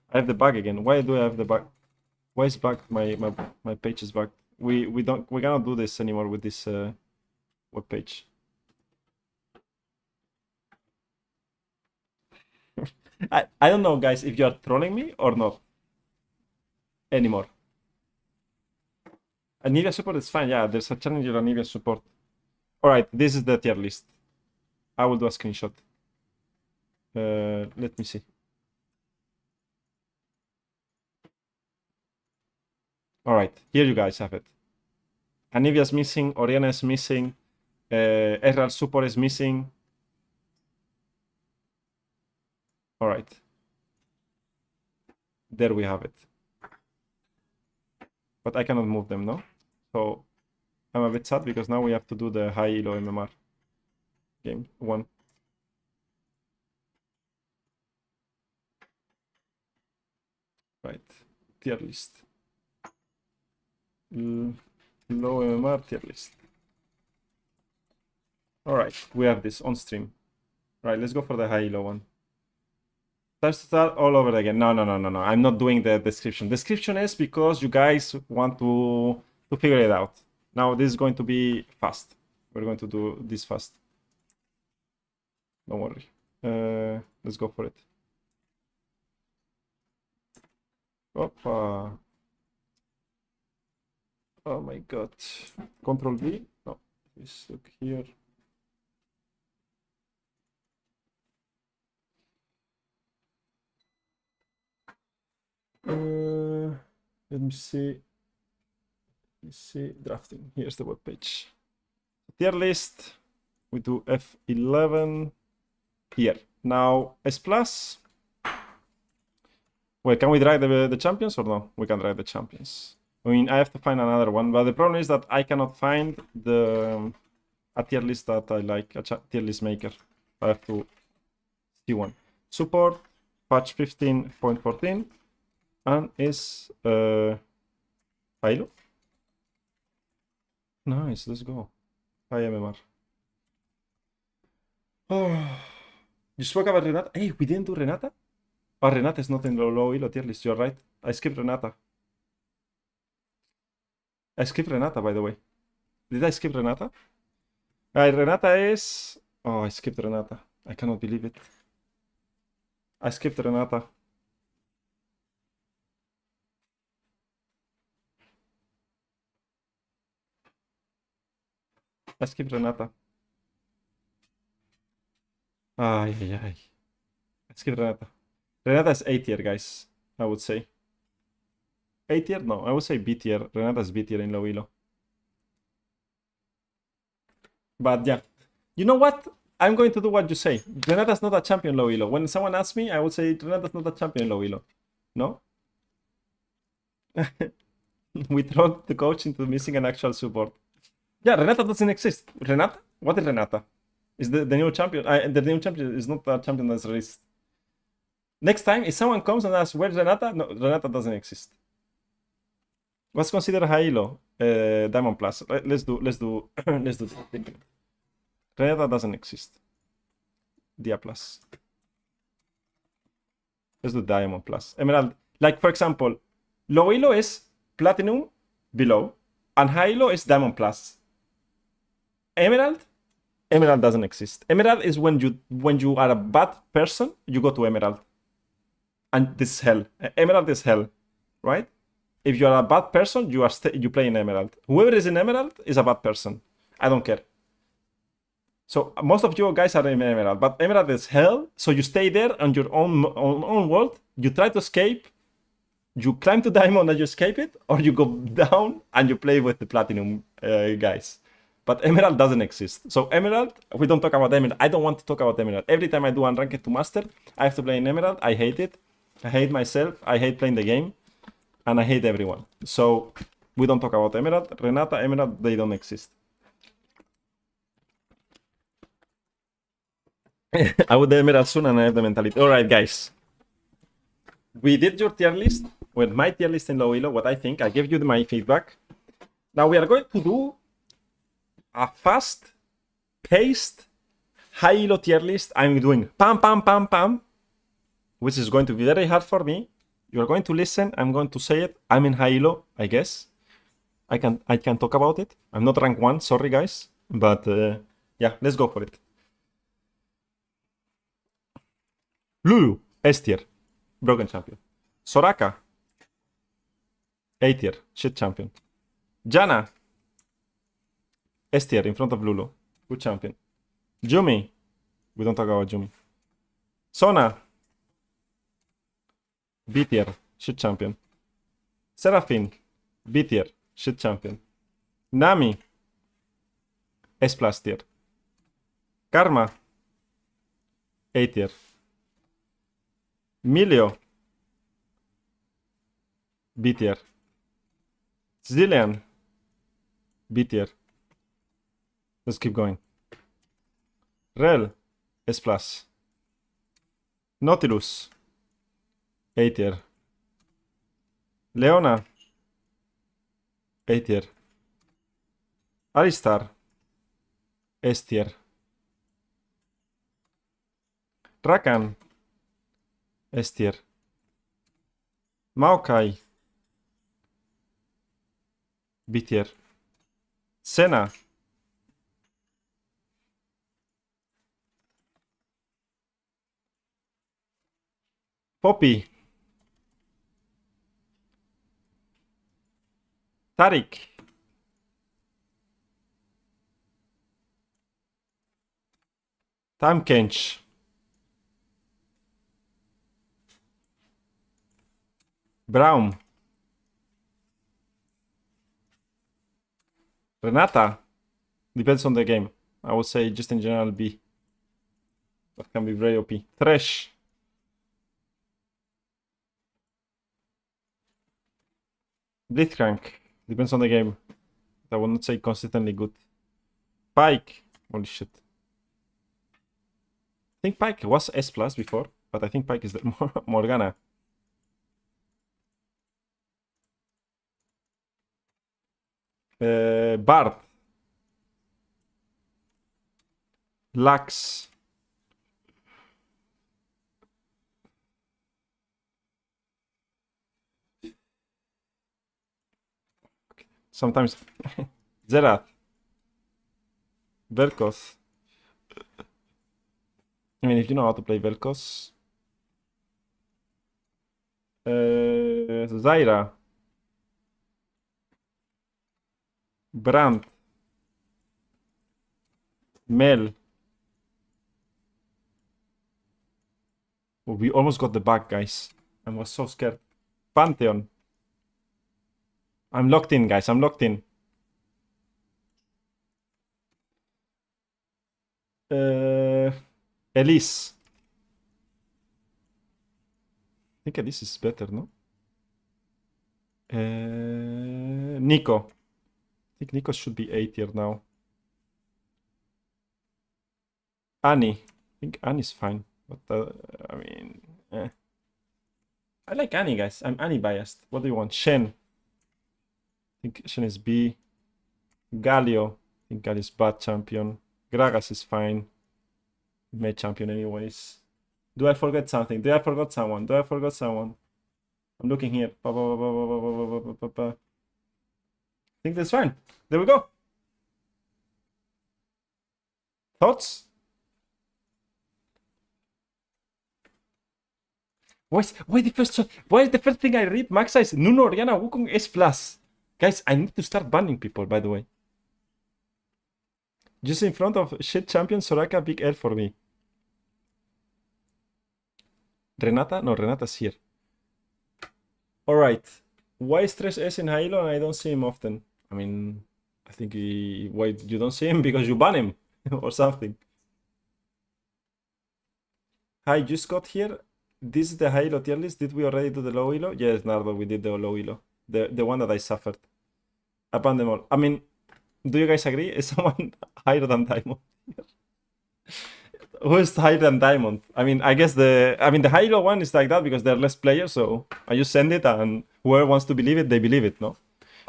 have the bug again. Why do I have the bug? Why is bugged? My page is bugged. We cannot do this anymore with this web page. I don't know, guys, if you are trolling me or not anymore. Anivia support is fine. Yeah, there's a challenger Anivia support. All right, this is the tier list. I will do a screenshot. Let me see. All right, here you guys have it. Anivia is missing, Oriana is missing, Ezreal support is missing. All right. There we have it. But I cannot move them, no? So I'm a bit sad because now we have to do the high ELO MMR game 1. Right, tier list. Low MMR tier list. All right, we have this on stream. Right, let's go for the high ELO one. Time to start all over again. No. I'm not doing the description. Description is because you guys want to figure it out. Now this is going to be fast. We're going to do this fast. Don't worry. Let's go for it. Opa. Oh my god. Control V. No, please look here. Let me see. Drafting. Here's the web page. Tier list. We do F11 here. Now S plus. Wait, can we drag the champions or no? We can drag the champions. I mean, I have to find another one, but the problem is that I cannot find a tier list that I like, a tier list maker. I have to see one. Support, patch 15.14, and is ELO. Nice, let's go. Hi, MMR. Oh, you spoke about Renata. Hey, we didn't do Renata? Oh, Renata is not in the low ELO tier list, you're right. I skipped Renata. I skipped Renata, by the way. Did I skip Renata? Renata is... Oh, I skipped Renata. I cannot believe it. I skipped Renata. I skipped Renata. Ay, ay, ay. I skipped Renata. Renata is A tier, guys, I would say. A tier? No, I would say B tier. Renata is B tier in low ELO. But yeah. You know what? I'm going to do what you say. Renata's not a champion low ELO. When someone asks me, I would say Renata's not a champion low ELO. No? We throw the coach into missing an actual support. Yeah, Renata doesn't exist. Renata? What is Renata? Is the new champion? The new champion is not a champion that's released. Next time, if someone comes and asks, where's Renata? No, Renata doesn't exist. Let's consider high ELO. Diamond Plus. Let's do Renata doesn't exist. Dia Plus. Let's do Diamond Plus. Emerald. Like, for example, low ELO is Platinum below, and high ELO is Diamond Plus. Emerald doesn't exist. Emerald is when you are a bad person, you go to Emerald. And this is hell. Emerald is hell, right? If you are a bad person, you play in Emerald. Whoever is in Emerald is a bad person. I don't care. So most of you guys are in Emerald, but Emerald is hell. So you stay there on your own world. You try to escape. You climb to Diamond and you escape it, or you go down and you play with the Platinum guys. But Emerald doesn't exist. So Emerald, we don't talk about Emerald. I don't want to talk about Emerald. Every time I do Unranked to Master, I have to play in Emerald. I hate it. I hate myself. I hate playing the game. And I hate everyone. So we don't talk about Emerald. Renata, Emerald, they don't exist. I would Emerald soon and I have the mentality. Alright, guys. We did your tier list. With my tier list in low ELO, what I think. I gave you my feedback. Now we are going to do a fast-paced high ELO tier list. I'm doing pam, pam, pam, pam, which is going to be very hard for me. You are going to listen. I'm going to say it. I'm in high ELO, I guess. I can talk about it. I'm not rank 1, sorry guys. But yeah, let's go for it. Lulu, S tier, broken champion. Soraka, A tier, shit champion. Jana, S tier in front of Lulu, good champion. Jumi, we don't talk about Jumi. Sona, B tier, shit champion. Seraphine, B tier, shit champion. Nami, S plus tier. Karma, A tier. Milio, B tier. Zillion, B tier. Let's keep going. Rel, S plus. Nautilus, A tier. Leona, A tier. Alistar, S tier. Rakan, S tier. Maokai, B tier. Senna, Poppy, Tarik, Tamkench, Brown. Renata. Depends on the game. I would say just in general B. That can be very OP. Thresh. Blitzcrank. Depends on the game. I would not say consistently good. Pike. Holy shit. I think Pike was S plus before, but I think Pike is the Morgana. Bard. Lux. Sometimes Zerath. Vel'Koz. I mean, if you know how to play Vel'Koz. Zyra. Brand. Mel. Oh, we almost got the bug, guys. I was so scared. Pantheon. I'm locked in, guys. I'm locked in. Elise. I think Elise is better, no? Nico. I think Nico should be A tier now. Annie. I think Annie's fine. But, I mean... I like Annie, guys. I'm Annie biased. What do you want? Shen. I think Shen is B. Galio. I think Galio is bad champion. Gragas is fine. Made champion anyways. Do I forget something? Do I forgot someone? Do I forgot someone? I'm looking here. I think that's fine. There we go. Thoughts? Why is the first thing I read? Max size Nuno Oriana Wukong S plus. Guys, I need to start banning people, by the way. Just in front of shit champion Soraka, big L for me. Renata? No, Renata's here. Alright. Why is Thresh S in Halo and I don't see him often? I mean, I think why you don't see him? Because you ban him or something. Hi, just got here. This is the Halo tier list. Did we already do the low Elo? Yes, Nardo, we did the low Elo. The one that I suffered. I banned them all. I mean, do you guys agree? Is someone higher than Diamond? Who is higher than Diamond? I mean, I guess the Halo one is like that because there are less players, so I just send it and whoever wants to believe it, they believe it, no?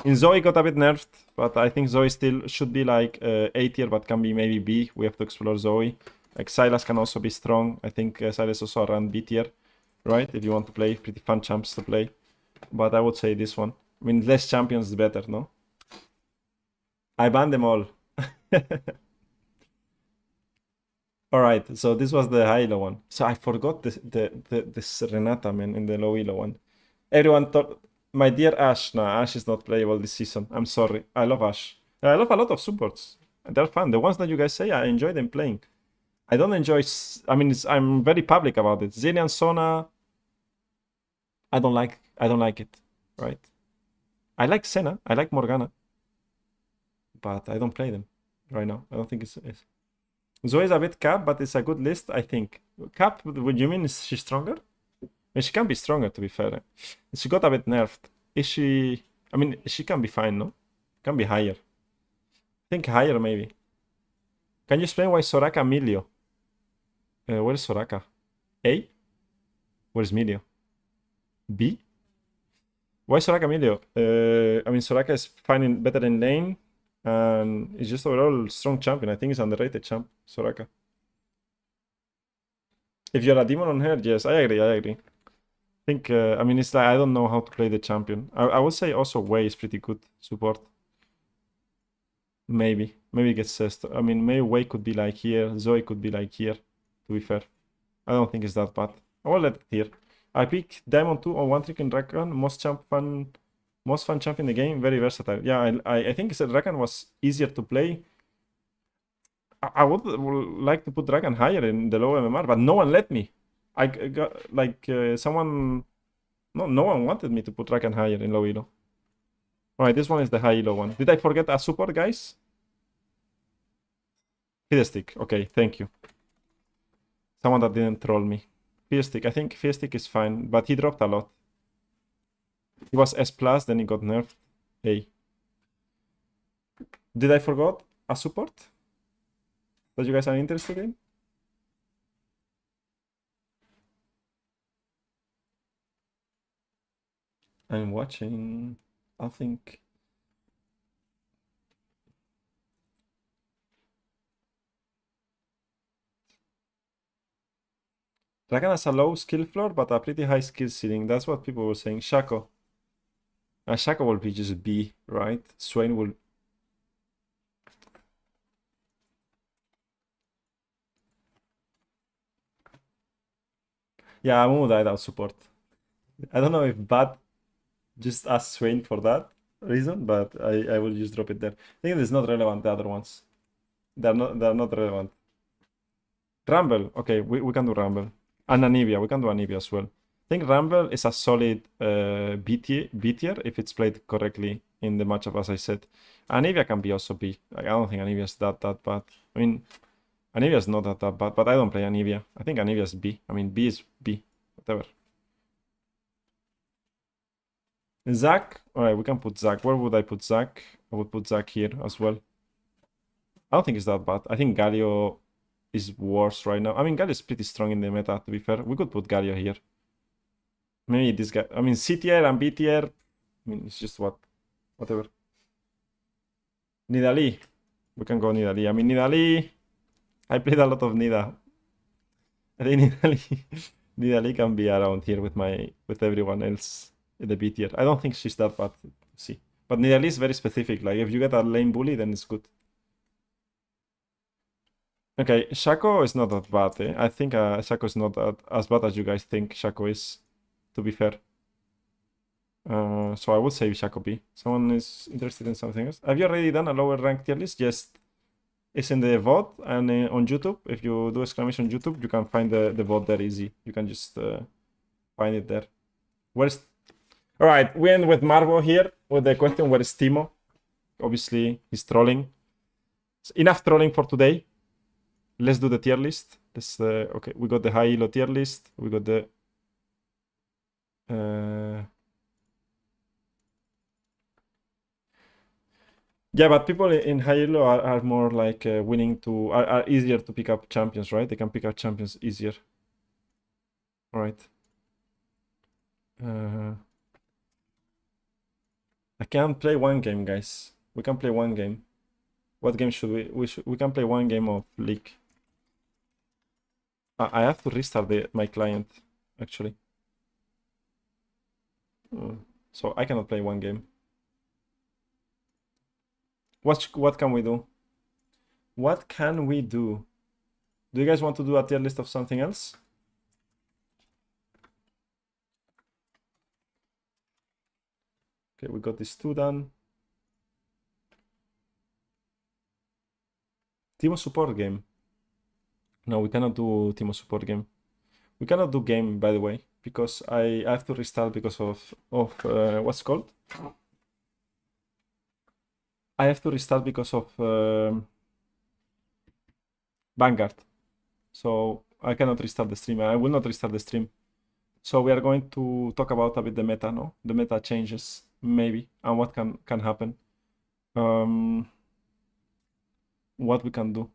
In Zoe got a bit nerfed, but I think Zoe still should be like A tier, but can be maybe B. We have to explore Zoe. Like Sylas can also be strong. I think Sylas also around B tier, right? If you want to play, pretty fun champs to play. But I would say this one. I mean, less champions is better, no? I banned them all. Alright, so this was the high elo one. So I forgot this Renata, man, in the low elo one. Everyone thought, my dear Ashe. No, Ashe is not playable this season. I'm sorry. I love Ashe. I love a lot of supports. They're fun. The ones that you guys say, I enjoy them playing. I don't enjoy... I mean, I'm very public about it. Zillian, Sona... I don't like it, right? I like Senna. I like Morgana. But I don't play them right now. I don't think it's... Zoe is a bit cap, but it's a good list, I think. Cap, what you mean? Is she stronger? I mean, she can be stronger, to be fair. She got a bit nerfed. Is she... I mean, she can be fine, no? Can be higher. I think higher, maybe. Can you explain why Soraka Milio? Where's Soraka? A? Where's Milio? B? Why Soraka Milio? I mean, Soraka is fine better in lane. And it's just overall strong champion. I think it's underrated champ, Soraka. If you're a demon on her, yes, I agree. I think, I mean, it's like, I don't know how to play the champion. I would say also Wei is pretty good support. Maybe it gets assessed. I mean, maybe Wei could be like here, Zoe could be like here, to be fair. I don't think it's that bad. I will let it here. I pick Diamond 2 on one trick in Rakan, most fun champ in the game, very versatile. Yeah, I think Rakan was easier to play. I would like to put Rakan higher in the low MMR, but no one let me. I got like someone No one wanted me to put Rakan higher in low elo. Alright, this one is the high elo one. Did I forget a support, guys? Fiddlestick. Okay, thank you. Someone that didn't troll me. Fiddlestick. I think Fiddlestick is fine, but he dropped a lot. He was S+, then he got nerfed. A. Did I forget a support that you guys are interested in? I'm watching. I think. Rakan has a low skill floor, but a pretty high skill ceiling. That's what people were saying. Shaco. Shaco will be just B, right? Swain will. Yeah, Amumu died out support. I don't know if Bad just asked Swain for that reason, but I will just drop it there. I think it's not relevant, the other ones. They're not relevant. Rumble, okay, we can do Rumble. And Anivia, we can do Anivia as well. I think Rumble is a solid B tier if it's played correctly in the matchup, as I said. Anivia can be also B. Like, I don't think Anivia is that bad. I mean, Anivia is not that bad, but I don't play Anivia. I think Anivia is B. I mean, B is B, whatever. Zac, alright, we can put Zac. Where would I put Zac? I would put Zac here as well. I don't think it's that bad. I think Galio is worse right now. I mean, Galio is pretty strong in the meta, to be fair. We could put Galio here. Maybe this guy. I mean, C tier and B tier. I mean, it's just whatever. Nidalee. We can go Nidalee. I mean, Nidalee. I played a lot of Nida. I think Nidalee can be around here with everyone else in the B tier. I don't think she's that bad. See, but Nidalee is very specific. Like, if you get a lane bully, then it's good. Okay, Shaco is not that bad. I think Shaco is not as bad as you guys think Shaco is, to be fair. So I would say Shaco B. Someone is interested in something else? Have you already done a lower rank tier list? Yes. It's in the VOD and on YouTube. If you do exclamation YouTube, you can find the VOD there easy. You can just find it there. Where's... Alright, we end with Marvo here with the question, where is Timo? Obviously, he's trolling. So enough trolling for today. Let's do the tier list. Okay, we got the high elo tier list. We got the... Yeah, but people in high elo are more like willing to... Are easier to pick up champions, right? They can pick up champions easier. Alright. I can't play one game, guys. We can play one game. What game should we? We can play one game of League. I have to restart my client, actually. So I cannot play one game. What can we do? What can we do? Do you guys want to do a tier list of something else? Okay, we got these two done. Timo support game. No, we cannot do Timo support game. We cannot do game, by the way, because I have to restart because of what's it called? I have to restart because of Vanguard. So I cannot restart the stream. I will not restart the stream. So we are going to talk about a bit the meta, no? The meta changes, maybe, and what can happen. What we can do.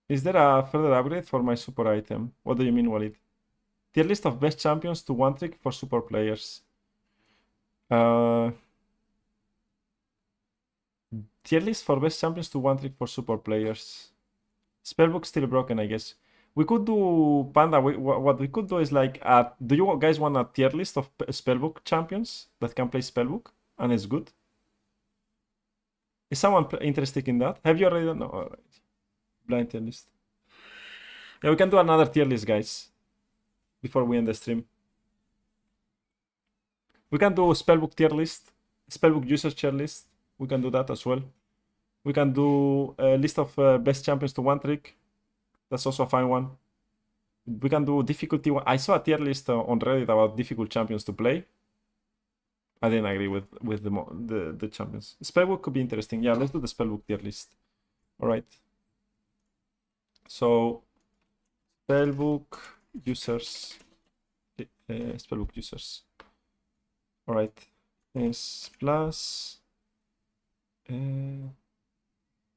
Is there a further upgrade for my super item? What do you mean, Walid? Tier list of best champions to one trick for super players. Tier list for best champions to one trick for super players. Spellbook still broken, I guess. We could do Panda. What we could do is like, do you guys want a tier list of Spellbook champions that can play Spellbook and it's good? Is someone interested in that? Have you already done? No, alright. Blind tier list. Yeah, we can do another tier list, guys, before we end the stream. We can do Spellbook tier list, Spellbook user tier list. We can do that as well. We can do a list of best champions to one trick. That's also a fine one. we can do difficulty. I saw a tier list on Reddit about difficult champions to play. I didn't agree with the champions. Spellbook could be interesting. Yeah, let's do the Spellbook tier list. All right. So Spellbook users. Spellbook users. All right. S plus.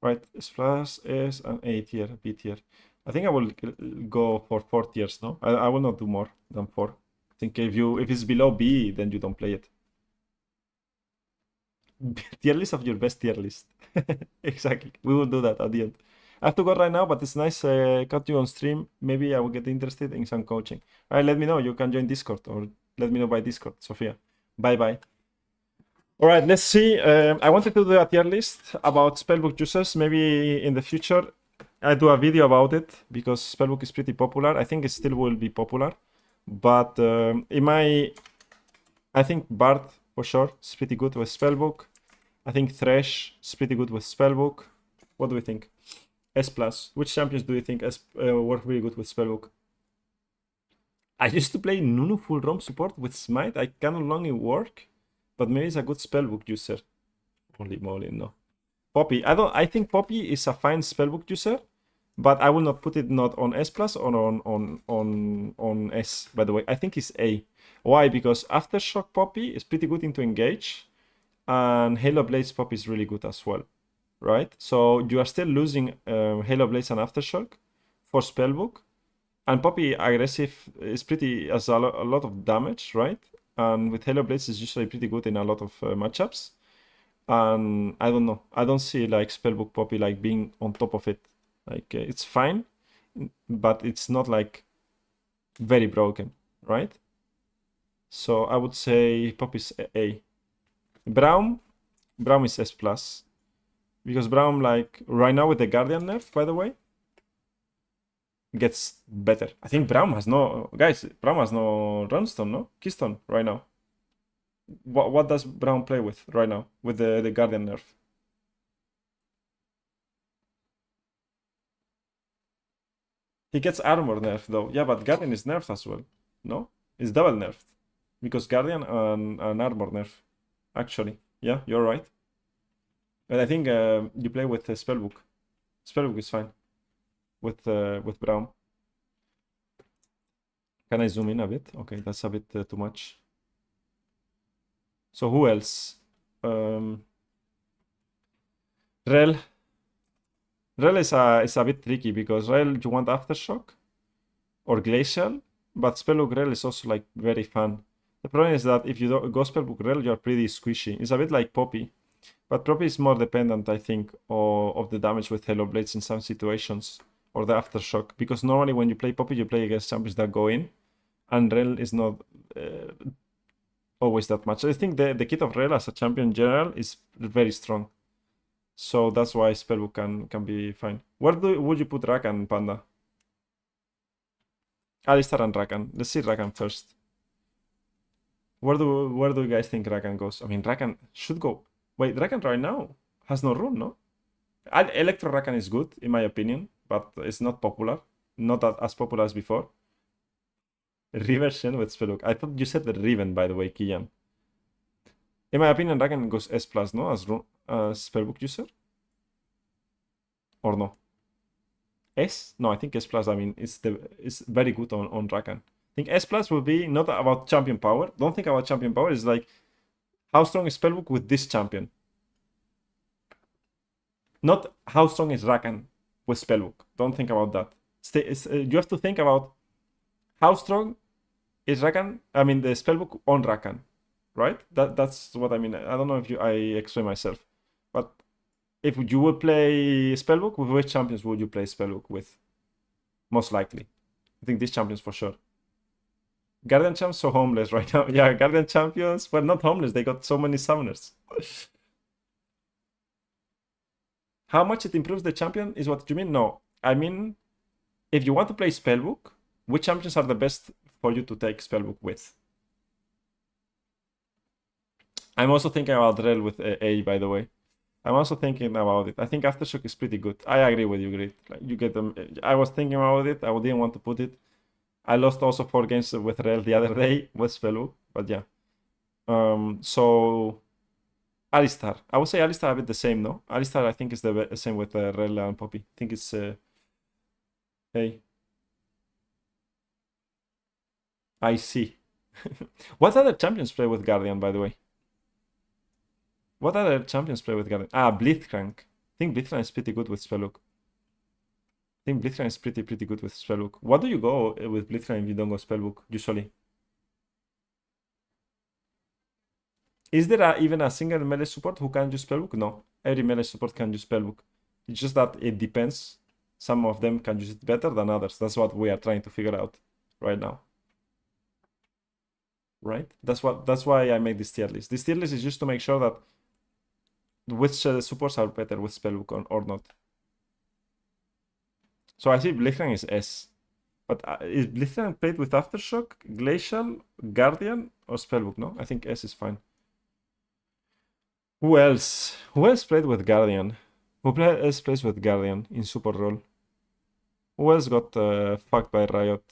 Right. S plus S and A tier, B tier. I think I will go for 4 tiers. No, I will not do more than 4. I think if it's below B, then you don't play it. Tier list of your best tier list. Exactly. We will do that at the end. I have to go right now, but it's nice cut you on stream. Maybe I will get interested in some coaching. All right, let me know. You can join Discord or let me know by Discord, Sophia. Bye-bye. All right, let's see. I wanted to do a tier list about Spellbook users. Maybe in the future, I do a video about it because Spellbook is pretty popular. I think it still will be popular. But I think Bard, for sure, is pretty good with Spellbook. I think Thresh is pretty good with Spellbook. What do we think? S+. Which champions do you think work really good with Spellbook? I used to play Nunu full ROM support with Smite. I can no longer work, but maybe it's a good Spellbook user. Holy moly, no. Poppy. I think Poppy is a fine Spellbook user, but I will not put it not on S+ or on S, by the way. I think it's A. Why? Because Aftershock Poppy is pretty good into engage, and Halo Blades Poppy is really good as well, right? So you are still losing Halo Blades and Aftershock for Spellbook, and Poppy aggressive is has a lot of damage, right? And with Halo Blades is usually pretty good in a lot of matchups. And I don't know. I don't see like Spellbook Poppy like being on top of it. Like it's fine, but it's not like very broken, right? So I would say Poppy's A. Braum is S+. Because Braum, like, right now with the Guardian nerf, by the way, gets better. I think Braum has no... Guys, Braum has no Runestone, no? Keystone right now. What does Braum play with right now with the Guardian nerf? He gets armor nerf, though. Yeah, but Guardian is nerfed as well, no? It's double nerfed. Because Guardian and armor nerf. Actually, yeah, you're right. But I think you play with Spellbook. Spellbook is fine with Braum. Can I zoom in a bit? Okay, that's a bit too much. So who else? Rel. Rel is a bit tricky because Rel you want Aftershock or Glacial, but Spellbook Rel is also like very fun. The problem is that if you go Spellbook Rel, you're pretty squishy. It's a bit like Poppy, but Poppy is more dependent, I think, of the damage with Halo Blades in some situations, or the Aftershock, because normally when you play Poppy, you play against champions that go in, and Rel is not always that much. I think the kit of Rel as a champion in general is very strong, so that's why Spellbook can be fine. Where would you put Rakan, Panda? Alistar and Rakan. Let's see Rakan first. Where do you guys think Rakan goes? I mean, Rakan should go. Wait, Rakan right now has no rune, no? Electro Rakan is good, in my opinion, but it's not popular. Not as popular as before. River Shen with Spellbook. I thought you said the Riven, by the way, Kian. In my opinion, Rakan goes S+, no? As Spellbook user? Or no? S? No, I think S+, I mean, it's very good on Rakan. I think S+ will be not about champion power. Don't think about champion power. It's like, how strong is Spellbook with this champion? Not how strong is Rakan with Spellbook. Don't think about that. You have to think about how strong is Rakan, I mean the Spellbook on Rakan, right? That's what I mean. I don't know if I explain myself. But if you would play Spellbook, with which champions would you play Spellbook with? Most likely. I think these champions for sure. Guardian champs so homeless right now. Yeah, Guardian champions, well, not homeless. They got so many summoners. How much it improves the champion is what you mean? No, I mean, if you want to play Spellbook, which champions are the best for you to take Spellbook with? I'm also thinking about Rel with A, by the way. I'm also thinking about it. I think Aftershock is pretty good. I agree with you, Grit. Like, you get them. I was thinking about it. I didn't want to put it. I lost also 4 games with Rel the other day with Spellbook, but yeah. So Alistar. I would say Alistar a bit the same, no? Alistar I think is the same with Rel and Poppy. I think it's hey. I see. What other champions play with Guardian, by the way? What other champions play with Guardian? Blitzcrank. I think Blitzcrank is pretty good with Spellbook. I think Blitzcrank is pretty good with Spellbook. What do you go with Blitzcrank if you don't go Spellbook, usually? Is there even a single melee support who can use Spellbook? No. Every melee support can use Spellbook. It's just that it depends. Some of them can use it better than others. That's what we are trying to figure out right now. Right? That's why I made this tier list. This tier list is just to make sure that which supports are better with Spellbook or not. So I see Blitzcrank is S. But is Blitzcrank played with Aftershock, Glacial, Guardian, or Spellbook? No? I think S is fine. Who else? Who else played with Guardian? Who else plays with Guardian in support role? Who else got fucked by Riot?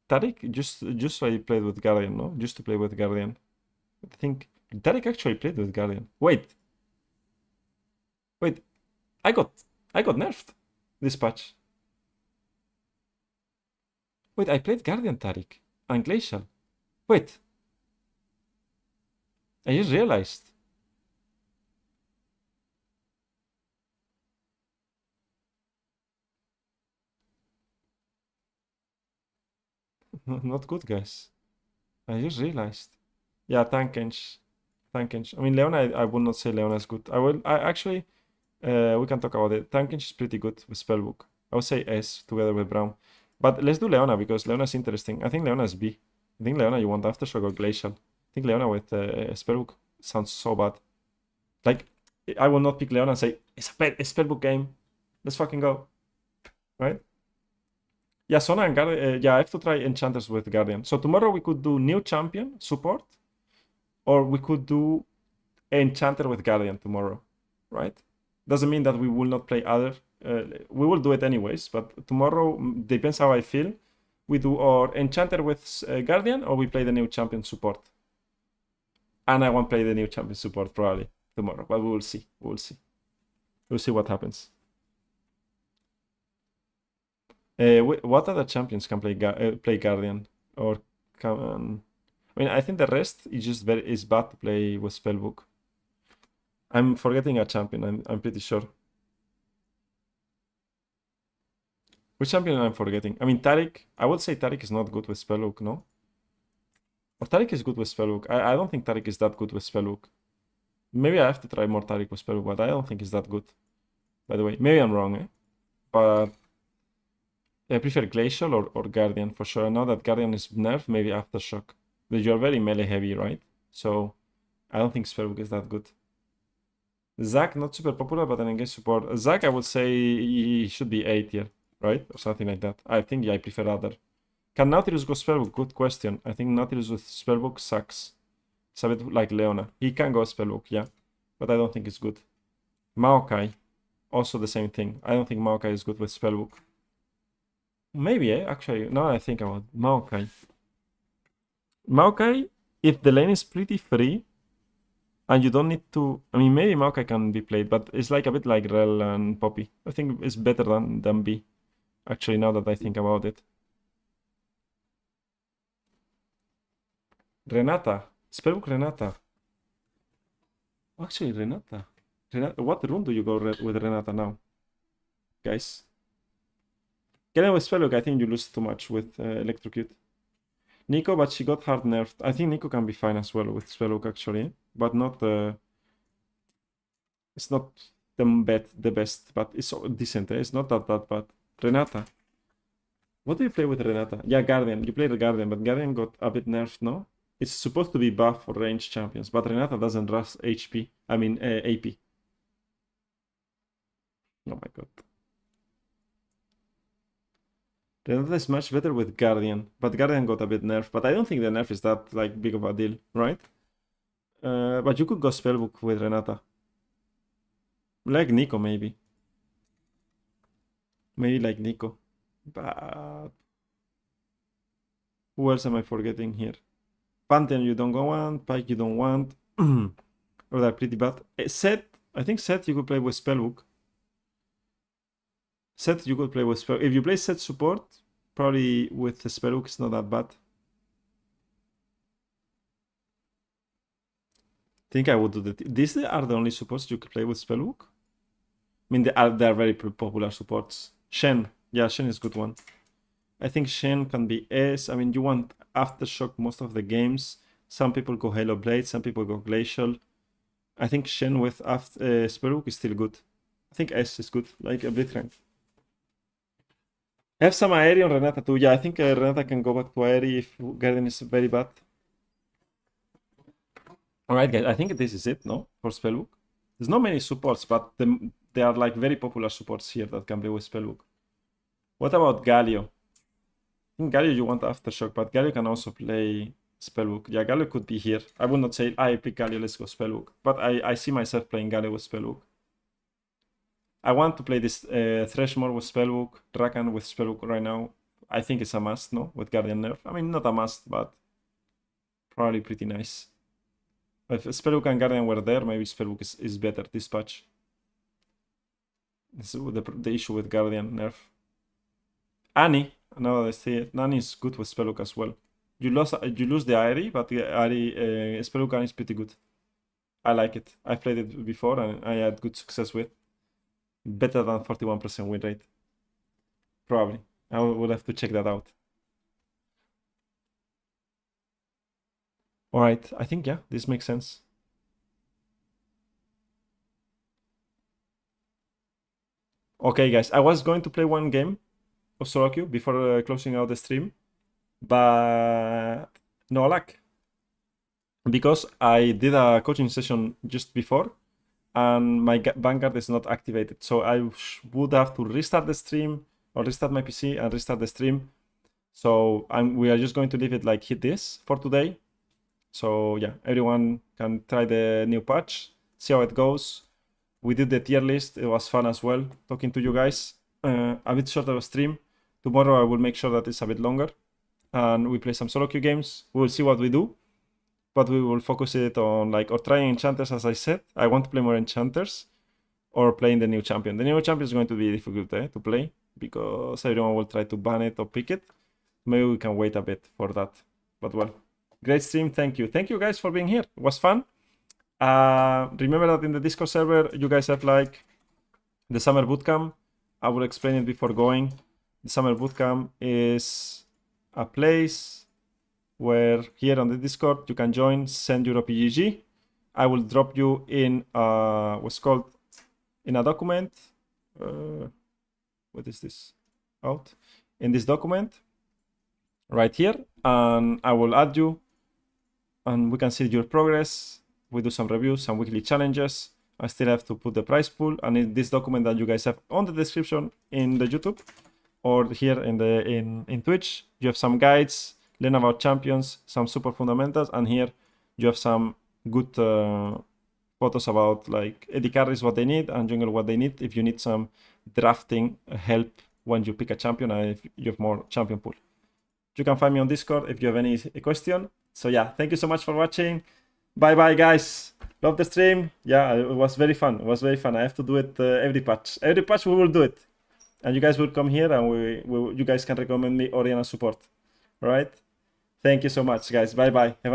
Taric just so he played with Guardian, no? Just to play with Guardian. I think Taric actually played with Guardian. Wait, I got nerfed this patch. Wait, I played Guardian Taric and Glacial. Wait, I just realized. Not good, guys. I just realized. Yeah, Tankenge. I mean, Leona, I would not say Leona is good. I actually, we can talk about it. Tankenge is pretty good with Spellbook. I would say S together with Brown. But let's do Leona because Leona is interesting. I think Leona is B. I think Leona, you want Aftershock or Glacial. I think Leona with Spellbook sounds so bad. Like, I will not pick Leona and say, it's a Spellbook game. Let's fucking go. Right? Yeah, Sona and Guardian. Yeah, I have to try Enchanters with Guardian. So tomorrow we could do new champion support, or we could do Enchanter with Guardian tomorrow, right? Doesn't mean that we will not play other. We will do it anyways, but tomorrow depends how I feel. We do our Enchanter with Guardian, or we play the new champion support. And I won't play the new champion support probably tomorrow, but we will see. We'll see what happens. What other champions can play Guardian? Or can... I mean, I think the rest is just is bad to play with Spellbook. I'm forgetting a champion, I'm pretty sure. Which champion I'm forgetting? I mean, Taric. I would say Taric is not good with Spellbook, no? Or Taric is good with Spellbook. I don't think Taric is that good with Spellbook. Maybe I have to try more Taric with Spellbook, but I don't think it's that good. By the way, maybe I'm wrong, eh? But I prefer Glacial or Guardian for sure. Now that Guardian is nerfed, maybe Aftershock. But you're very melee heavy, right? So I don't think Spellbook is that good. Zac, not super popular, but an engaged support. Zac, I would say he should be A tier, right? Or something like that. I think, yeah, I prefer other. Can Nautilus go Spellbook? Good question. I think Nautilus with Spellbook sucks. It's a bit like Leona. He can go Spellbook, yeah. But I don't think it's good. Maokai, also the same thing. I don't think Maokai is good with Spellbook. Maybe, actually, now I think about Maokai. Maokai, if the lane is pretty free, and you don't need to... I mean, maybe Maokai can be played, but it's like a bit like Rel and Poppy. I think it's better than B, actually, now that I think about it. Renata. Spellbook Renata. Actually, Renata. What room do you go with Renata now? Guys? Getting with Spellbook, I think you lose too much with Electrocute. Nico, but she got hard nerfed. I think Nico can be fine as well with Spellbook, actually. But not... it's not the best, but it's decent. It's not that bad. Renata. What do you play with Renata? Yeah, Guardian. You play the Guardian, but Guardian got a bit nerfed, no? It's supposed to be buff for ranged champions, but Renata doesn't rush HP. I mean, AP. Oh my god. Renata is much better with Guardian, but Guardian got a bit nerfed. But I don't think the nerf is that like big of a deal, right? But you could go Spellbook with Renata. Like Nico, maybe. Maybe like Nico. But who else am I forgetting here? Pantheon you don't want, Pike you don't want. Or they're pretty bad. Set, I think Set you could play with Spellbook. Set you could play with Spellbook. If you play Set support, probably with the Spellbook it's not that bad. I think I would do that. These are the only supports you could play with Spellbook. I mean, they are very popular supports. Shen, yeah, Shen is a good one. I think Shen can be S. I mean, you want Aftershock most of the games. Some people go Halo Blade, some people go Glacial. I think Shen with Spellbook is still good. I think S is good, like a Blitzcrank. I have some Aerie on Renata too. Yeah, I think Renata can go back to Aerie if Guardian is very bad. Alright guys, I think this is it, no? For Spellbook. There's not many supports, but they are like very popular supports here that can play with Spellbook. What about Galio? I think Galio you want Aftershock, but Galio can also play Spellbook. Yeah, Galio could be here. I would not say, I pick Galio, let's go Spellbook. But I see myself playing Galio with Spellbook. I want to play this Threshmore with Spellbook, Rakan with Spellbook right now. I think it's a must, no? With Guardian nerf. I mean, not a must, but probably pretty nice. If Spellbook and Guardian were there, maybe Spellbook is better this patch. This is the issue with Guardian nerf. Annie, now that I see it, Nani is good with Spellbook as well. You lose the Aerie, but the Aerie Spellbook Annie is pretty good. I like it. I've played it before and I had good success with. Better than 41% win rate. Probably. I will have to check that out. Alright, I think, yeah, this makes sense. Okay, guys, I was going to play one game of solo queue before closing out the stream, but no luck. Because I did a coaching session just before, and my Vanguard is not activated. So I would have to restart the stream, or restart my PC and restart the stream. So we are just going to leave it like this for today. So yeah, everyone can try the new patch, see how it goes. We did the tier list, it was fun as well, talking to you guys. A bit short of a stream. Tomorrow I will make sure that it's a bit longer. And we play some solo queue games. We will see what we do. But we will focus it on or trying enchanters, as I said. I want to play more enchanters. Or playing the new champion. The new champion is going to be difficult to play. Because everyone will try to ban it or pick it. Maybe we can wait a bit for that. But well. Great stream, thank you. Thank you guys for being here. It was fun. Remember that in the Discord server, you guys have the summer bootcamp. I will explain it before going. The summer bootcamp is a place where here on the Discord you can join, send your PGG. I will drop you in what's called in a document. What is this? Out in this document right here, and I will add you. And we can see your progress. We do some reviews, some weekly challenges. I still have to put the prize pool, and in this document that you guys have on the description in the YouTube or here in Twitch, you have some guides, learn about champions, some super fundamentals, and here you have some good photos about AD carries what they need and jungle what they need if you need some drafting help when you pick a champion and if you have more champion pool. You can find me on Discord if you have any question. So yeah, thank you so much for watching. Bye bye guys. Love the stream. Yeah, it was very fun. It was very fun. I have to do it every patch. Every patch we will do it. And you guys will come here and you guys can recommend me Oriana support. Alright? Thank you so much guys. Bye bye. Have a nice